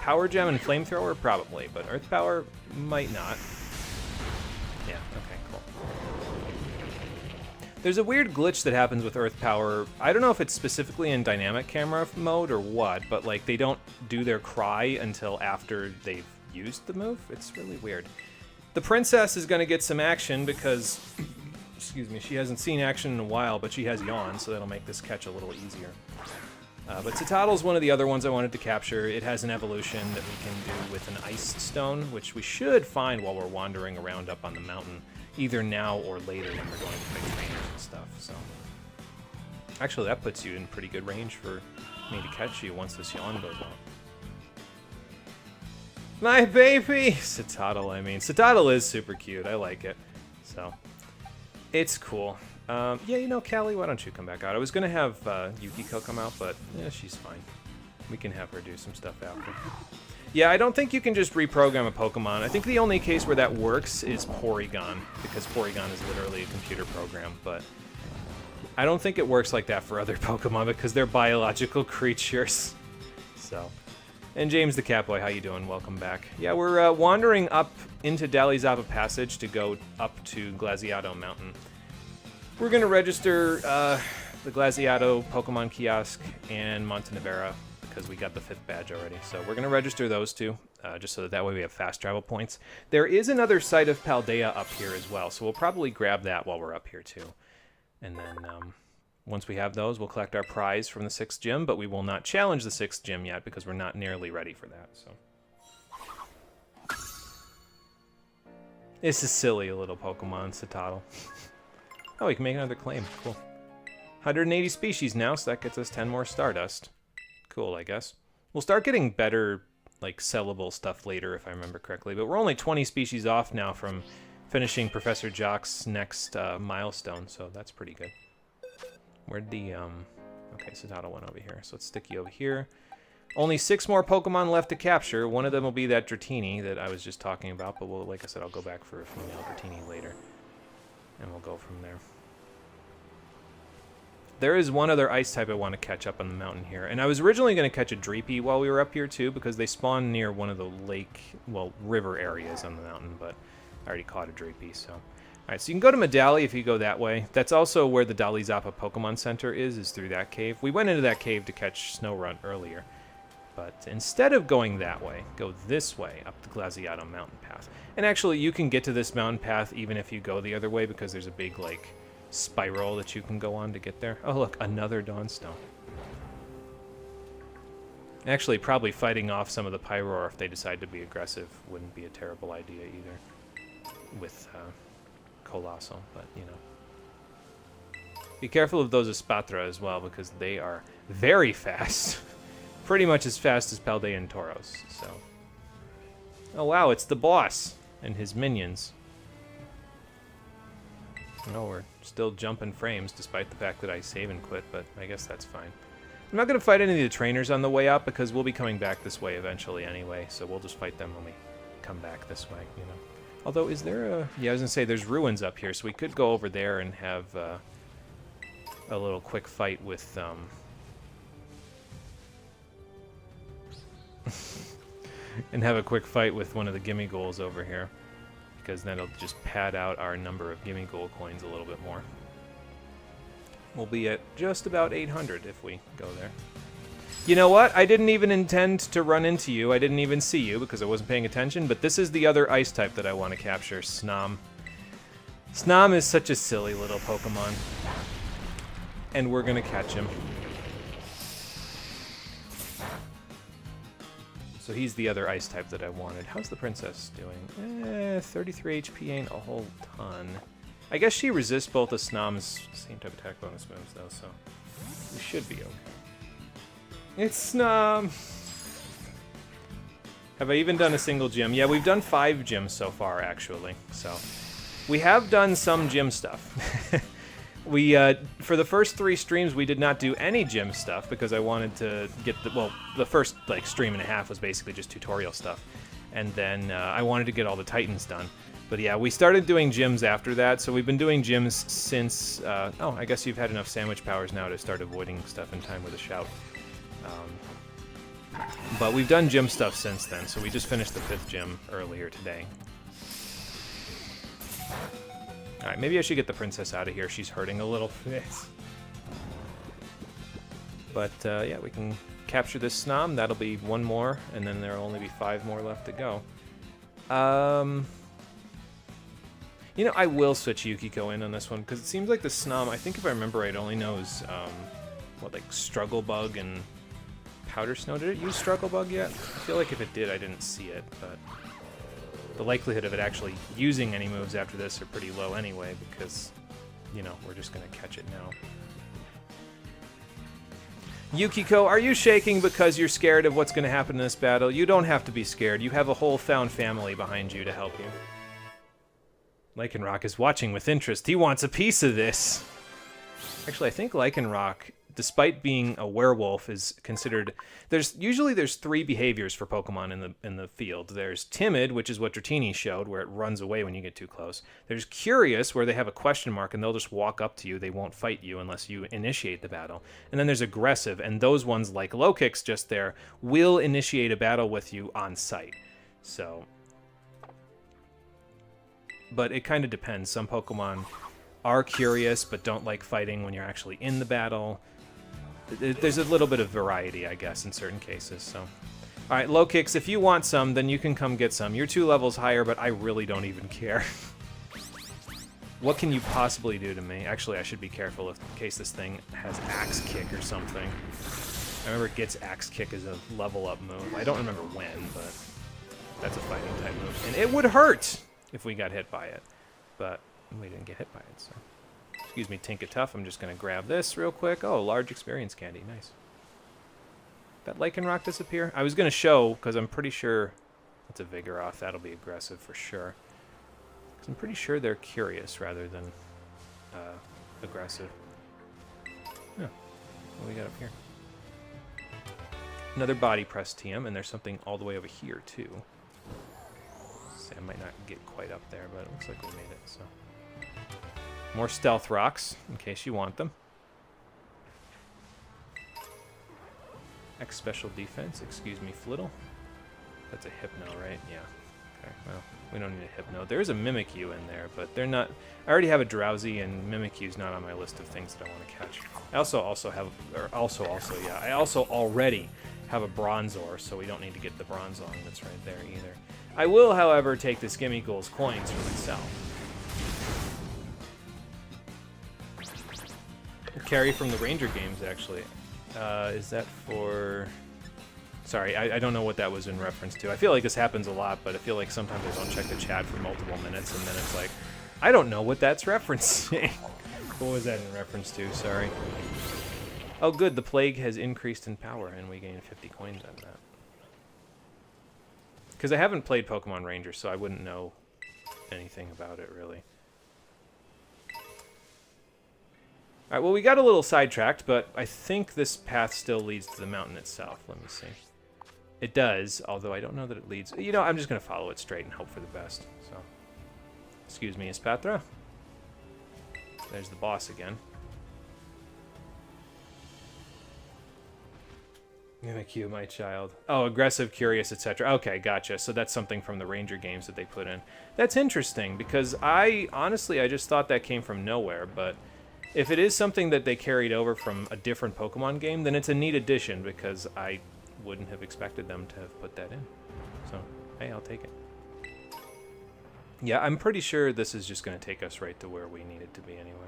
Power Gem and Flamethrower probably, but Earth Power might not. Yeah, okay, cool. There's a weird glitch that happens with Earth Power. I don't know if it's specifically in dynamic camera mode or what, but like they don't do their cry until after they've used the move. It's really weird. The princess is going to get some action because, excuse me, she hasn't seen action in a while, but she has Yawn, so that'll make this catch a little easier. But Citadel's one of the other ones I wanted to capture. It has an evolution that we can do with an Ice Stone, which we should find while we're wandering around up on the mountain, either now or later when we're going to fight trainers and stuff. So, actually, that puts you in pretty good range for me to catch you once this Yawn goes on. My baby! Citadel, I mean. Citadel is super cute. I like it. So, it's cool. Yeah, you know, Callie, why don't you come back out? I was going to have Yukiko come out, but yeah, she's fine. We can have her do some stuff after. Yeah, I don't think you can just reprogram a Pokemon. I think the only case where that works is Porygon, because Porygon is literally a computer program, but I don't think it works like that for other Pokemon because they're biological creatures. So, and James the Catboy, how you doing? Welcome back. Yeah, we're wandering up into Dalizapa Passage to go up to Glaciado Mountain. We're going to register the Glaciado Pokemon Kiosk and Montenevera because we got the 5th badge already. So we're going to register those two, just so that way we have fast travel points. There is another site of Paldea up here as well, so we'll probably grab that while we're up here too. And then once we have those, we'll collect our prize from the 6th gym, but we will not challenge the 6th gym yet because we're not nearly ready for that. So this is silly, a little Pokemon, Citadel. Oh, we can make another claim. Cool. 180 species now, so that gets us 10 more Stardust. Cool, I guess. We'll start getting better, like, sellable stuff later, if I remember correctly. But we're only 20 species off now from finishing Professor Jock's next milestone, so that's pretty good. Where'd the, okay, Citadel went over here, so let's stick you over here. Only 6 more Pokemon left to capture. One of them will be that Dratini that I was just talking about, but we'll, like I said, I'll go back for a female Dratini later. And we'll go from there. There is one other ice type I want to catch up on the mountain here. And I was originally going to catch a Dreepy while we were up here too, because they spawn near one of the lake, well, river areas on the mountain, but I already caught a Dreepy, so. Alright, so you can go to Medali if you go that way. That's also where the Dalizapa Pokemon Center is through that cave. We went into that cave to catch Snorunt earlier. But instead of going that way, go this way up the Glaciado mountain path. And actually, you can get to this mountain path even if you go the other way because there's a big, like, spiral that you can go on to get there. Oh, look, another Dawnstone. Actually, probably fighting off some of the Pyroar if they decide to be aggressive wouldn't be a terrible idea either. With Colossal, but, you know. Be careful of those Espatra as well because they are very fast. Pretty much as fast as Paldea and Tauros, so. Oh wow, it's the boss and his minions. Oh, we're still jumping frames despite the fact that I save and quit, but I guess that's fine. I'm not going to fight any of the trainers on the way up because we'll be coming back this way eventually anyway, so we'll just fight them when we come back this way, you know. Although, is there a... Yeah, I was going to say, there's ruins up here, so we could go over there and have... a little quick fight with and have a quick fight with one of the gimme goals over here, because then it'll just pad out our number of gimme goal coins a little bit more. We'll be at just about 800 if we go there. You know what? I didn't even intend to run into you. I didn't even see you because I wasn't paying attention, but this is the other ice type that I want to capture, Snom. Snom is such a silly little Pokemon. And we're going to catch him. So he's the other ice type that I wanted. How's the princess doing? 33 HP ain't a whole ton. I guess she resists both the Snom's same type attack bonus moves, though, so we should be okay. It's Snom! Have I even done a single gym? Yeah, we've done 5 gyms so far, actually. So we have done some gym stuff. We, for the first 3 streams, we did not do any gym stuff because I wanted to get the, well, the first, like, stream and a half was basically just tutorial stuff. And then I wanted to get all the Titans done. But yeah, we started doing gyms after that, so we've been doing gyms since, oh, I guess you've had enough sandwich powers now to start avoiding stuff in time with a shout. But we've done gym stuff since then, so we just finished the 5th gym earlier today. Alright, maybe I should get the princess out of here. She's hurting a little bit. But, yeah, we can capture this Snom. That'll be 1 more, and then there'll only be 5 more left to go. You know, I will switch Yukiko in on this one, because it seems like the Snom, I think if I remember right, only knows, what, like, Struggle Bug and Powder Snow. Did it use Struggle Bug yet? I feel like if it did, I didn't see it, but the likelihood of it actually using any moves after this are pretty low anyway, because, you know, we're just going to catch it now. Yukiko, are you shaking because you're scared of what's going to happen in this battle? You don't have to be scared. You have a whole found family behind you to help you. Lycanroc is watching with interest. He wants a piece of this. Actually, I think Lycanroc, despite being a werewolf, is considered... Usually there's 3 behaviors for Pokemon in the field. There's timid, which is what Dratini showed, where it runs away when you get too close. There's curious, where they have a question mark and they'll just walk up to you. They won't fight you unless you initiate the battle. And then there's aggressive, and those ones, like Lokix just there, will initiate a battle with you on sight. So... But it kind of depends. Some Pokemon are curious, but don't like fighting when you're actually in the battle. There's a little bit of variety, I guess, in certain cases. So, all right, Lokix, if you want some, then you can come get some. You're 2 levels higher, but I really don't even care. What can you possibly do to me? Actually, I should be careful in case this thing has Axe Kick or something. I remember it gets Axe Kick as a level-up move. I don't remember when, but that's a fighting-type move. And it would hurt if we got hit by it. But we didn't get hit by it, so... Excuse me, Tinkatuff. I'm just going to grab this real quick. Oh, large experience candy. Nice. Did that Lycanroc disappear? I was going to show, because I'm pretty sure... That's a Vigoroth. That'll be aggressive for sure. Because I'm pretty sure they're curious rather than aggressive. Yeah. What do we got up here? Another Body Press TM, and there's something all the way over here, too. I might not get quite up there, but it looks like we made it, so... More Stealth Rocks, in case you want them. X Special Defense, excuse me, Flittle. That's a Hypno, right? Yeah. Okay, well, we don't need a Hypno. There is a Mimikyu in there, but they're not... I already have a Drowsy, and Mimikyu's not on my list of things that I want to catch. I I also already have a Bronzor, so we don't need to get the Bronzong that's right there either. I will, however, take the Gimmighoul's coins for myself. Carry from the Ranger games, actually. Is that for... Sorry, I don't know what that was in reference to. I feel like this happens a lot, but I feel like sometimes I don't check the chat for multiple minutes, and then it's like, I don't know what that's referencing. What was that in reference to? Sorry. Oh, good. The Plague has increased in power, and we gained 50 coins on that. Because I haven't played Pokemon Ranger, so I wouldn't know anything about it, really. Alright, well, we got a little sidetracked, but I think this path still leads to the mountain itself. Let me see. It does, although I don't know that it leads... You know, I'm just going to follow it straight and hope for the best. So, excuse me, Espatra. There's the boss again. Mimic you, my child. Oh, aggressive, curious, etc. Okay, gotcha. So that's something from the Ranger games that they put in. That's interesting, because honestly, I just thought that came from nowhere, but if it is something that they carried over from a different Pokemon game, then it's a neat addition, because I wouldn't have expected them to have put that in. So, hey, I'll take it. Yeah, I'm pretty sure this is just going to take us right to where we need it to be anyway.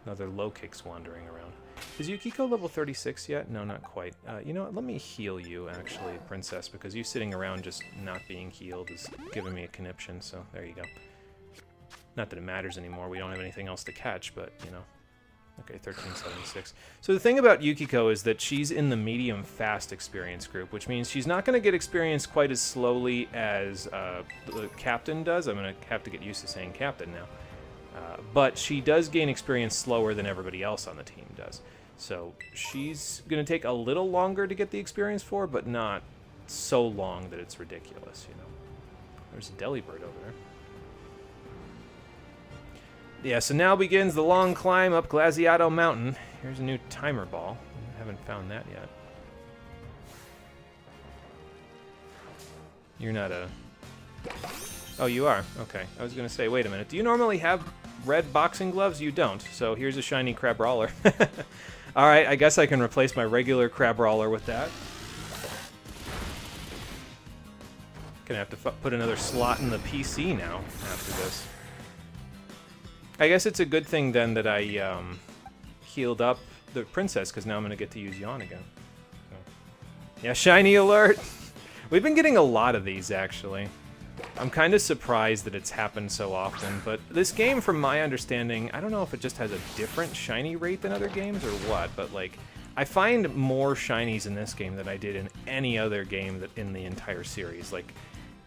Another low kicks wandering around. Is Yukiko level 36 yet? No, not quite. You know what? Let me heal you, actually, Princess, because you sitting around just not being healed is giving me a conniption, so there you go. Not that it matters anymore. We don't have anything else to catch, but, you know. Okay, 1376. So the thing about Yukiko is that she's in the medium-fast experience group, which means she's not going to get experience quite as slowly as the Captain does. I'm going to have to get used to saying Captain now. But she does gain experience slower than everybody else on the team does. So she's going to take a little longer to get the experience for, but not so long that it's ridiculous, you know. There's a Delibird over there. Yeah, so now begins the long climb up Glaciato Mountain. Here's a new timer ball. I haven't found that yet. You're not a... Oh, you are? Okay. I was going to say, wait a minute. Do you normally have red boxing gloves? You don't. So here's a shiny Crabrawler. Alright, I guess I can replace my regular Crabrawler with that. Gonna have to put another slot in the PC now after this. I guess it's a good thing then that I healed up the Princess, because now I'm going to get to use Yawn again. So. Yeah, shiny alert! We've been getting a lot of these, actually. I'm kind of surprised that it's happened so often, but this game, from my understanding, I don't know if it just has a different shiny rate than other games or what, but like, I find more shinies in this game than I did in any other game that in the entire series. Like,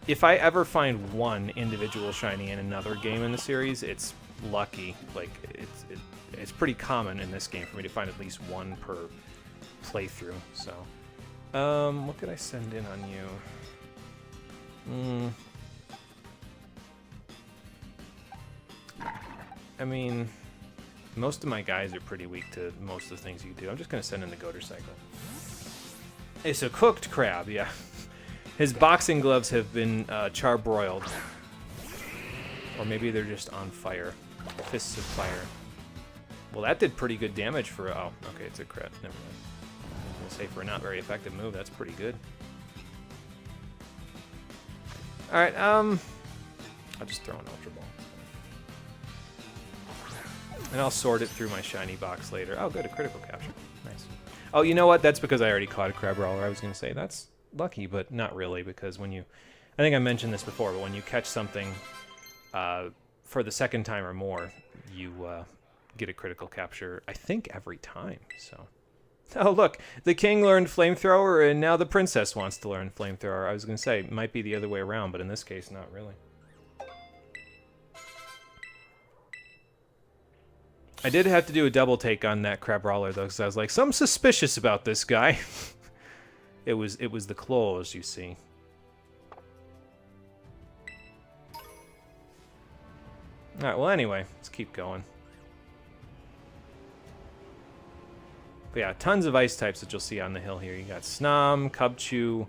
if I ever find one individual shiny in another game in the series, it's lucky. Like, it's pretty common in this game for me to find at least one per playthrough. So, what could I send in on you? I mean, most of my guys are pretty weak to most of the things you do. I'm just gonna send in the Goater Cycle. It's a cooked crab, yeah. His boxing gloves have been charbroiled. Or maybe they're just on fire. Fists of fire. Well, that did pretty good damage for... Oh, okay, it's a crit. Never mind. I was going to say, for a not very effective move, that's pretty good. Alright, I'll just throw an Ultra Ball. And I'll sort it through my shiny box later. Oh, good, a critical capture. Nice. Oh, you know what? That's because I already caught a Crabrawler. I was going to say, that's lucky, but not really, because when you... I think I mentioned this before, but when you catch something... for the second time or more, you get a critical capture, I think, every time, so... Oh, look, the king learned Flamethrower, and now the princess wants to learn Flamethrower. I was going to say, it might be the other way around, but in this case, not really. I did have to do a double take on that Crabrawler, though, because I was like, something suspicious about this guy. It was the claws, you see. Alright, well anyway, let's keep going. But yeah, tons of ice types that you'll see on the hill here. You got Snom, Cubchoo,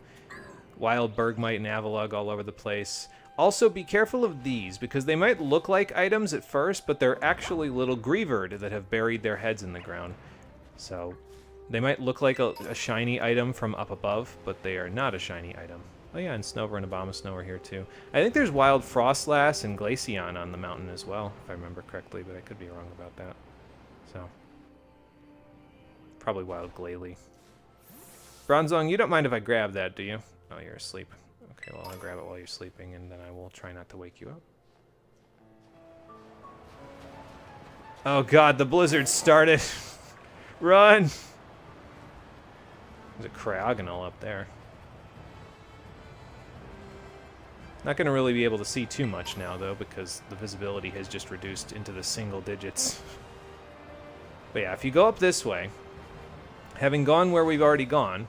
Wild Bergmite, and Avalugg all over the place. Also, be careful of these, because they might look like items at first, but they're actually little Greavard that have buried their heads in the ground. So, they might look like a shiny item from up above, but they are not a shiny item. Oh yeah, and Snover and Abomasnow are here too. I think there's Wild Frostlass and Glaceon on the mountain as well, if I remember correctly, but I could be wrong about that. So, probably Wild Glalie. Bronzong, you don't mind if I grab that, do you? Oh, you're asleep. Okay, well, I'll grab it while you're sleeping, and then I will try not to wake you up. Oh god, the blizzard started! Run! There's a Cryogonal up there. Not going to really be able to see too much now, though, because the visibility has just reduced into the single digits. But yeah, if you go up this way, having gone where we've already gone,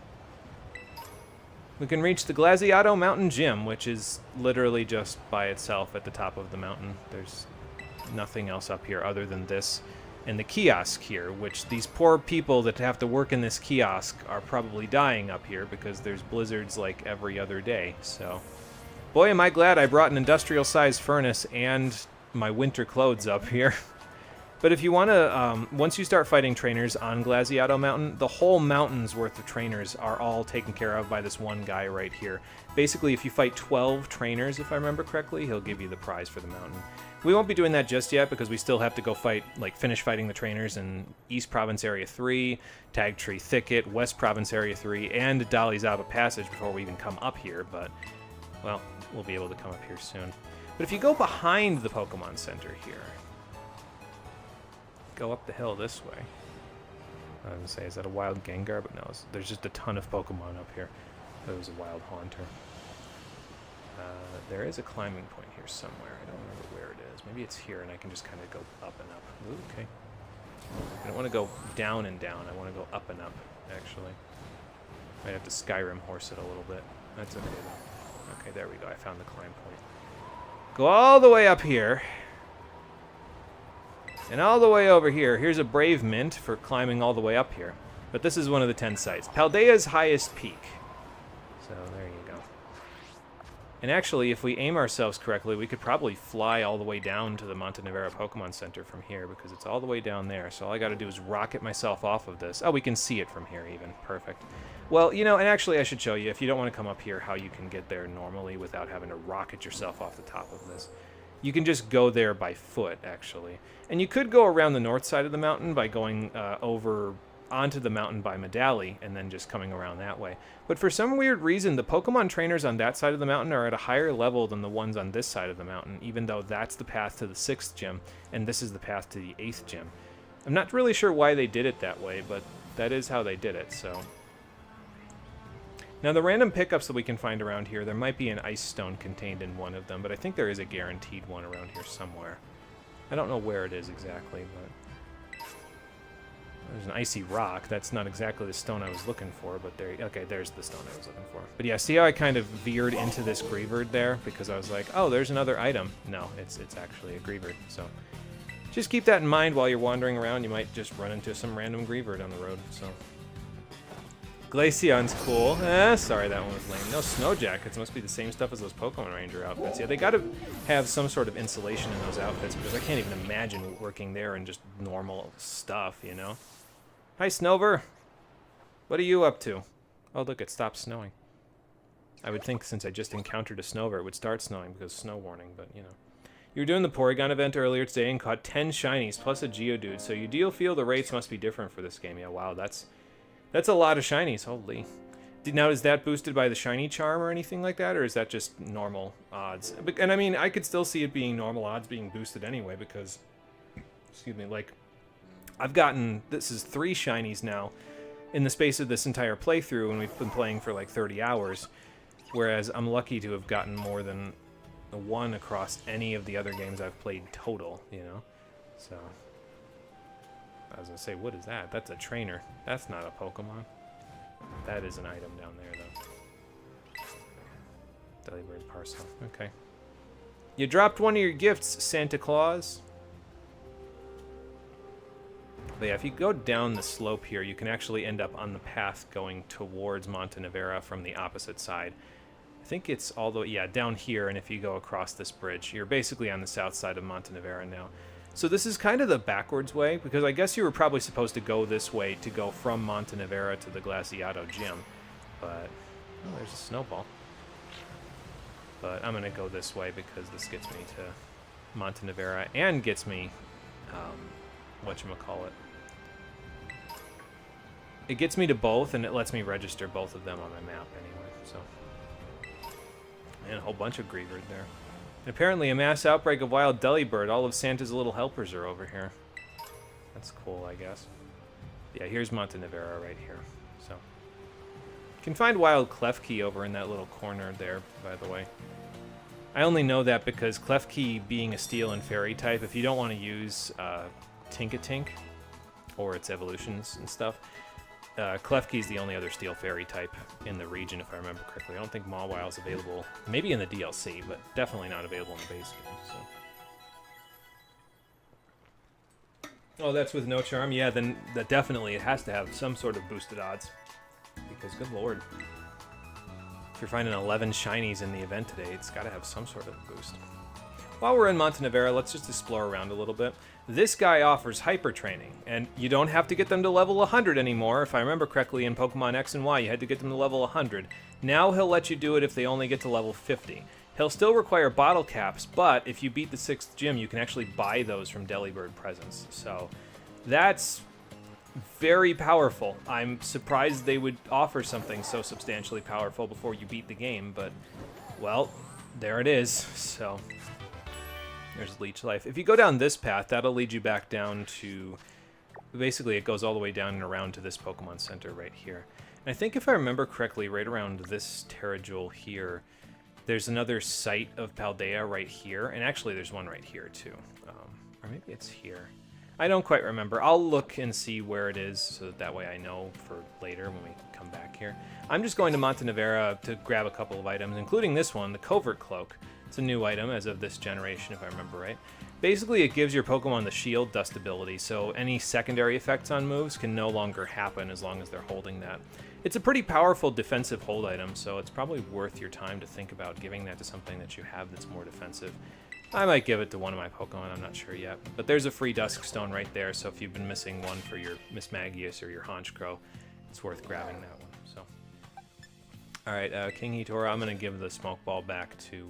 we can reach the Glaciato Mountain Gym, which is literally just by itself at the top of the mountain. There's nothing else up here other than this And the kiosk here, which these poor people that have to work in this kiosk are probably dying up here because there's blizzards like every other day. So, boy, am I glad I brought an industrial-sized furnace and my winter clothes up here. But if you want to, once you start fighting trainers on Glaciato Mountain, the whole mountain's worth of trainers are all taken care of by this one guy right here. Basically, if you fight 12 trainers, if I remember correctly, he'll give you the prize for the mountain. We won't be doing that just yet because we still have to go fight, finish fighting the trainers in East Province Area 3, Tag Tree Thicket, West Province Area 3, and Dali Zaba Passage before we even come up here, but, well, we'll be able to come up here soon. But if you go behind the Pokemon Center here, go up the hill this way. I was going to say, is that a wild Gengar? But no, there's just a ton of Pokemon up here. That was a wild Haunter. There is a climbing point here somewhere. I don't remember where it is. Maybe it's here, and I can just kind of go up and up. Ooh, okay. I don't want to go down and down. I want to go up and up, actually. Might have to Skyrim horse it a little bit. That's okay, though. Okay, there we go. I found the climb point. Go all the way up here. And all the way over here, here's a Brave Mint for climbing all the way up here. But this is one of the 10 sites. Paldea's highest peak. So there you go. And actually, if we aim ourselves correctly, we could probably fly all the way down to the Montenevera Pokemon Center from here, because it's all the way down there. So all I gotta do is rocket myself off of this. Oh, we can see it from here even. Perfect. Well, you know, and actually I should show you, if you don't want to come up here, how you can get there normally without having to rocket yourself off the top of this. You can just go there by foot, actually. And you could go around the north side of the mountain by going over onto the mountain by Medali and then just coming around that way. But for some weird reason, the Pokemon trainers on that side of the mountain are at a higher level than the ones on this side of the mountain, even though that's the path to the 6th gym, and this is the path to the 8th gym. I'm not really sure why they did it that way, but that is how they did it, so... Now, the random pickups that we can find around here, there might be an ice stone contained in one of them, but I think there is a guaranteed one around here somewhere. I don't know where it is exactly, but... There's an icy rock. That's not exactly the stone I was looking for, but there... Okay, there's the stone I was looking for. But yeah, see how I kind of veered into this Greavard there? Because I was like, oh, there's another item. No, it's actually a Greavard, so... Just keep that in mind while you're wandering around. You might just run into some random Greavard on the road, so... Glaceon's cool. Sorry, that one was lame. No snow jackets. Must be the same stuff as those Pokemon Ranger outfits. Yeah, they gotta have some sort of insulation in those outfits, because I can't even imagine working there in just normal stuff, you know? Hi, Snover. What are you up to? Oh, look, it stopped snowing. I would think since I just encountered a Snover, it would start snowing because snow warning, but, you know. You were doing the Porygon event earlier today and caught 10 shinies plus a Geodude, so you do feel the rates must be different for this game. Yeah, wow, that's a lot of shinies, holy. Now, is that boosted by the shiny charm or anything like that, or is that just normal odds? And I mean, I could still see it being normal odds being boosted anyway, because, excuse me, like, I've gotten, this is 3 shinies now in the space of this entire playthrough, and we've been playing for like 30 hours, whereas I'm lucky to have gotten more than 1 across any of the other games I've played total, you know? So... I was going to say, what is that? That's a trainer. That's not a Pokemon. That is an item down there, though. Delibird Parcel. Okay. You dropped one of your gifts, Santa Claus. But yeah, if you go down the slope here, you can actually end up on the path going towards Montenevera from the opposite side. I think it's all the way, yeah, down here, and if you go across this bridge, you're basically on the south side of Montenevera now. So this is kind of the backwards way, because I guess you were probably supposed to go this way to go from Montenevera to the Glaciato Gym. But, oh, there's a snowball. But I'm going to go this way because this gets me to Montenevera and gets me, whatchamacallit. It gets me to both, and it lets me register both of them on my map anyway, so. And a whole bunch of Greavard there. Apparently a mass outbreak of wild Delibird. All of Santa's little helpers are over here. That's cool, I guess. Yeah, here's Montenevera right here. So, you can find wild Klefki over in that little corner there, by the way. I only know that because Klefki being a steel and fairy type, if you don't want to use Tinkatink or its evolutions and stuff, Klefki is the only other steel fairy type in the region, if I remember correctly. I don't think Mawile is available, maybe in the DLC, but definitely not available in the base game. So. Oh, that's with no charm? Yeah, then that definitely it has to have some sort of boosted odds. Because, good lord. If you're finding 11 shinies in the event today, it's got to have some sort of boost. While we're in Montenevera, let's just explore around a little bit. This guy offers hyper training, and you don't have to get them to level 100 anymore. If I remember correctly, in Pokemon X and Y, you had to get them to level 100. Now he'll let you do it if they only get to level 50. He'll still require bottle caps, but if you beat the 6th gym, you can actually buy those from Delibird Presents. So that's very powerful. I'm surprised they would offer something so substantially powerful before you beat the game, but, well, there it is. So there's Leech Life. If you go down this path, that'll lead you back down to... Basically, it goes all the way down and around to this Pokemon Center right here. And I think if I remember correctly, right around this Terrajewel here, there's another site of Paldea right here. And actually, there's one right here, too. Or maybe it's here. I don't quite remember. I'll look and see where it is, so that way I know for later when we come back here. I'm just going to Montenevera to grab a couple of items, including this one, the Covert Cloak. It's a new item as of this generation, if I remember right. Basically, it gives your Pokemon the Shield Dust ability, so any secondary effects on moves can no longer happen as long as they're holding that. It's a pretty powerful defensive hold item, so it's probably worth your time to think about giving that to something that you have that's more defensive. I might give it to one of my Pokemon, I'm not sure yet. But there's a free Dusk Stone right there, so if you've been missing one for your Miss Magius or your Honchkrow, it's worth grabbing that one. So, alright, King Hitora, I'm going to give the Smoke Ball back to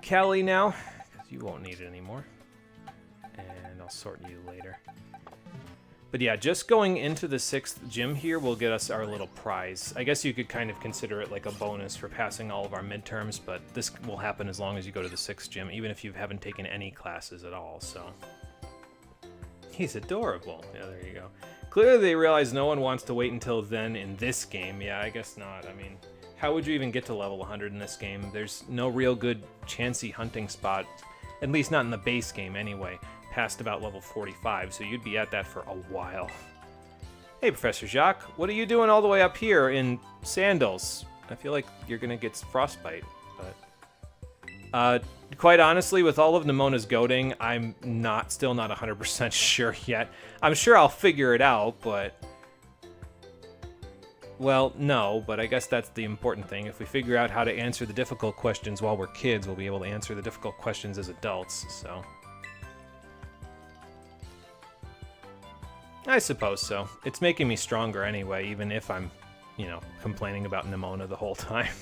Callie now, because you won't need it anymore. And I'll sort you later. But yeah, just going into the 6th gym here will get us our little prize. I guess you could kind of consider it like a bonus for passing all of our midterms, but this will happen as long as you go to the 6th gym, even if you haven't taken any classes at all, so. He's adorable. Yeah, there you go. Clearly they realize no one wants to wait until then in this game. Yeah, I guess not. I mean, how would you even get to level 100 in this game? There's no real good Chansey hunting spot, at least not in the base game anyway, past about level 45, so you'd be at that for a while. Hey, Professor Jacques, what are you doing all the way up here in sandals? I feel like you're gonna get frostbite, but... quite honestly, with all of Nemona's goading, I'm still not 100% sure yet. I'm sure I'll figure it out, but... Well, no, but I guess that's the important thing. If we figure out how to answer the difficult questions while we're kids, we'll be able to answer the difficult questions as adults, so... I suppose so. It's making me stronger anyway, even if I'm, you know, complaining about Nemona the whole time.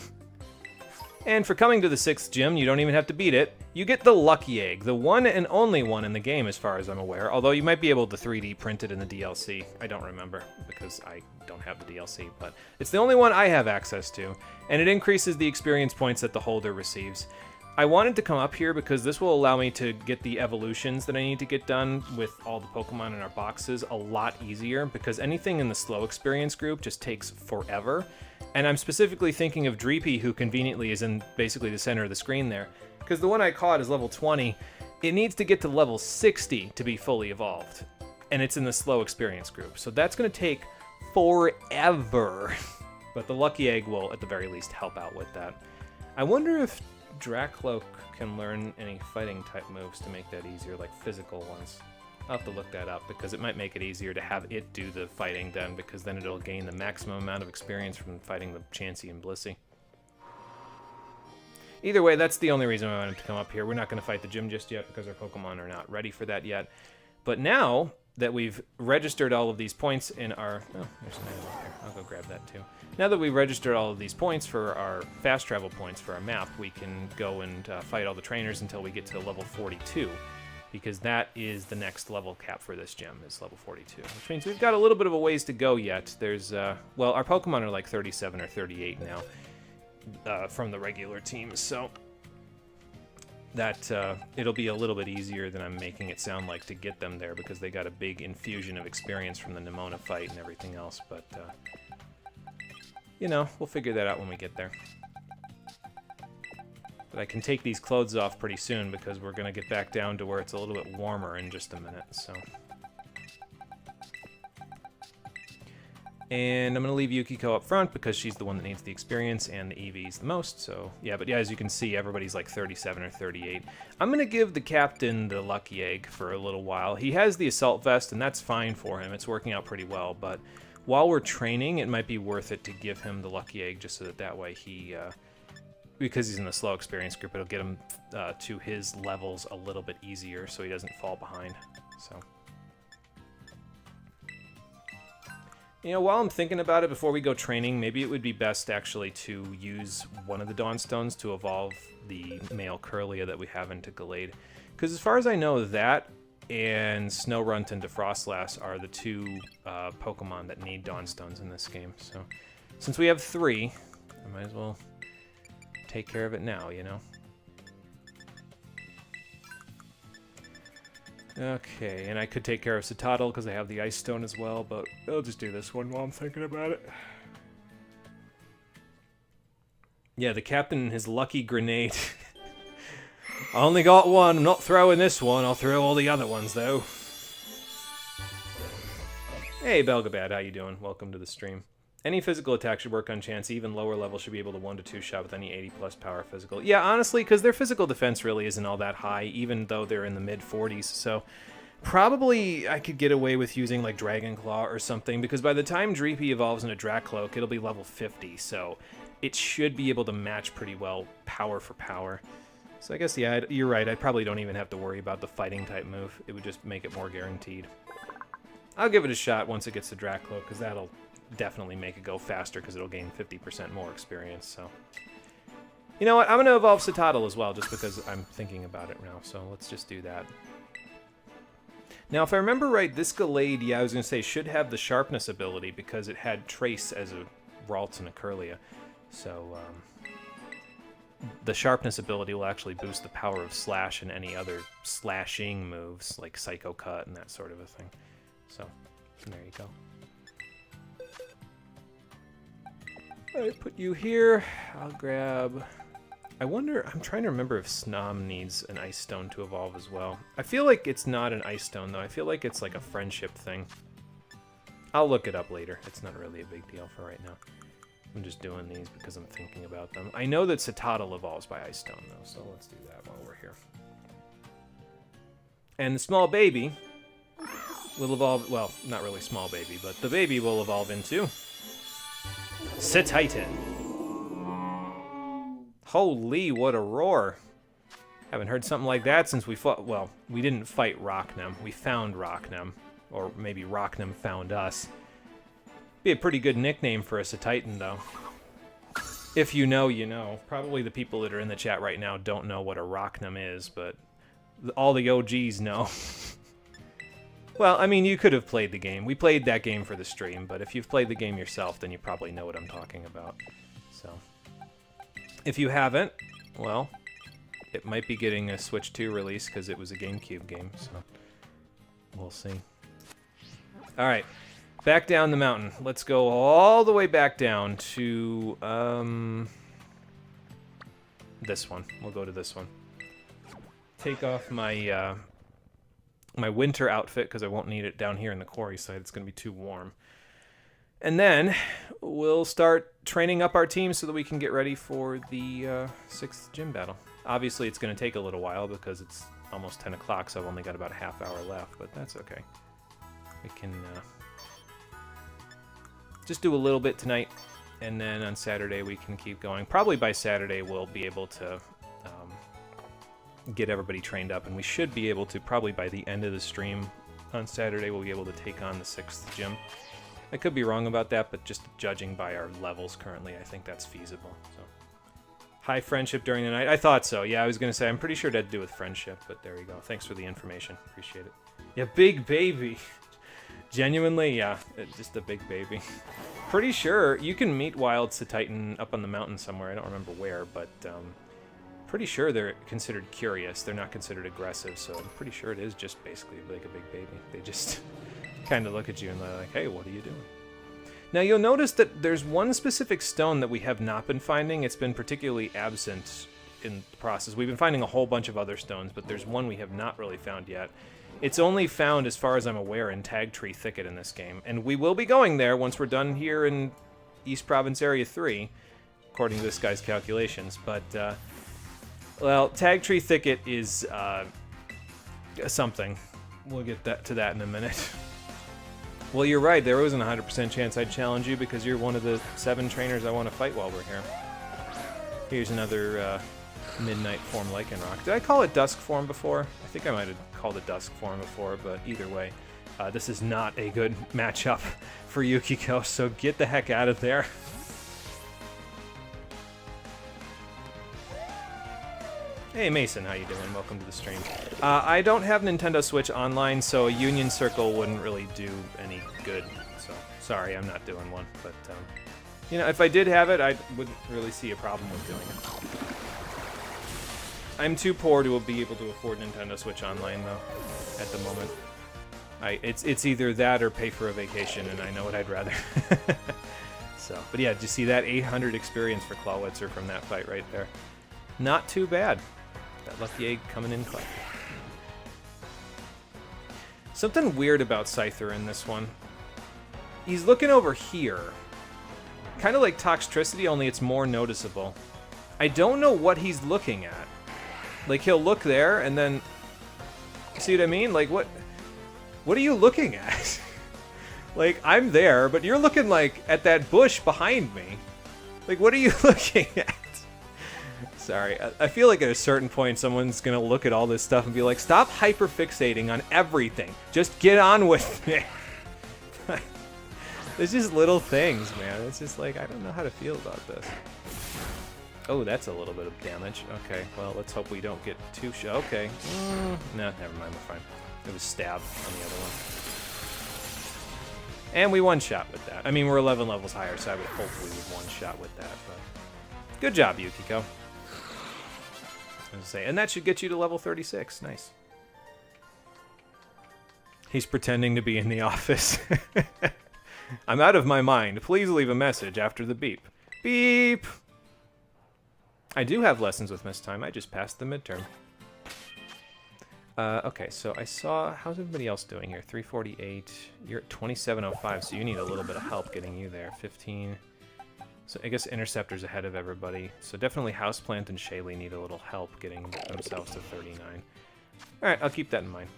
And for coming to the 6th gym, you don't even have to beat it. You get the Lucky Egg, the one and only one in the game as far as I'm aware, although you might be able to 3D print it in the DLC. I don't remember, because I don't have the DLC, but it's the only one I have access to, and it increases the experience points that the holder receives. I wanted to come up here because this will allow me to get the evolutions that I need to get done with all the Pokemon in our boxes a lot easier, because anything in the slow experience group just takes forever. And I'm specifically thinking of Dreepy, who conveniently is in basically the center of the screen there, because the one I caught is level 20. It needs to get to level 60 to be fully evolved, and it's in the slow experience group. So that's going to take forever. But the Lucky Egg will, at the very least, help out with that. I wonder if Dracloak can learn any fighting type moves to make that easier, like physical ones. I'll have to look that up, because it might make it easier to have it do the fighting then, because then it'll gain the maximum amount of experience from fighting the Chansey and Blissey. Either way, that's the only reason I wanted to come up here. We're not going to fight the gym just yet, because our Pokemon are not ready for that yet. But now that we've registered all of these points in our... Oh, there's an item up here. I'll go grab that too. Now that we've registered all of these points for our fast travel points for our map, we can go and fight all the trainers until we get to level 42. Because that is the next level cap for this gym, is level 42. Which means we've got a little bit of a ways to go yet. There's, well, our Pokemon are like 37 or 38 now from the regular teams, so that it'll be a little bit easier than I'm making it sound like to get them there, because they got a big infusion of experience from the Nemona fight and everything else, but, you know, we'll figure that out when we get there. But I can take these clothes off pretty soon, because we're going to get back down to where it's a little bit warmer in just a minute, so. And I'm going to leave Yukiko up front because she's the one that needs the experience and the EVs the most. So, yeah, but yeah, as you can see, everybody's like 37 or 38. I'm going to give the captain the lucky egg for a little while. He has the assault vest, and that's fine for him. It's working out pretty well. But while we're training, it might be worth it to give him the lucky egg just so that way he... because he's in the slow experience group, it'll get him to his levels a little bit easier so he doesn't fall behind. So... You know, while I'm thinking about it before we go training, maybe it would be best actually to use one of the Dawnstones to evolve the male Curlia that we have into Gallade. Because as far as I know, that and Snowrunt and Defrostlass are the two Pokemon that need Dawnstones in this game. So, since we have 3, I might as well take care of it now, you know? Okay, and I could take care of Citadel because I have the Ice Stone as well, but I'll just do this one while I'm thinking about it. Yeah, the captain and his lucky grenade. I only got one. I'm not throwing this one. I'll throw all the other ones, though. Hey, Belgabad, how you doing? Welcome to the stream. Any physical attack should work on chance. Even lower level should be able to 1-2 shot with any 80+ power physical. Yeah, honestly, because their physical defense really isn't all that high, even though they're in the mid-40s. So probably I could get away with using like Dragon Claw or something, because by the time Dreepy evolves into Dracloak, it'll be level 50. So it should be able to match pretty well power for power. So I guess, yeah, you're right. I probably don't even have to worry about the fighting type move. It would just make it more guaranteed. I'll give it a shot once it gets to Dracloak, because that'll definitely make it go faster because it'll gain 50% more experience. So, you know what? I'm going to evolve Citadel as well just because I'm thinking about it now. So let's just do that. Now, if I remember right, this Gallade, yeah, I was going to say, should have the sharpness ability because it had Trace as a Ralts and a Curlia. So, the sharpness ability will actually boost the power of Slash and any other slashing moves like Psycho Cut and that sort of a thing. So, there you go. Alright, put you here. I'll grab... I wonder... I'm trying to remember if Snom needs an Ice Stone to evolve as well. I feel like it's not an Ice Stone, though. I feel like it's like a friendship thing. I'll look it up later. It's not really a big deal for right now. I'm just doing these because I'm thinking about them. I know that Citadel evolves by Ice Stone, though, so let's do that while we're here. And the small baby will evolve... Well, not really small baby, but the baby will evolve into... Cititan. Holy, what a roar. Haven't heard something like that since we fought... Well, we didn't fight Rocknem. We found Rocknem. Or maybe Rocknem found us. Be a pretty good nickname for a Cititan, though. If you know, you know. Probably the people that are in the chat right now don't know what a Rocknem is, but all the OGs know. Well, I mean, you could have played the game. We played that game for the stream, but if you've played the game yourself, then you probably know what I'm talking about. So, if you haven't, well, it might be getting a Switch 2 release because it was a GameCube game, so we'll see. Alright, back down the mountain. Let's go all the way back down to, this one. We'll go to this one. Take off my, my winter outfit because I won't need it down here in the quarry side. It's going to be too warm. And then we'll start training up our team so that we can get ready for the 6th gym battle. Obviously, it's going to take a little while because it's almost 10 o'clock, so I've only got about a half hour left, but that's okay. We can just do a little bit tonight, and then on Saturday we can keep going. Probably by Saturday we'll be able to get everybody trained up, and we should be able to, probably by the end of the stream on Saturday, we'll be able to take on the 6th gym. I could be wrong about that, but just judging by our levels currently, I think that's feasible. So, high friendship during the night. I thought so. Yeah, I was going to say, I'm pretty sure it had to do with friendship, but there you go. Thanks for the information. Appreciate it. Yeah, big baby. Genuinely, yeah, just a big baby. Pretty sure you can meet wild Cititan up on the mountain somewhere. I don't remember where, but pretty sure they're considered curious. They're not considered aggressive, so I'm pretty sure it is just basically like a big baby. They just kind of look at you and they're like, hey, what are you doing? Now you'll notice that there's one specific stone that we have not been finding. It's been particularly absent in the process. We've been finding a whole bunch of other stones, but there's one we have not really found yet. It's only found, as far as I'm aware, in Tag Tree Thicket in this game. And we will be going there once we're done here in East Province Area 3, according to this guy's calculations. But, well, Tag Tree Thicket is something. We'll get to that in a minute. Well, you're right. There wasn't a 100% chance I'd challenge you because you're one of the 7 trainers I want to fight while we're here. Here's another Midnight form Lycanroc. Did I call it Dusk form before? I think I might have called it Dusk form before, but either way, this is not a good matchup for Yukiko, so get the heck out of there. Hey Mason, how you doing? Welcome to the stream. I don't have Nintendo Switch Online, so a Union Circle wouldn't really do any good. So sorry, I'm not doing one. But you know, if I did have it, I wouldn't really see a problem with doing it. I'm too poor to be able to afford Nintendo Switch Online, though, at the moment. It's either that or pay for a vacation, and I know what I'd rather. So, but yeah, did you see that 800 experience for Clawitzer from that fight right there? Not too bad. That lucky egg coming in clutch. Something weird about Scyther in this one. He's looking over here. Kind of like Toxtricity, only it's more noticeable. I don't know what he's looking at. Like, he'll look there, and then... See what I mean? Like, what are you looking at? Like, I'm there, but you're looking, like, at that bush behind me. Like, what are you looking at? Sorry, I feel like at a certain point someone's gonna look at all this stuff and be like, stop hyperfixating on everything. Just get on with it. There's just little things, man. It's just like, I don't know how to feel about this. Oh, that's a little bit of damage. Okay, well, let's hope we don't get too okay. No, never mind, we're fine. It was stabbed on the other one. And we one-shot with that. I mean, we're 11 levels higher, so I would hope we would one-shot with that, but... Good job, Yukiko. And that should get you to level 36. Nice. He's pretending to be in the office. I'm out of my mind. Please leave a message after the beep. Beep! I do have lessons with Miss Time. I just passed the midterm. Okay, so I saw... How's everybody else doing here? 348. You're at 2705, so you need a little bit of help getting you there. 15... So I guess Interceptor's ahead of everybody. So definitely Houseplant and Shaylee need a little help getting themselves to 39. Alright, I'll keep that in mind.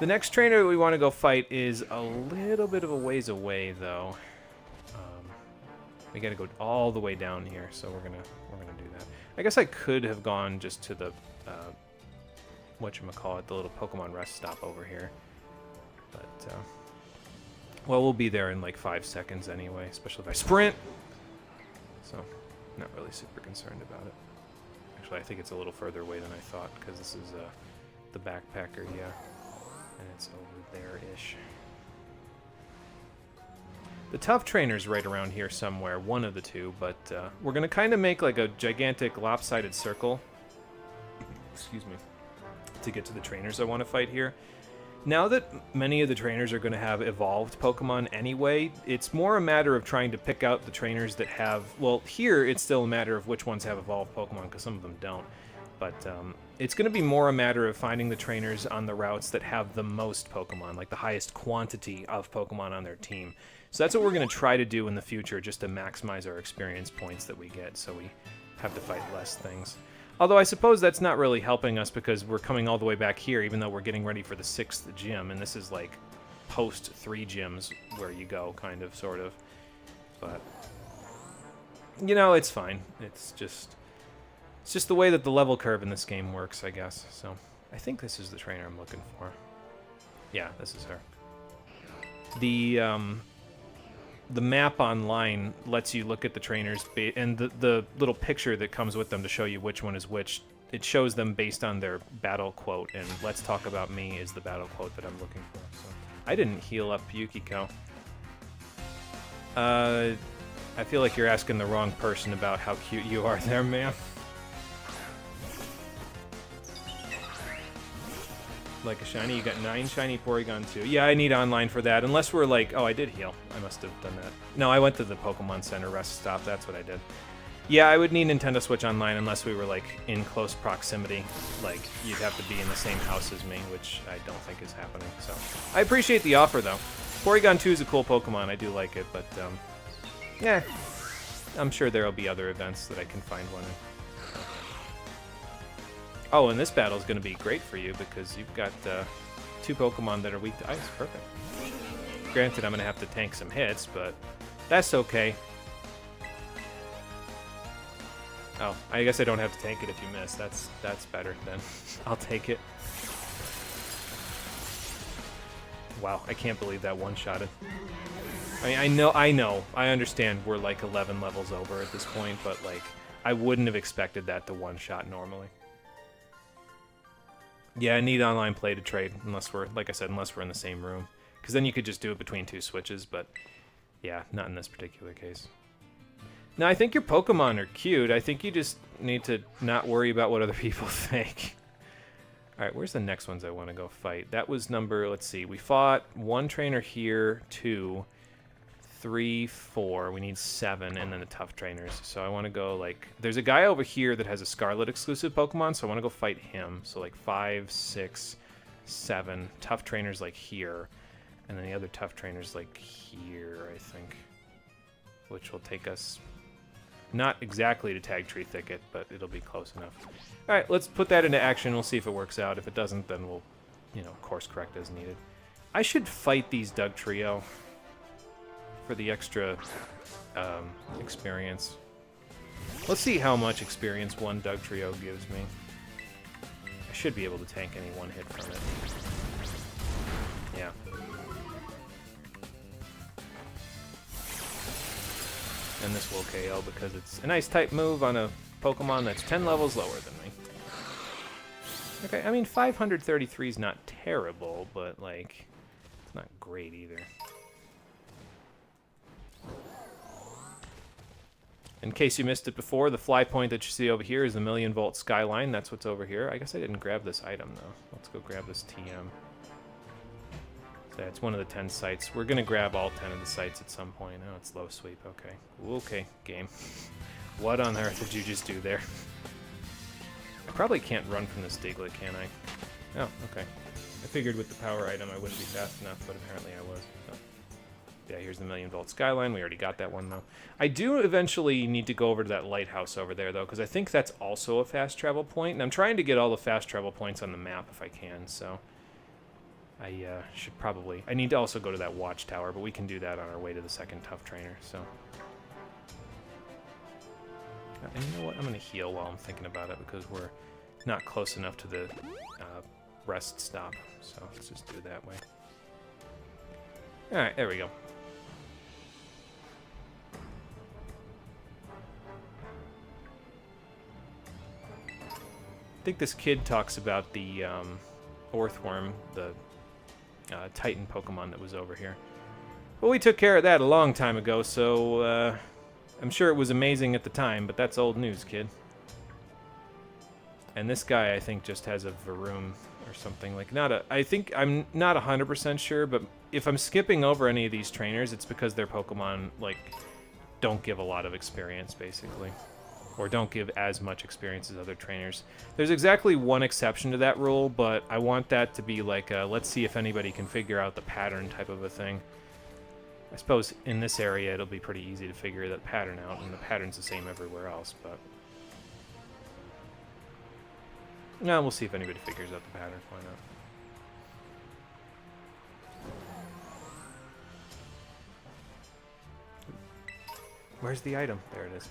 The next trainer we want to go fight is a little bit of a ways away, though. We gotta go all the way down here, so we're gonna do that. I guess I could have gone just to the whatchamacallit, the little Pokemon rest stop over here. But well, we'll be there in like 5 seconds anyway, especially if I sprint. So, not really super concerned about it. Actually, I think it's a little further away than I thought, because this is the backpacker, yeah. And it's over there-ish. The tough trainer's right around here somewhere, one of the two, but we're going to kind of make like a gigantic lopsided circle. Excuse me. To get to the trainers I want to fight here. Now that many of the trainers are going to have evolved Pokemon anyway, it's more a matter of trying to pick out the trainers that have... Well, here it's still a matter of which ones have evolved Pokemon, because some of them don't. But it's going to be more a matter of finding the trainers on the routes that have the most Pokemon, like the highest quantity of Pokemon on their team. So that's what we're going to try to do in the future, just to maximize our experience points that we get, so we have to fight less things. Although I suppose that's not really helping us because we're coming all the way back here, even though we're getting ready for the 6th gym, and this is like post 3 gyms where you go, kind of, sort of. But, you know, it's fine. It's just the way that the level curve in this game works, I guess. So, I think this is the trainer I'm looking for. Yeah, this is her. The map online lets you look at the trainers, and the little picture that comes with them to show you which one is which, it shows them based on their battle quote, and Let's Talk About Me is the battle quote that I'm looking for. So I didn't heal up Yukiko. I feel like you're asking the wrong person about how cute you are there, ma'am. Like a shiny, you got 9 shiny Porygon 2. Yeah, I need online for that, unless we're like... Oh, I did heal. I must have done that. No, I went to the Pokemon Center rest stop. That's what I did. Yeah, I would need Nintendo Switch Online unless we were, like, in close proximity. Like, you'd have to be in the same house as me, which I don't think is happening, so. I appreciate the offer, though. Porygon 2 is a cool Pokemon, I do like it, but, yeah. I'm sure there'll be other events that I can find one in. Oh, and this battle's gonna be great for you, because you've got, 2 Pokemon that are weak to ice. Perfect. Granted, I'm gonna have to tank some hits, but that's okay. Oh, I guess I don't have to tank it if you miss. That's better then. I'll take it. Wow, I can't believe that one-shotted. I mean, I know. I understand we're like 11 levels over at this point, but like, I wouldn't have expected that to one-shot normally. Yeah, I need online play to trade, unless we're, like I said, unless we're in the same room. Because then you could just do it between 2 switches, but yeah, not in this particular case. No, I think your Pokemon are cute. I think you just need to not worry about what other people think. Alright, where's the next ones I want to go fight? That was number, let's see, we fought 1 trainer here, 2, 3, 4, we need 7, and then the tough trainers. So I want to go, like, there's a guy over here that has a Scarlet exclusive Pokemon, so I want to go fight him. So like 5, 6, 7, tough trainers like here, and then the other tough trainers like here, I think. Which will take us not exactly to Tag Tree Thicket, but it'll be close enough. Alright, let's put that into action. We'll see if it works out. If it doesn't, then we'll, you know, course correct as needed. I should fight these Doug Trio for the extra experience. Let's see how much experience one Doug Trio gives me. I should be able to tank any one hit from it. Yeah. And this will KO because it's an Ice-type move on a Pokemon that's 10 levels lower than me. Okay, I mean, 533 is not terrible, but, like, it's not great either. In case you missed it before, the fly point that you see over here is the 1,000,000-volt Skyline. That's what's over here. I guess I didn't grab this item, though. Let's go grab this TM. So it's one of the 10 sites. We're going to grab all 10 of the sites at some point. Oh, it's low sweep. Okay. Okay, game. What on earth did you just do there? I probably can't run from this Diglett, can I? Oh, okay. I figured with the power item I wouldn't be fast enough, but apparently I was. So. Yeah, here's the 1,000,000-volt Skyline. We already got that one, though. I do eventually need to go over to that lighthouse over there, though, because I think that's also a fast travel point. And I'm trying to get all the fast travel points on the map if I can, so... I should probably... I need to also go to that watchtower, but we can do that on our way to the second tough trainer, so... And you know what? I'm going to heal while I'm thinking about it, because we're not close enough to the rest stop. So let's just do it that way. Alright, there we go. I think this kid talks about the Orthworm, the Titan Pokemon that was over here. Well, we took care of that a long time ago, so I'm sure it was amazing at the time, but that's old news, kid. And this guy, I think, just has a Varoom or something. Like, I think, I'm not 100% sure, but if I'm skipping over any of these trainers, it's because their Pokemon, like, don't give a lot of experience, basically. Or don't give as much experience as other trainers. There's exactly one exception to that rule, but I want that to be like a, let's see if anybody can figure out the pattern type of a thing. I suppose in this area it'll be pretty easy to figure that pattern out, and the pattern's the same everywhere else, but... No, we'll see if anybody figures out the pattern. Why not? Where's the item? There it is.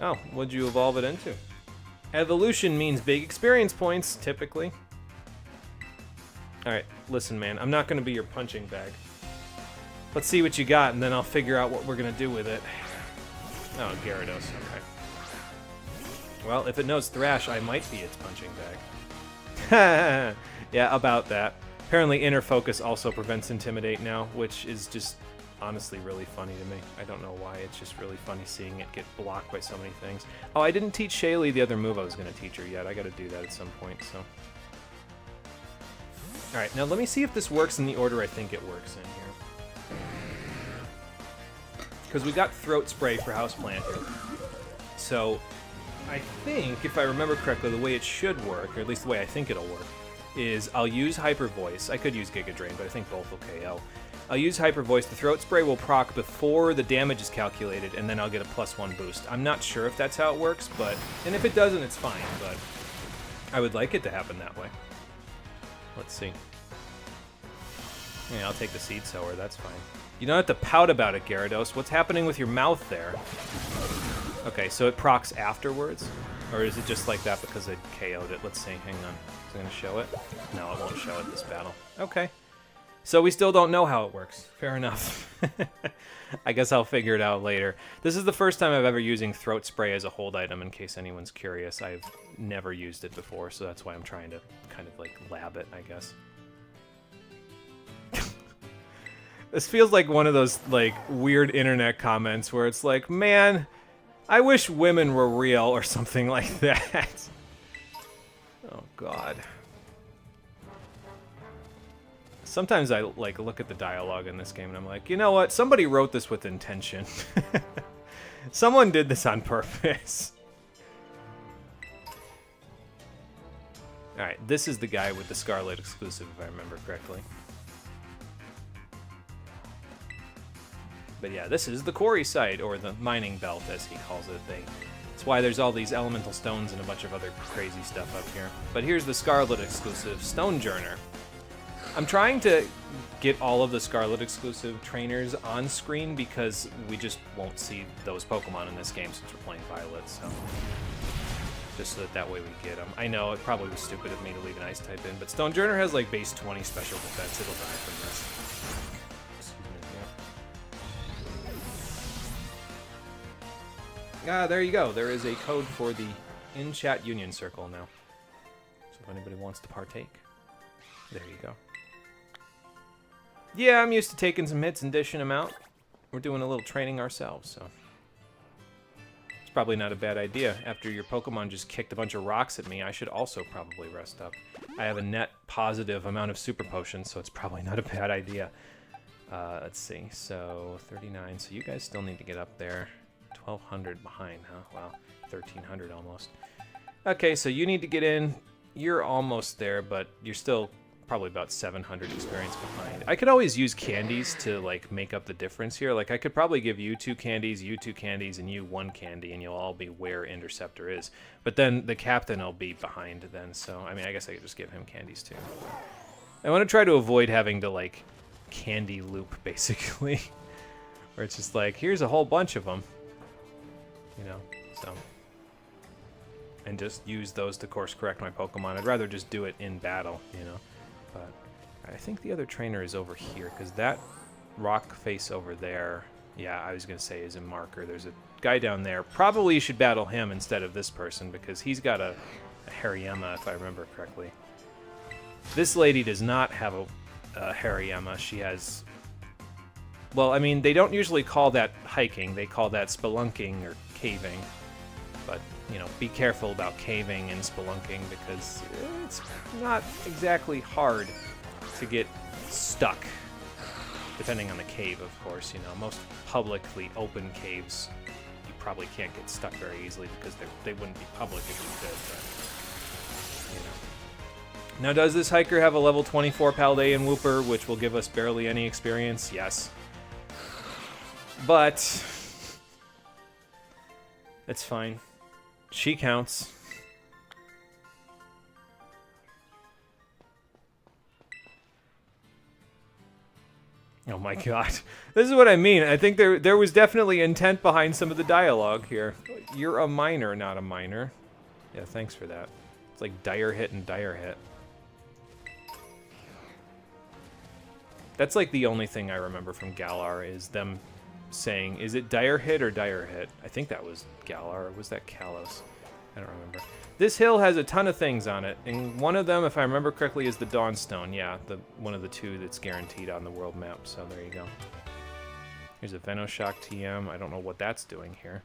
Oh, what'd you evolve it into? Evolution means big experience points, typically. Alright, listen, man. I'm not going to be your punching bag. Let's see what you got, and then I'll figure out what we're going to do with it. Oh, Gyarados. Okay. Well, if it knows Thrash, I might be its punching bag. Yeah, about that. Apparently, Inner Focus also prevents Intimidate now, which is just... honestly really funny to me. I don't know why, it's just really funny seeing it get blocked by so many things. Oh, I didn't teach Shaylee the other move I was going to teach her yet. I got to do that at some point, so... Alright, now let me see if this works in the order I think it works in here. Because we got throat spray for Houseplant here. So I think, if I remember correctly, the way it should work, or at least the way I think it'll work, is I'll use Hyper Voice. I could use Giga Drain, but I think both will KO. I'll use Hyper Voice. The Throat Spray will proc before the damage is calculated, and then I'll get a +1 boost. I'm not sure if that's how it works, but... And if it doesn't, it's fine, but... I would like it to happen that way. Let's see. Yeah, I'll take the Seed Sower, that's fine. You don't have to pout about it, Gyarados. What's happening with your mouth there? Okay, so it procs afterwards? Or is it just like that because it KO'd it? Let's see, hang on. Is it going to show it? No, it won't show it this battle. Okay. So we still don't know how it works. Fair enough. I guess I'll figure it out later. This is the first time I've ever using Throat Spray as a hold item, in case anyone's curious. I've never used it before, so that's why I'm trying to kind of like lab it, I guess. This feels like one of those like weird internet comments where it's like, man, I wish women were real or something like that. Oh God. Sometimes I like look at the dialogue in this game and I'm like, you know what? Somebody wrote this with intention. Someone did this on purpose. Alright, this is the guy with the Scarlet exclusive, if I remember correctly. But yeah, this is the quarry site, or the mining belt, as he calls it. That's why there's all these elemental stones and a bunch of other crazy stuff up here. But here's the Scarlet exclusive, Stonejourner. I'm trying to get all of the Scarlet exclusive trainers on screen because we just won't see those Pokemon in this game since we're playing Violet, so... Just so that way we get them. I know, it probably was stupid of me to leave an Ice type in, but Stonejourner has like base 20 special defense. It'll die from this. Ah, there you go. There is a code for the in-chat union circle now. So if anybody wants to partake, there you go. Yeah, I'm used to taking some hits and dishing them out. We're doing a little training ourselves, so... It's probably not a bad idea. After your Pokemon just kicked a bunch of rocks at me, I should also probably rest up. I have a net positive amount of Super Potions, so it's probably not a bad idea. Let's see, so 39, so you guys still need to get up there. 1,200 behind, huh? Wow, 1,300 almost. Okay, so you need to get in. You're almost there, but you're still probably about 700 experience behind. I could always use candies to like make up the difference here. Like I could probably give you 2 candies, you 2 candies, and you 1 candy, and you'll all be where Interceptor is. But then the captain will be behind then, so I mean, I guess I could just give him candies too. I want to try to avoid having to like candy loop basically, where it's just like, here's a whole bunch of them, you know, so. And just use those to course correct my Pokemon. I'd rather just do it in battle, you know. But I think the other trainer is over here, because that rock face over there, yeah, I was going to say is a marker. There's a guy down there. Probably you should battle him instead of this person, because he's got a Hariyama, if I remember correctly. This lady does not have a Hariyama. She has... Well, I mean, they don't usually call that hiking. They call that spelunking or caving. But, you know, be careful about caving and spelunking because it's not exactly hard to get stuck. Depending on the cave, of course, you know. Most publicly open caves, you probably can't get stuck very easily because they wouldn't be public if you could, but, you know. Now, does this hiker have a level 24 Paldean Wooper, which will give us barely any experience? Yes. But it's fine. She counts. Oh my god. This is what I mean. I think there was definitely intent behind some of the dialogue here. You're a miner, not a miner. Yeah, thanks for that. It's like dire hit and dire hit. That's like the only thing I remember from Galar is them saying, is it dire hit or dire hit? I think that was Galar, or was that Kalos? I don't remember. This hill has a ton of things on it, and one of them, if I remember correctly, is the Dawnstone. Yeah, one of the 2 that's guaranteed on the world map, so there you go. Here's a Venoshock TM. I don't know what that's doing here.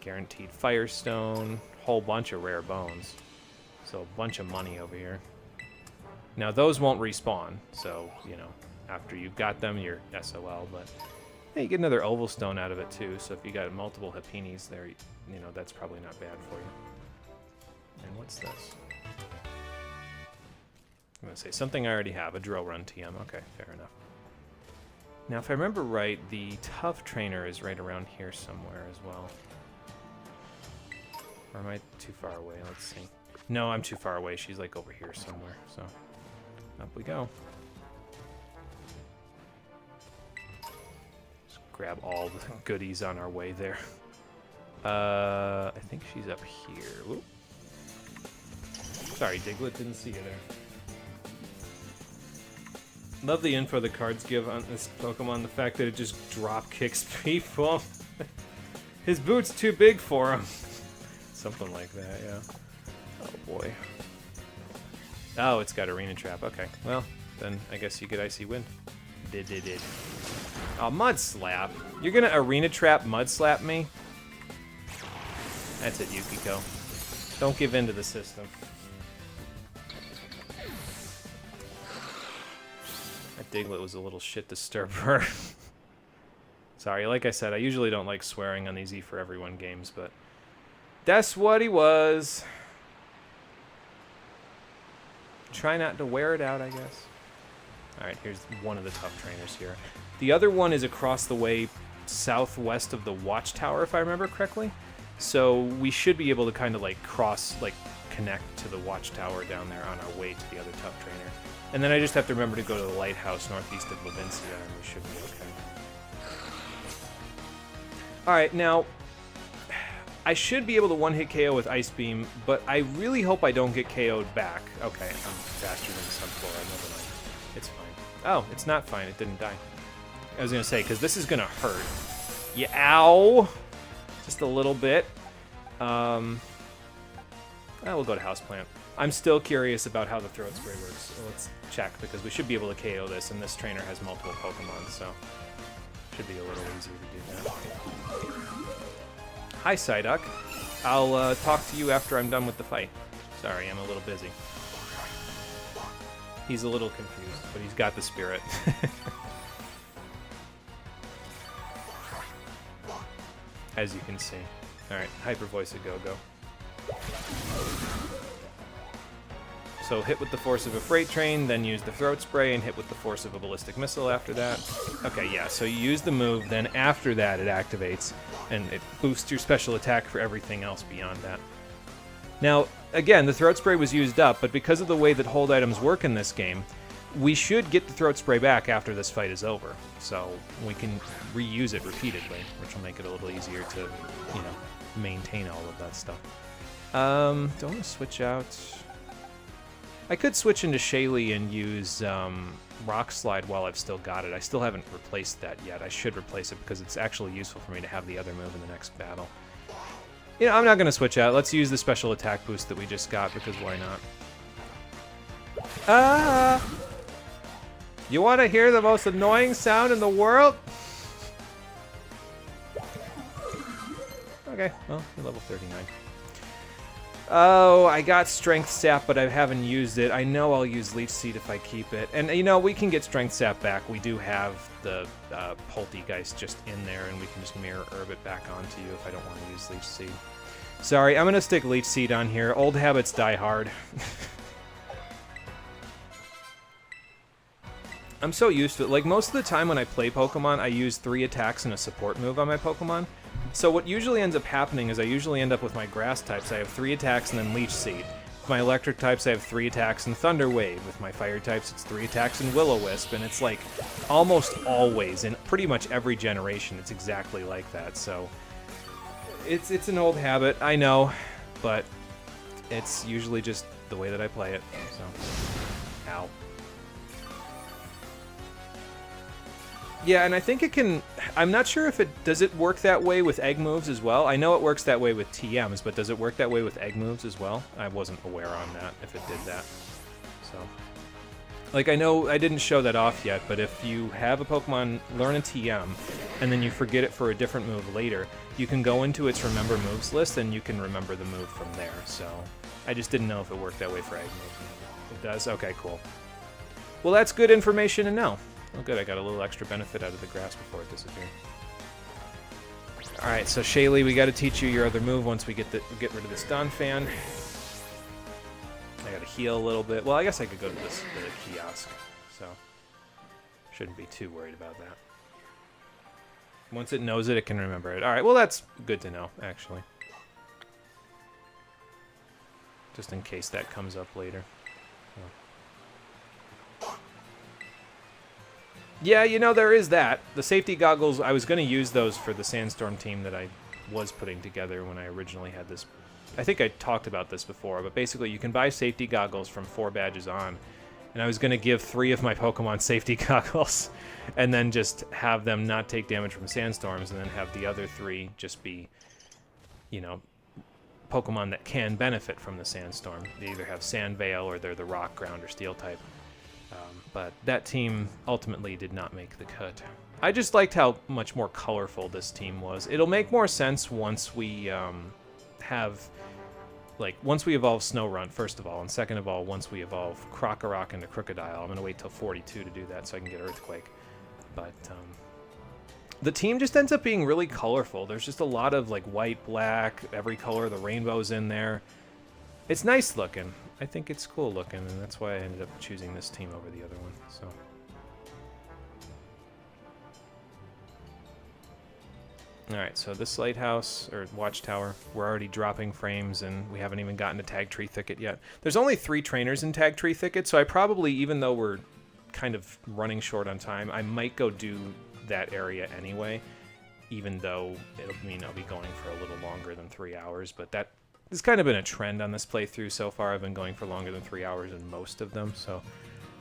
Guaranteed Firestone. Whole bunch of rare bones. So a bunch of money over here. Now, those won't respawn, so, you know, after you've got them, you're SOL, but Yeah, you get another oval stone out of it too, so if you got multiple Hapinis there, you know, that's probably not bad for you. And what's this? I'm going to say something I already have, a drill run TM. Okay, fair enough. Now, if I remember right, the tough trainer is right around here somewhere as well. Or am I too far away? Let's see. No, I'm too far away. She's like over here somewhere, so up we go. Just grab all the goodies on our way there. I think she's up here. Whoop. Sorry, Diglett, didn't see you there. Love the info the cards give on this Pokemon. The fact that it just drop kicks people. His boot's too big for him. Something like that, yeah. Oh boy. Oh, it's got Arena Trap. Okay, well, then I guess you get Icy Wind. Did. Oh, Mud Slap. You're gonna Arena Trap Mud Slap me? That's it, Yukiko. Don't give in to the system. That Diglett was a little shit disturber. Sorry, like I said, I usually don't like swearing on these E for Everyone games, but that's what he was. Try not to wear it out, I guess. Alright, here's one of the tough trainers here. The other one is across the way southwest of the Watchtower, if I remember correctly. So we should be able to kind of like connect to the Watchtower down there on our way to the other tough trainer. And then I just have to remember to go to the lighthouse northeast of Levincia, and we should be okay. Alright, now, I should be able to one-hit KO with Ice Beam, but I really hope I don't get KO'd back. Okay, I'm faster than Sunflora, never mind. It's fine. Oh, it's not fine, it didn't die. I was gonna say, because this is gonna hurt. Yeah, ow! Just a little bit. We'll go to Houseplant. I'm still curious about how the Throat Spray works. So let's check, because we should be able to KO this, and this trainer has multiple Pokemon, so should be a little easier to do that. Hi, Psyduck. I'll talk to you after I'm done with the fight. Sorry, I'm a little busy. He's a little confused, but he's got the spirit. As you can see. Alright, Hyper Voice a go-go. So hit with the force of a freight train, then use the Throat Spray, and hit with the force of a ballistic missile after that. Okay, yeah, so you use the move, then after that it activates, and it boosts your special attack for everything else beyond that. Now, again, the Throat Spray was used up, but because of the way that hold items work in this game, we should get the Throat Spray back after this fight is over. So we can reuse it repeatedly, which will make it a little easier to, you know, maintain all of that stuff. Don't want to switch out. I could switch into Shaylee and use Rock Slide while I've still got it. I still haven't replaced that yet. I should replace it because it's actually useful for me to have the other move in the next battle. You know, I'm not going to switch out. Let's use the special attack boost that we just got, because why not? Ah! You want to hear the most annoying sound in the world? Okay, well, you're level 39. Oh, I got Strength Sap, but I haven't used it. I know I'll use Leech Seed if I keep it. And, you know, we can get Strength Sap back. We do have the Poltegeist just in there, and we can just Mirror Herb it back onto you if I don't want to use Leech Seed. Sorry, I'm going to stick Leech Seed on here. Old habits die hard. I'm so used to it. Like, most of the time when I play Pokemon, I use 3 attacks and a support move on my Pokemon. So what usually ends up happening is I usually end up with my grass types. I have 3 attacks and then Leech Seed. With my electric types, I have 3 attacks and Thunder Wave. With my fire types, it's 3 attacks and Will-O-Wisp. And it's like almost always, in pretty much every generation, it's exactly like that. So it's an old habit, I know, but it's usually just the way that I play it. So, ow. Yeah, and I think it can... I'm not sure if it... Does it work that way with egg moves as well? I know it works that way with TMs, but does it work that way with egg moves as well? I wasn't aware on that, if it did that. So... Like, I know I didn't show that off yet, but if you have a Pokemon learn a TM, and then you forget it for a different move later, you can go into its Remember Moves list, and you can remember the move from there. So, I just didn't know if it worked that way for egg moves. It does? Okay, cool. Well, that's good information to know. Oh good, I got a little extra benefit out of the grass before it disappeared. Alright, so Shaylee, we gotta teach you your other move once we get rid of this Donphan. I gotta heal a little bit. Well, I guess I could go to the kiosk, so shouldn't be too worried about that. Once it knows it, it can remember it. Alright, well that's good to know, actually. Just in case that comes up later. Yeah, you know, there is that. The safety goggles, I was going to use those for the Sandstorm team that I was putting together when I originally had this. I think I talked about this before, but basically you can buy safety goggles from 4 badges on. And I was going to give 3 of my Pokemon safety goggles and then just have them not take damage from Sandstorms and then have the other 3 just be, you know, Pokemon that can benefit from the Sandstorm. They either have Sand Veil or they're the Rock, Ground, or Steel type. But that team ultimately did not make the cut. I just liked how much more colorful this team was. It'll make more sense once we once we evolve Snorunt, first of all, and second of all, once we evolve Krokorok into Crocodile. I'm going to wait till 42 to do that so I can get Earthquake. But the team just ends up being really colorful. There's just a lot of like white, black, every color of the rainbow's in there. It's nice looking. I think it's cool looking, and that's why I ended up choosing this team over the other one. So, all right. So this lighthouse or watchtower, we're already dropping frames, and we haven't even gotten to Tag Tree Thicket yet. There's only 3 trainers in Tag Tree Thicket, so I probably, even though we're kind of running short on time, I might go do that area anyway. Even though it'll mean I'll be going for a little longer than 3 hours, but that. It's kind of been a trend on this playthrough so far. I've been going for longer than 3 hours in most of them, so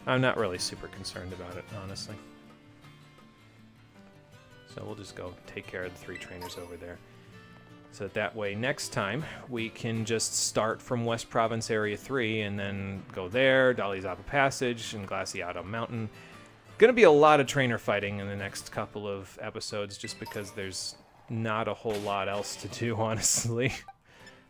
I'm not really super concerned about it, honestly. So we'll just go take care of the 3 trainers over there. So that way, next time, we can just start from West Province Area 3 and then go there, Dalizapa Passage, and Glaciato Mountain. Gonna be a lot of trainer fighting in the next couple of episodes just because there's not a whole lot else to do, honestly.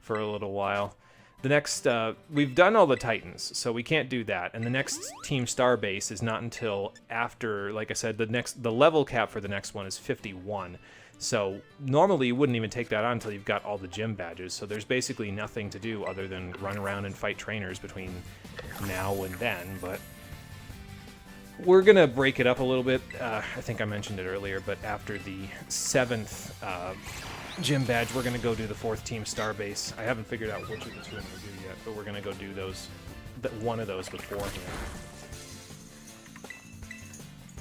For a little while. The next, we've done all the Titans, so we can't do that. And the next Team Star base is not until after, like I said, the level cap for the next one is 51. So normally you wouldn't even take that on until you've got all the gym badges. So there's basically nothing to do other than run around and fight trainers between now and then. But we're gonna break it up a little bit. I think I mentioned it earlier, but after the 7th gym badge, we're going to go do the 4th Team Star base. I haven't figured out which of the 2 I'm going to do yet, but we're going to go do one of those beforehand.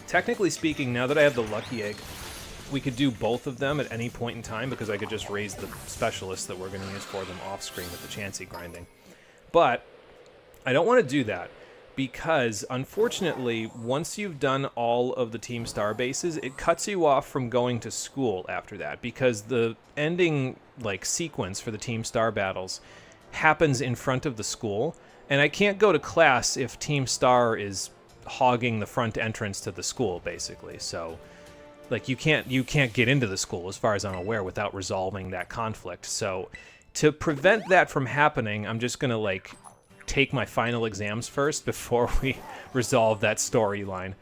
Technically speaking, now that I have the Lucky Egg, we could do both of them at any point in time because I could just raise the specialists that we're going to use for them off screen with the Chansey grinding. But I don't want to do that. Because, unfortunately, once you've done all of the Team Star bases, it cuts you off from going to school after that. Because the ending, sequence for the Team Star battles happens in front of the school. And I can't go to class if Team Star is hogging the front entrance to the school, basically. So, you can't get into the school, as far as I'm aware, without resolving that conflict. So, to prevent that from happening, I'm just going to, take my final exams first before we resolve that storyline.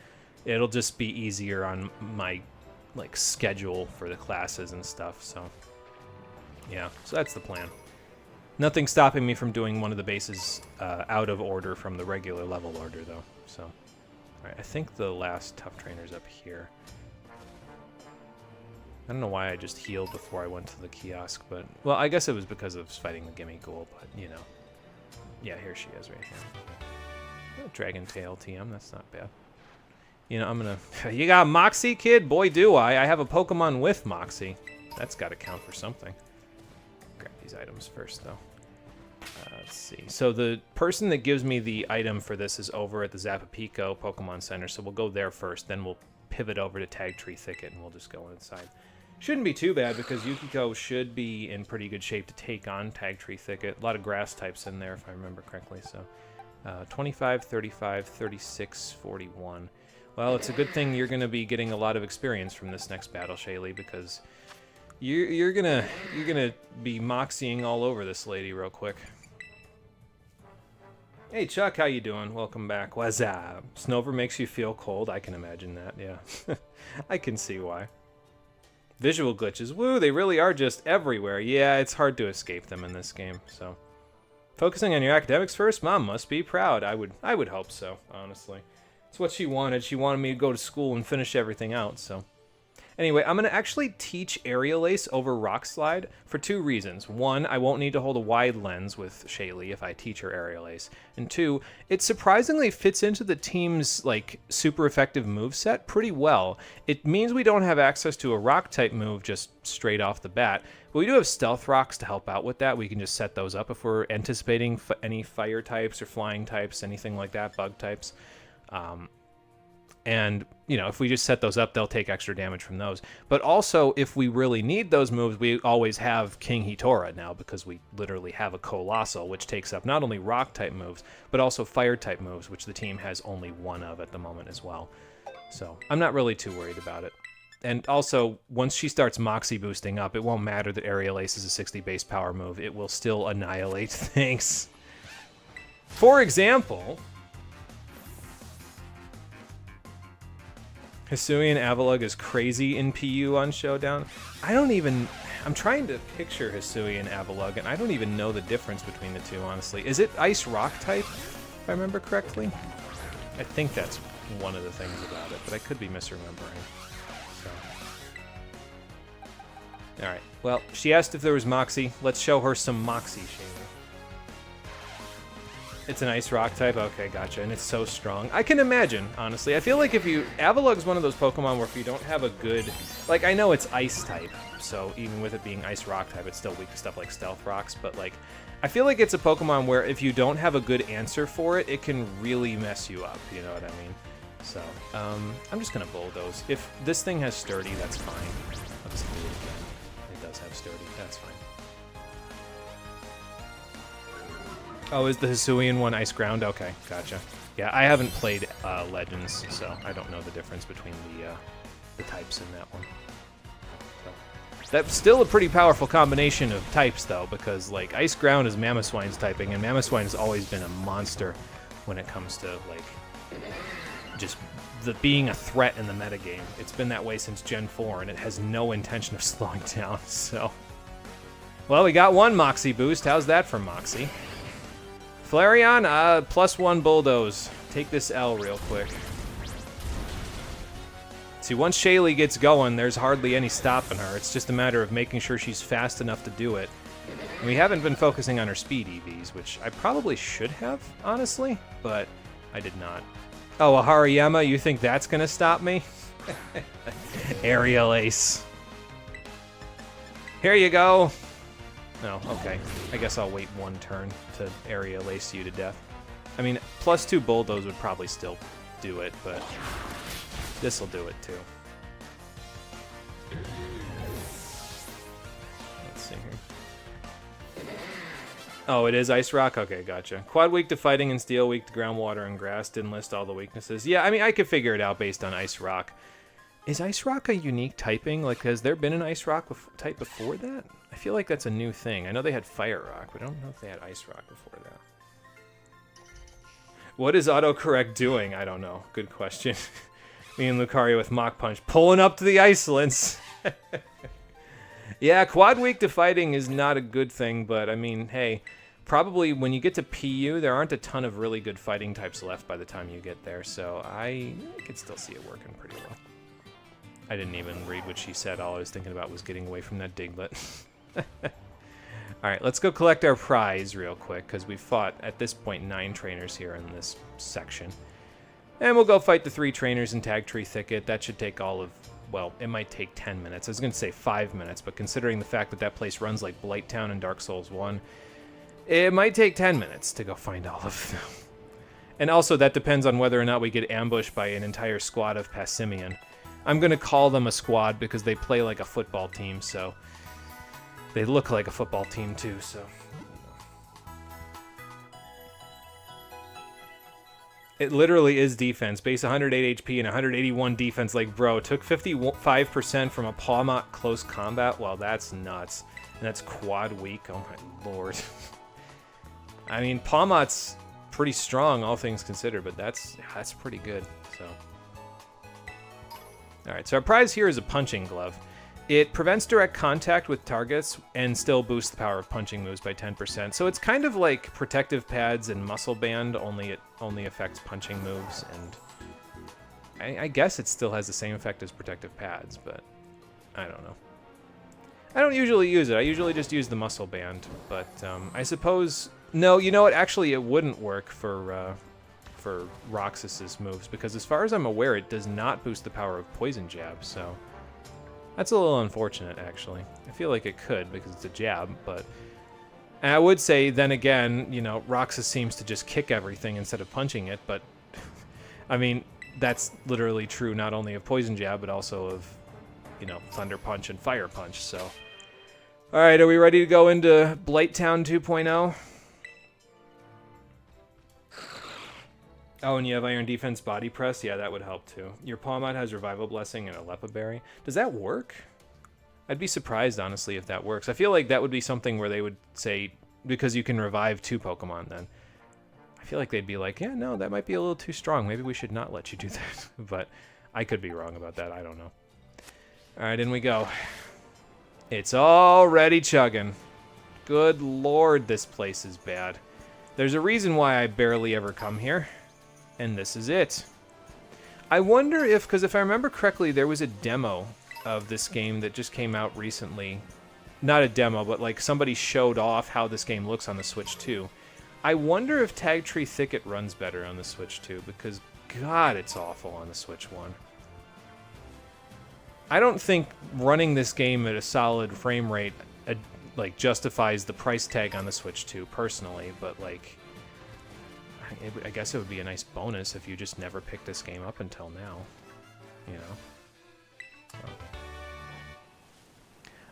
It'll just be easier on my schedule for the classes and stuff. So yeah, so that's the plan. Nothing stopping me from doing one of the bases out of order from the regular level order though. So all right, I think the last tough trainer's up here. I don't know why I just healed before I went to the kiosk, but well, I guess it was because of fighting the Gimme Ghoul, but you know. Yeah, here she is right here. Oh, Dragon Tail TM, that's not bad. You know, I'm gonna... You got Moxie, kid? Boy, do I. I have a Pokemon with Moxie. That's gotta count for something. Grab these items first, though. Let's see. So the person that gives me the item for this is over at the Zapapico Pokemon Center, so we'll go there first, then we'll pivot over to Tag Tree Thicket, and we'll just go inside. Shouldn't be too bad because Yukiko should be in pretty good shape to take on Tag Tree Thicket. A lot of grass types in there, if I remember correctly. So 25, 35, 36, 41. Well, it's a good thing you're going to be getting a lot of experience from this next battle, Shaylee, because you're gonna be moxieing all over this lady real quick. Hey Chuck, how you doing? Welcome back. What's up? Snover makes you feel cold. I can imagine that, yeah. I can see why. Visual glitches. Woo, they really are just everywhere. Yeah, it's hard to escape them in this game, so. Focusing on your academics first? Mom must be proud. I would hope so, honestly. It's what she wanted. She wanted me to go to school and finish everything out, so. Anyway, I'm going to actually teach Aerial Ace over Rock Slide for 2 reasons. 1, I won't need to hold a wide lens with Shaylee if I teach her Aerial Ace. And 2, it surprisingly fits into the team's like super effective moveset pretty well. It means we don't have access to a rock-type move just straight off the bat, but we do have Stealth Rocks to help out with that. We can just set those up if we're anticipating any fire types or flying types, anything like that, bug types. And, you know, if we just set those up, they'll take extra damage from those. But also, if we really need those moves, we always have King Hitora now, because we literally have a Colossal, which takes up not only rock-type moves, but also fire-type moves, which the team has only 1 of at the moment as well. So, I'm not really too worried about it. And also, once she starts Moxie boosting up, it won't matter that Aerial Ace is a 60 base power move. It will still annihilate things. For example... Hisuian Avalugg is crazy in PU on Showdown. I'm trying to picture Hisuian Avalugg, and I don't even know the difference between the two, honestly. Is it Ice Rock type, if I remember correctly? I think that's one of the things about it, but I could be misremembering. So. Alright, well, she asked if there was Moxie. Let's show her some Moxie, Shaylee. It's an Ice Rock type? Okay, gotcha. And it's so strong. I can imagine, honestly. I feel like Avalugg's one of those Pokemon where if you don't have a good... Like, I know it's Ice type, so even with it being Ice Rock type, it's still weak to stuff like Stealth Rocks, but, like, I feel like it's a Pokemon where if you don't have a good answer for it, it can really mess you up, you know what I mean? So, I'm just gonna bulldoze. If this thing has Sturdy, that's fine. Let's do it again. It does have Sturdy, that's fine. Oh, is the Hisuian one Ice Ground? Okay, gotcha. Yeah, I haven't played Legends, so I don't know the difference between the types in that one. So, that's still a pretty powerful combination of types, though, because like Ice Ground is Mamoswine's typing, and Mamoswine has always been a monster when it comes to like just being a threat in the metagame. It's been that way since Gen 4, and it has no intention of slowing down. So, well, we got 1 Moxie boost. How's that for Moxie? Flareon, +1 bulldoze. Take this L real quick. See, once Shaylee gets going, there's hardly any stopping her. It's just a matter of making sure she's fast enough to do it. And we haven't been focusing on her speed EVs, which I probably should have, honestly, but I did not. Oh, a Hariyama, you think that's gonna stop me? Aerial Ace. Here you go. No, okay. I guess I'll wait 1 turn to Aerial Ace you to death. I mean, +2 Bulldoze would probably still do it, but this'll do it too. Let's see here. Oh, it is Ice Rock? Okay, gotcha. Quad weak to fighting and steel, weak to groundwater and grass. Didn't list all the weaknesses. Yeah, I mean, I could figure it out based on Ice Rock. Is Ice Rock a unique typing? Like, has there been an Ice Rock type before that? I feel like that's a new thing. I know they had Fire Rock, but I don't know if they had Ice Rock before that. What is autocorrect doing? I don't know. Good question. Me and Lucario with Mach Punch pulling up to the Isolants. Yeah, quad weak to fighting is not a good thing, but I mean, hey, probably when you get to PU, there aren't a ton of really good fighting types left by the time you get there, so I could still see it working pretty well. I didn't even read what she said. All I was thinking about was getting away from that Diglett. Alright, let's go collect our prize real quick, because we've fought, at this point, 9 trainers here in this section. And we'll go fight the 3 trainers in Tag Tree Thicket. That should take all of, well, it might take 10 minutes. I was going to say 5 minutes, but considering the fact that that place runs like Blighttown and Dark Souls 1, it might take 10 minutes to go find all of them. And also, that depends on whether or not we get ambushed by an entire squad of Passimian. I'm going to call them a squad because they play like a football team, so... They look like a football team, too, so... It literally is defense. Base 108 HP and 181 defense. Like, bro, took 55% from a Pawmot close combat? Well, that's nuts. And that's quad weak. Oh, my lord. I mean, Pawmot's pretty strong, all things considered, but that's pretty good. So, all right. So our prize here is a punching glove. It prevents direct contact with targets and still boosts the power of punching moves by 10%. So it's kind of like protective pads and muscle band, only it only affects punching moves. And I guess it still has the same effect as protective pads, but I don't know. I don't usually use it. I usually just use the muscle band, but I suppose... No, you know what? Actually, it wouldn't work for Roxas's moves, because as far as I'm aware, it does not boost the power of Poison Jab, so... That's a little unfortunate, actually. I feel like it could, because it's a jab, but... And I would say, then again, you know, Roxas seems to just kick everything instead of punching it, but... I mean, that's literally true not only of Poison Jab, but also of, you know, Thunder Punch and Fire Punch, so... Alright, are we ready to go into Blighttown 2.0? Oh, and you have Iron Defense Body Press? Yeah, that would help too. Your Pawmod has Revival Blessing and a Lepa Berry. Does that work? I'd be surprised, honestly, if that works. I feel like that would be something where they would say, because you can revive 2 Pokemon then. I feel like they'd be like, yeah, no, that might be a little too strong. Maybe we should not let you do that. But I could be wrong about that. I don't know. Alright, in we go. It's already chugging. Good lord, this place is bad. There's a reason why I barely ever come here. And this is it. I wonder if, because if I remember correctly, there was a demo of this game that just came out recently. Not a demo, but like somebody showed off how this game looks on the Switch 2. I wonder if Tag Tree Thicket runs better on the Switch 2, because God, it's awful on the Switch 1. I don't think running this game at a solid frame rate like justifies the price tag on the Switch 2 personally, but like I guess it would be a nice bonus if you just never picked this game up until now, you know. Oh.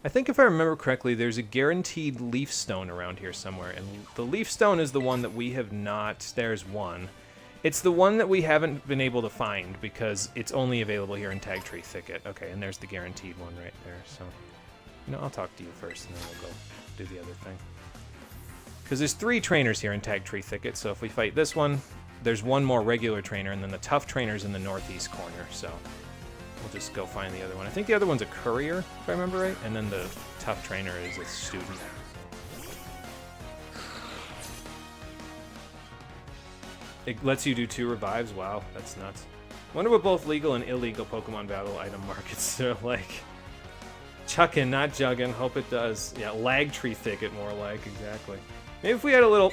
I think if I remember correctly, there's a guaranteed Leaf Stone around here somewhere, and the Leaf Stone is the one that we have not... There's one. It's the one that we haven't been able to find because it's only available here in Tag Tree Thicket. Okay, and there's the guaranteed one right there, so... You know, I'll talk to you first, and then we'll go do the other thing. Because there's 3 trainers here in Tag Tree Thicket, so if we fight this one, there's one more regular trainer, and then the tough trainer's in the northeast corner, so we'll just go find the other one. I think the other one's a courier, if I remember right, and then the tough trainer is a student. It lets you do 2 revives? Wow, that's nuts. Wonder what both legal and illegal Pokemon battle item markets are like. Chuckin', not juggin'. Hope it does. Yeah, Lag Tree Thicket, more like, exactly. Maybe if we had a little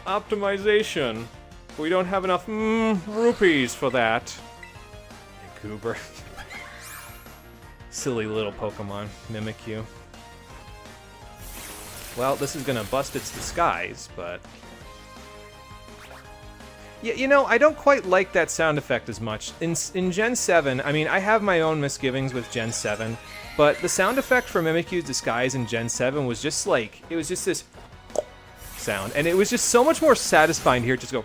optimization. But we don't have enough rupees for that. Hey, Goober. Silly little Pokemon. Mimikyu. Well, this is gonna bust its disguise, but... Yeah, you know, I don't quite like that sound effect as much. In Gen 7, I mean, I have my own misgivings with Gen 7, but the sound effect for Mimikyu's disguise in Gen 7 was just like, it was just this sound, and it was just so much more satisfying here, just go,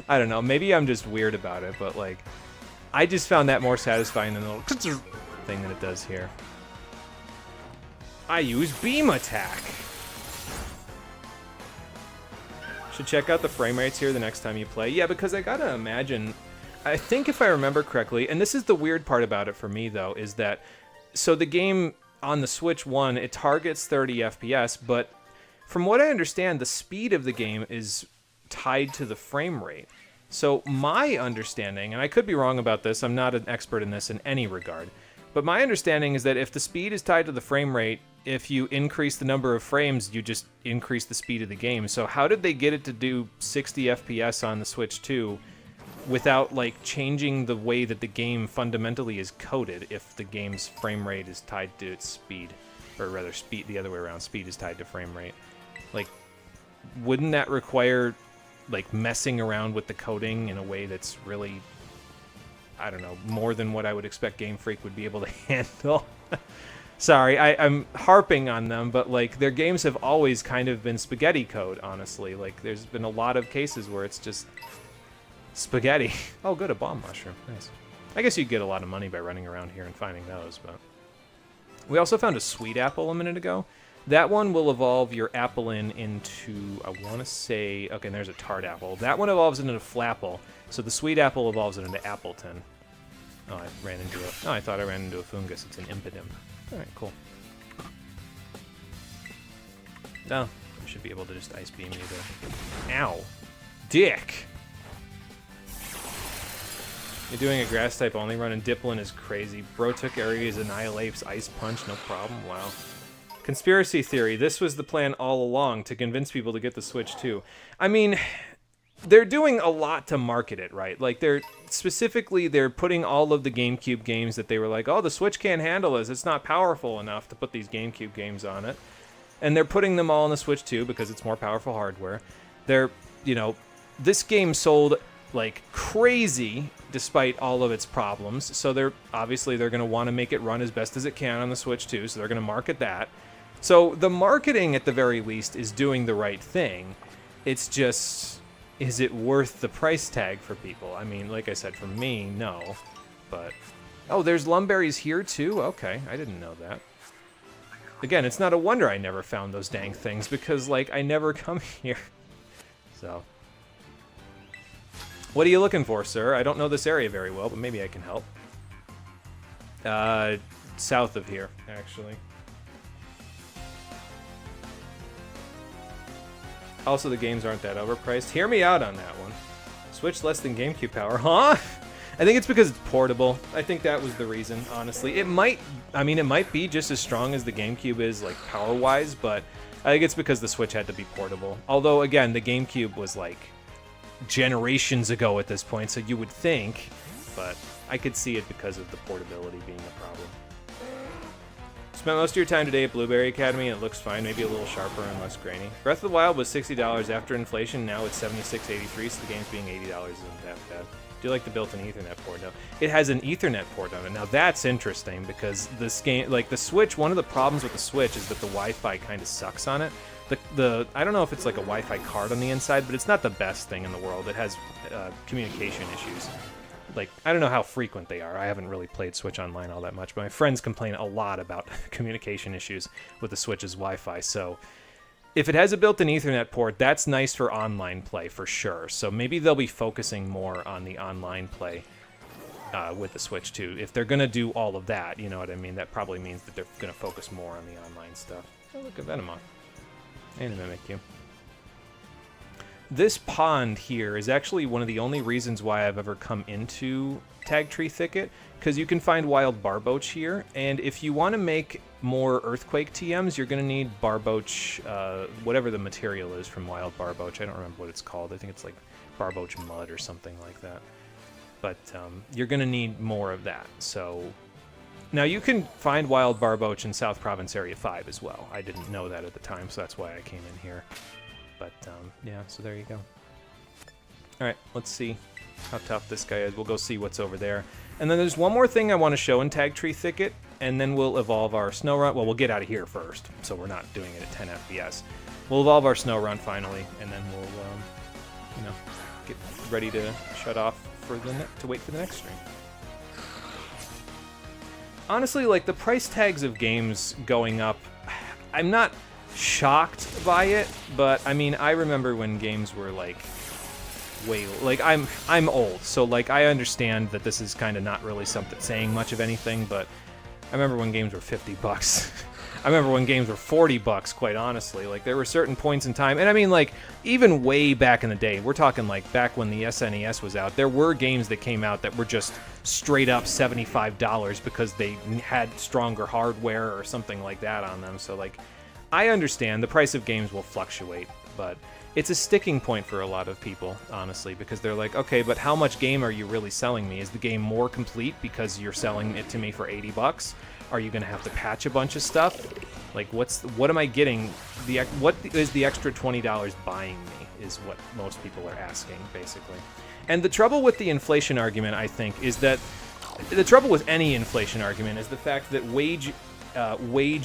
I don't know, maybe I'm just weird about it, but like, I just found that more satisfying than the little thing that it does here. I use Beam Attack. Should check out the frame rates here the next time you play. Yeah, because I gotta imagine, I think if I remember correctly, and this is the weird part about it for me though, is that, so the game on the Switch 1, it targets 30 FPS, but from what I understand, the speed of the game is tied to the frame rate. So my understanding, and I could be wrong about this, I'm not an expert in this in any regard, but my understanding is that if the speed is tied to the frame rate, if you increase the number of frames, you just increase the speed of the game. So how did they get it to do 60 FPS on the Switch 2 without, like, changing the way that the game fundamentally is coded if the game's frame rate is tied to its speed? Or rather, speed the other way around. Speed is tied to frame rate. Like, wouldn't that require, like, messing around with the coding in a way that's really, I don't know, more than what I would expect Game Freak would be able to handle? Sorry, I'm harping on them, but like their games have always kind of been spaghetti code, honestly. Like there's been a lot of cases where it's just spaghetti. Oh, good, a bomb mushroom. Nice. I guess you'd get a lot of money by running around here and finding those, but... We also found a sweet apple a minute ago. That one will evolve your Applin into, I want to say, okay, there's a Tart Apple. That one evolves into a Flapple, so the Sweet Apple evolves it into Appleton. Oh, I thought I ran into a Fungus. It's an Impidimp. All right, cool. No, I should be able to just Ice Beam you there. Ow. Dick! You're doing a Grass-type only run, and Dipplin is crazy. Bro took areas, annihilates, Ice Punch, no problem. Wow. Conspiracy theory. This was the plan all along, to convince people to get the Switch too. I mean, they're doing a lot to market it, right? Like, they're putting all of the GameCube games that they were like, oh, the Switch can't handle this. It's not powerful enough to put these GameCube games on it. And they're putting them all on the Switch too, because it's more powerful hardware. They're, you know, this game sold like crazy despite all of its problems. So they're going to want to make it run as best as it can on the Switch too. So they're going to market that. So the marketing, at the very least, is doing the right thing. It's just, is it worth the price tag for people? I mean, like I said, for me, no. But, oh, there's Lumberries here too? Okay, I didn't know that. Again, it's not a wonder I never found those dang things, because, like, I never come here. So. What are you looking for, sir? I don't know this area very well, but maybe I can help. South of here, actually. Also, the games aren't that overpriced. Hear me out on that one. Switch less than GameCube power, huh? I think it's because it's portable. I think that was the reason, honestly. It might be just as strong as the GameCube is, like, power-wise, but I think it's because the Switch had to be portable. Although, again, the GameCube was, like, generations ago at this point, so you would think, but I could see it because of the portability being a problem. Spent most of your time today at Blueberry Academy, and it looks fine, maybe a little sharper and less grainy. Breath of the Wild was $60 after inflation, now it's $76.83, so the game's being $80 isn't that bad. Do you like the built-in Ethernet port? No. It has an Ethernet port on it. Now that's interesting, because this game, like the Switch, one of the problems with the Switch is that the Wi-Fi kind of sucks on it. I don't know if it's like a Wi-Fi card on the inside, but it's not the best thing in the world. It has communication issues. Like, I don't know how frequent they are. I haven't really played Switch Online all that much, but my friends complain a lot about communication issues with the Switch's Wi-Fi, so if it has a built-in Ethernet port, that's nice for online play, for sure. So maybe they'll be focusing more on the online play with the Switch, too. If they're going to do all of that, you know what I mean? That probably means that they're going to focus more on the online stuff. Oh, look at Venomoth. And a Mimikyu. This pond here is actually one of the only reasons why I've ever come into Tag Tree Thicket, because you can find wild Barboach here, and if you want to make more Earthquake TMs, you're going to need Barboach, whatever the material is from wild Barboach. I don't remember what it's called. I think it's like Barboach Mud or something like that. But you're going to need more of that. So now you can find wild Barboach in South Province Area 5 as well. I didn't know that at the time, so that's why I came in here. But yeah, so there you go. Alright, let's see how tough this guy is. We'll go see what's over there. And then there's one more thing I want to show in Tag Tree Thicket, and then we'll evolve our Snow Run. Well, we'll get out of here first, so we're not doing it at 10 FPS. We'll evolve our Snow Run finally, and then we'll, you know, get ready to shut off for to wait for the next stream. Honestly, like, the price tags of games going up, I'm not shocked by it, but I mean, I remember when games were like I'm old, so like I understand that this is kind of not really something saying much of anything, but I remember when games were $50. I remember when games were $40, quite honestly. Like, there were certain points in time, and I mean, like, even way back in the day, we're talking like back when the SNES was out, there were games that came out that were just straight up $75 because they had stronger hardware or something like that on them. So like, I understand the price of games will fluctuate, but it's a sticking point for a lot of people, honestly, because they're like, okay, but how much game are you really selling me? Is the game more complete because you're selling it to me for $80? Are you going to have to patch a bunch of stuff? Like, what am I getting? What is the extra $20 buying me is what most people are asking, basically. And the trouble with the inflation argument, I think, is that the trouble with any inflation argument is the fact that wage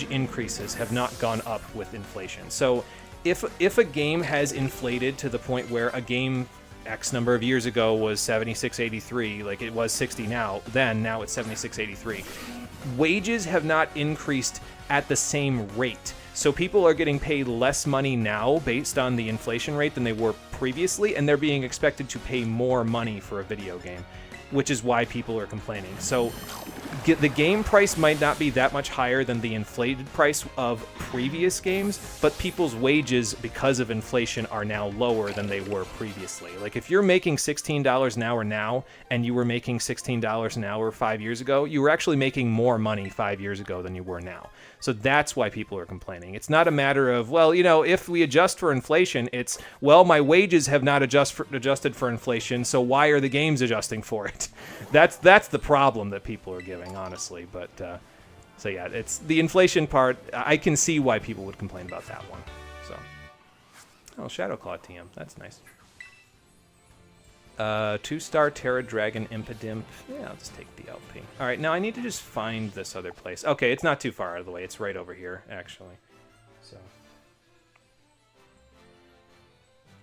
increases have not gone up with inflation. So if a game has inflated to the point where a game X number of years ago was $76.83, like it was $60 now it's $76.83. Wages have not increased at the same rate. So people are getting paid less money now based on the inflation rate than they were previously, and they're being expected to pay more money for a video game, which is why people are complaining. So the game price might not be that much higher than the inflated price of previous games, but people's wages, because of inflation, are now lower than they were previously. Like, if you're making $16 an hour now, and you were making $16 an hour 5 years ago, you were actually making more money 5 years ago than you were now. So that's why people are complaining. It's not a matter of, well, you know, if we adjust for inflation, it's, well, my wages have not adjusted for inflation, so why are the games adjusting for it? That's the problem that people are giving, honestly. But so yeah, it's the inflation part. I can see why people would complain about that one. So, oh, Shadowclaw TM, that's nice. 2-star Terra Dragon Impidimp. Yeah, I'll just take the LP. All right, now I need to just find this other place. Okay, it's not too far out of the way. It's right over here, actually. So,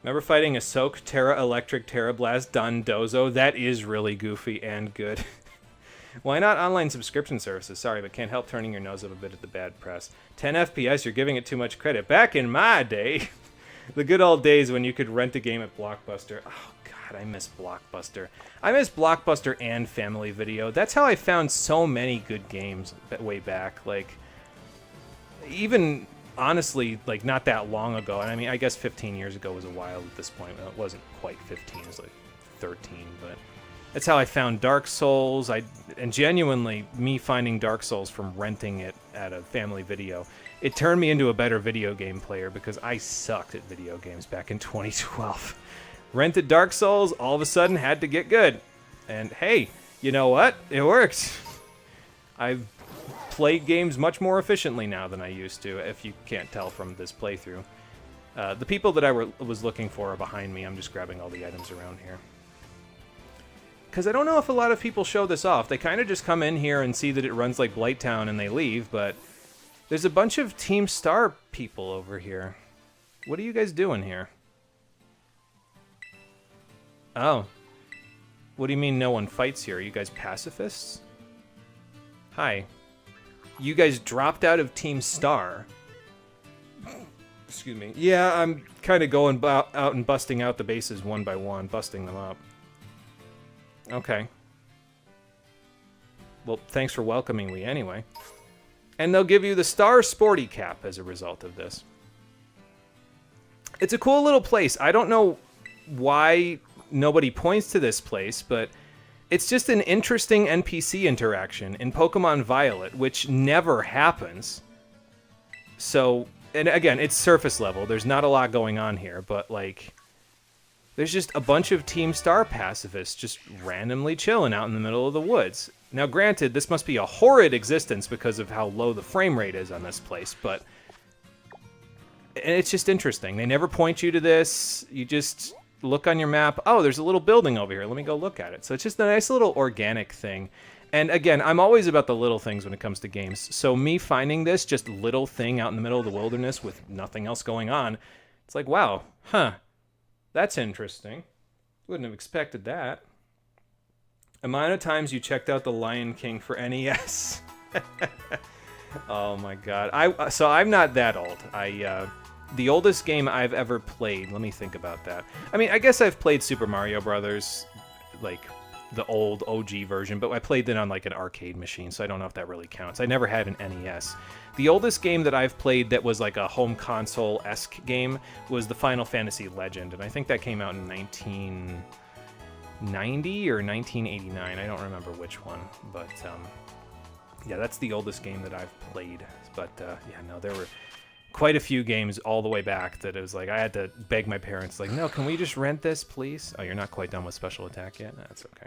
remember fighting a Soak, Terra Electric, Terra Blast, Dondozo? That is really goofy and good. Why not online subscription services? Sorry, but can't help turning your nose up a bit at the bad press. 10 FPS, you're giving it too much credit. Back in my day, the good old days when you could rent a game at Blockbuster. Oh, God, I miss Blockbuster. I miss Blockbuster and Family Video. That's how I found so many good games way back. Like, even, honestly, like, not that long ago. And I mean, I guess 15 years ago was a while at this point. Well, it wasn't quite 15. It was like 13, but that's how I found Dark Souls. And genuinely, me finding Dark Souls from renting it at a Family Video, it turned me into a better video game player because I sucked at video games back in 2012. Rented Dark Souls, all of a sudden had to get good. And hey, you know what? It worked. I've played games much more efficiently now than I used to, if you can't tell from this playthrough. The people that I was looking for are behind me. I'm just grabbing all the items around here. Because I don't know if a lot of people show this off. They kind of just come in here and see that it runs like Blighttown and they leave, but there's a bunch of Team Star people over here. What are you guys doing here? Oh. What do you mean no one fights here? Are you guys pacifists? Hi. You guys dropped out of Team Star. Excuse me. Yeah, I'm kind of going out and busting out the bases one by one, busting them up. Okay. Well, thanks for welcoming me anyway. And they'll give you the Star Sporty Cap as a result of this. It's a cool little place. I don't know why nobody points to this place, but it's just an interesting NPC interaction in Pokemon Violet, which never happens. So, and again, it's surface level. There's not a lot going on here, but like, there's just a bunch of Team Star pacifists just randomly chilling out in the middle of the woods. Now, granted, this must be a horrid existence because of how low the frame rate is on this place, but it's just interesting. They never point you to this. You just look on your map. Oh, there's a little building over here. Let me go look at it. So it's just a nice little organic thing. And again, I'm always about the little things when it comes to games. So me finding this just little thing out in the middle of the wilderness with nothing else going on, it's like, wow, huh. That's interesting. Wouldn't have expected that. Amount of times you checked out The Lion King for NES. Oh my god. So I'm not that old. The oldest game I've ever played, let me think about that. I mean, I guess I've played Super Mario Brothers, like the old OG version, but I played it on like an arcade machine, so I don't know if that really counts. I never had an NES. The oldest game that I've played that was like a home console-esque game was the Final Fantasy Legend, and I think that came out in 1990 or 1989. I don't remember which one, but yeah, that's the oldest game that I've played. But yeah, no, there were quite a few games all the way back that it was like I had to beg my parents, like, no, can we just rent this, please? Oh, you're not quite done with Special Attack yet? That's okay.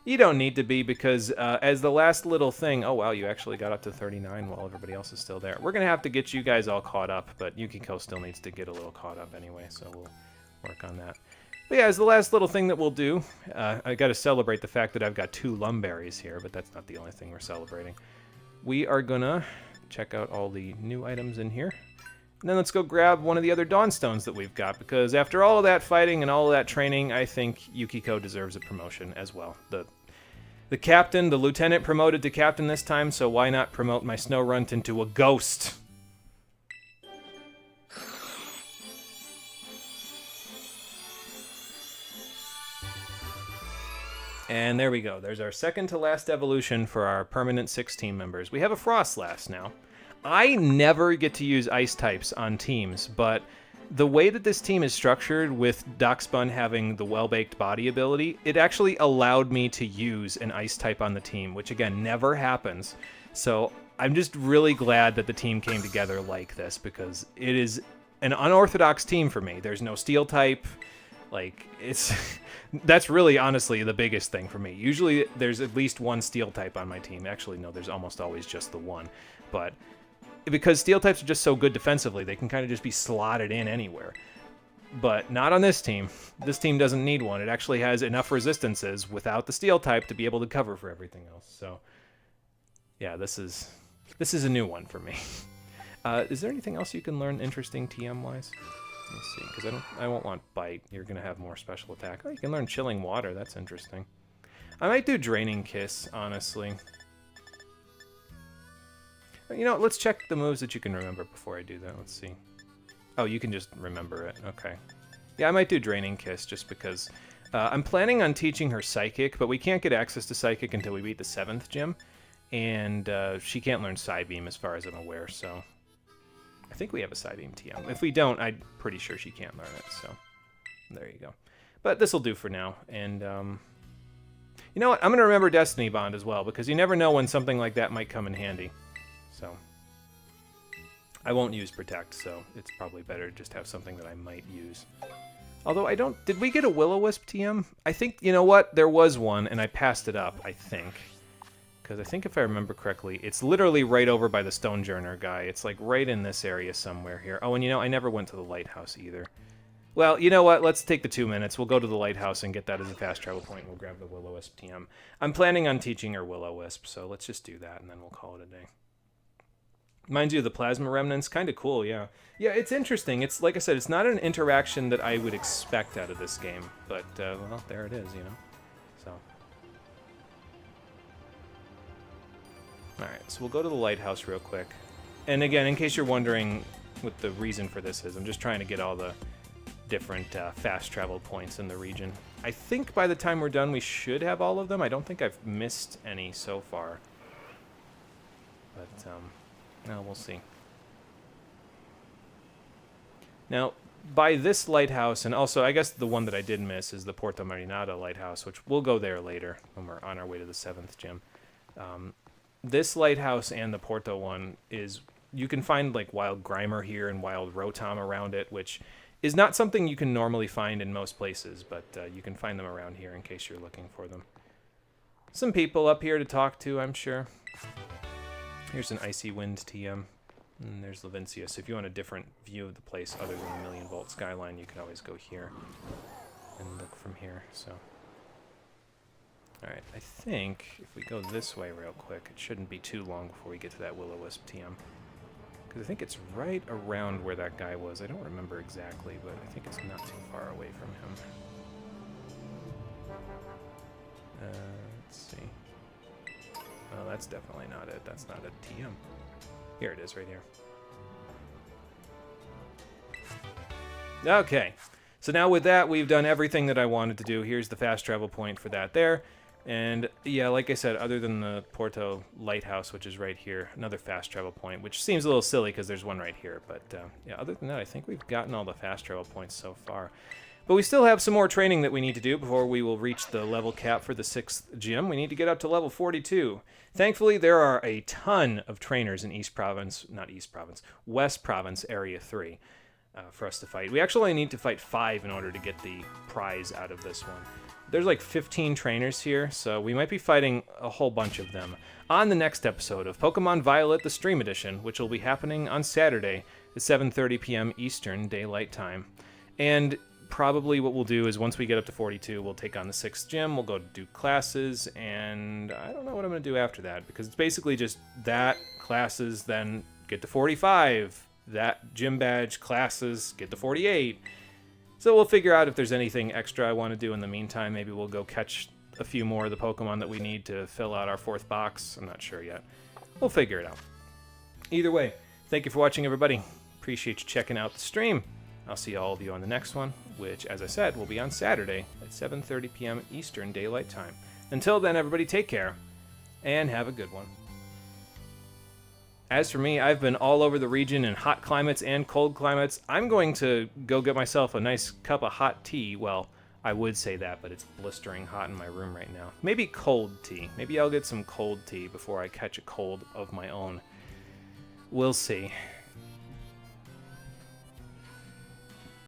You don't need to be, because as the last little thing... Oh, wow, you actually got up to 39 while everybody else is still there. We're going to have to get you guys all caught up, but Yukiko still needs to get a little caught up anyway, so we'll work on that. But yeah, as the last little thing that we'll do, I got to celebrate the fact that I've got 2 Lumberries here, but that's not the only thing we're celebrating. We are going to check out all the new items in here. And then let's go grab one of the other Dawnstones that we've got, because after all of that fighting and all of that training, I think Yukiko deserves a promotion as well. The captain, the lieutenant promoted to captain this time, so why not promote my Snow Runt into a ghost? And there we go. There's our second to last evolution for our permanent 6 team members. We have a Frostlass now. I never get to use ice types on teams, but the way that this team is structured with Darkspun having the well-baked body ability, it actually allowed me to use an ice type on the team, which again, never happens. So I'm just really glad that the team came together like this, because it is an unorthodox team for me. There's no steel type. Like, it's that's really honestly the biggest thing for me. Usually there's at least one steel type on my team. Actually, no, there's almost always just the one. But because steel types are just so good defensively, they can kind of just be slotted in anywhere. But not on this team. This team doesn't need one. It actually has enough resistances without the steel type to be able to cover for everything else. So yeah, this is a new one for me. Is there anything else you can learn interesting TM-wise? Let me see, because I won't want Bite. You're going to have more special attack. Oh, you can learn Chilling Water. That's interesting. I might do Draining Kiss, honestly. You know, let's check the moves that you can remember before I do that. Let's see. Oh, you can just remember it. Okay. Yeah, I might do Draining Kiss just because I'm planning on teaching her Psychic, but we can't get access to Psychic until we beat the 7th gym. And she can't learn Psybeam as far as I'm aware, so I think we have a Psybeam TM. If we don't, I'm pretty sure she can't learn it, so there you go. But this will do for now, and you know what? I'm going to remember Destiny Bond as well, because you never know when something like that might come in handy. So I won't use Protect, so it's probably better to just have something that I might use. Although I don't... Did we get a Will-O-Wisp TM? I think, you know what? There was one, and I passed it up, I think. Because I think if I remember correctly, it's literally right over by the Stonejourner guy. It's like right in this area somewhere here. Oh, and you know, I never went to the lighthouse either. Well, you know what? Let's take the 2 minutes. We'll go to the lighthouse and get that as a fast travel point. We'll grab the Will-O-Wisp TM. I'm planning on teaching her Will-O-Wisp, so let's just do that, and then we'll call it a day. Mind you, the Plasma Remnant's kind of cool, yeah. Yeah, it's interesting. It's, like I said, it's not an interaction that I would expect out of this game. But, well, there it is, you know. So... Alright, so we'll go to the lighthouse real quick. And again, in case you're wondering what the reason for this is, I'm just trying to get all the different fast travel points in the region. I think by the time we're done, we should have all of them. I don't think I've missed any so far. But, no, we'll see. Now, by this lighthouse, and also, I guess the one that I did miss is the Porto Marinada lighthouse, which we'll go there later when we're on our way to the 7th gym. This lighthouse and the Porto one is... You can find, like, Wild Grimer here and Wild Rotom around it, which is not something you can normally find in most places, but you can find them around here in case you're looking for them. Some people up here to talk to, I'm sure. Here's an Icy Wind TM. And there's Levincia. So if you want a different view of the place other than the Million Volt skyline, you can always go here and look from here, so... Alright, I think if we go this way real quick, it shouldn't be too long before we get to that Will-O-Wisp TM. Because I think it's right around where that guy was. I don't remember exactly, but I think it's not too far away from him. Let's see. Oh, that's definitely not it. That's not a TM. Here it is, right here. Okay. So now with that, we've done everything that I wanted to do. Here's the fast travel point for that there. And yeah, like I said, other than the Porto Lighthouse, which is right here, another fast travel point, which seems a little silly because there's one right here. But yeah, other than that, I think we've gotten all the fast travel points so far. But we still have some more training that we need to do before we will reach the level cap for the 6th gym. We need to get up to level 42. Thankfully, there are a ton of trainers in West Province Area 3 for us to fight. We actually need to fight 5 in order to get the prize out of this one. There's like 15 trainers here, so we might be fighting a whole bunch of them on the next episode of Pokemon Violet, the Stream Edition, which will be happening on Saturday at 7:30 p.m. Eastern Daylight Time. And probably what we'll do is once we get up to 42, we'll take on the 6th gym, we'll go do classes, and I don't know what I'm going to do after that, because it's basically just that, classes, then get to 45, that gym badge, classes, get to 48. So we'll figure out if there's anything extra I want to do in the meantime. Maybe we'll go catch a few more of the Pokemon that we need to fill out our 4th box. I'm not sure yet. We'll figure it out. Either way, thank you for watching, everybody. Appreciate you checking out the stream. I'll see all of you on the next one, which, as I said, will be on Saturday at 7:30 p.m. Eastern Daylight Time. Until then, everybody, take care and have a good one. As for me, I've been all over the region in hot climates and cold climates. I'm going to go get myself a nice cup of hot tea. Well, I would say that, but it's blistering hot in my room right now. Maybe cold tea. Maybe I'll get some cold tea before I catch a cold of my own. We'll see.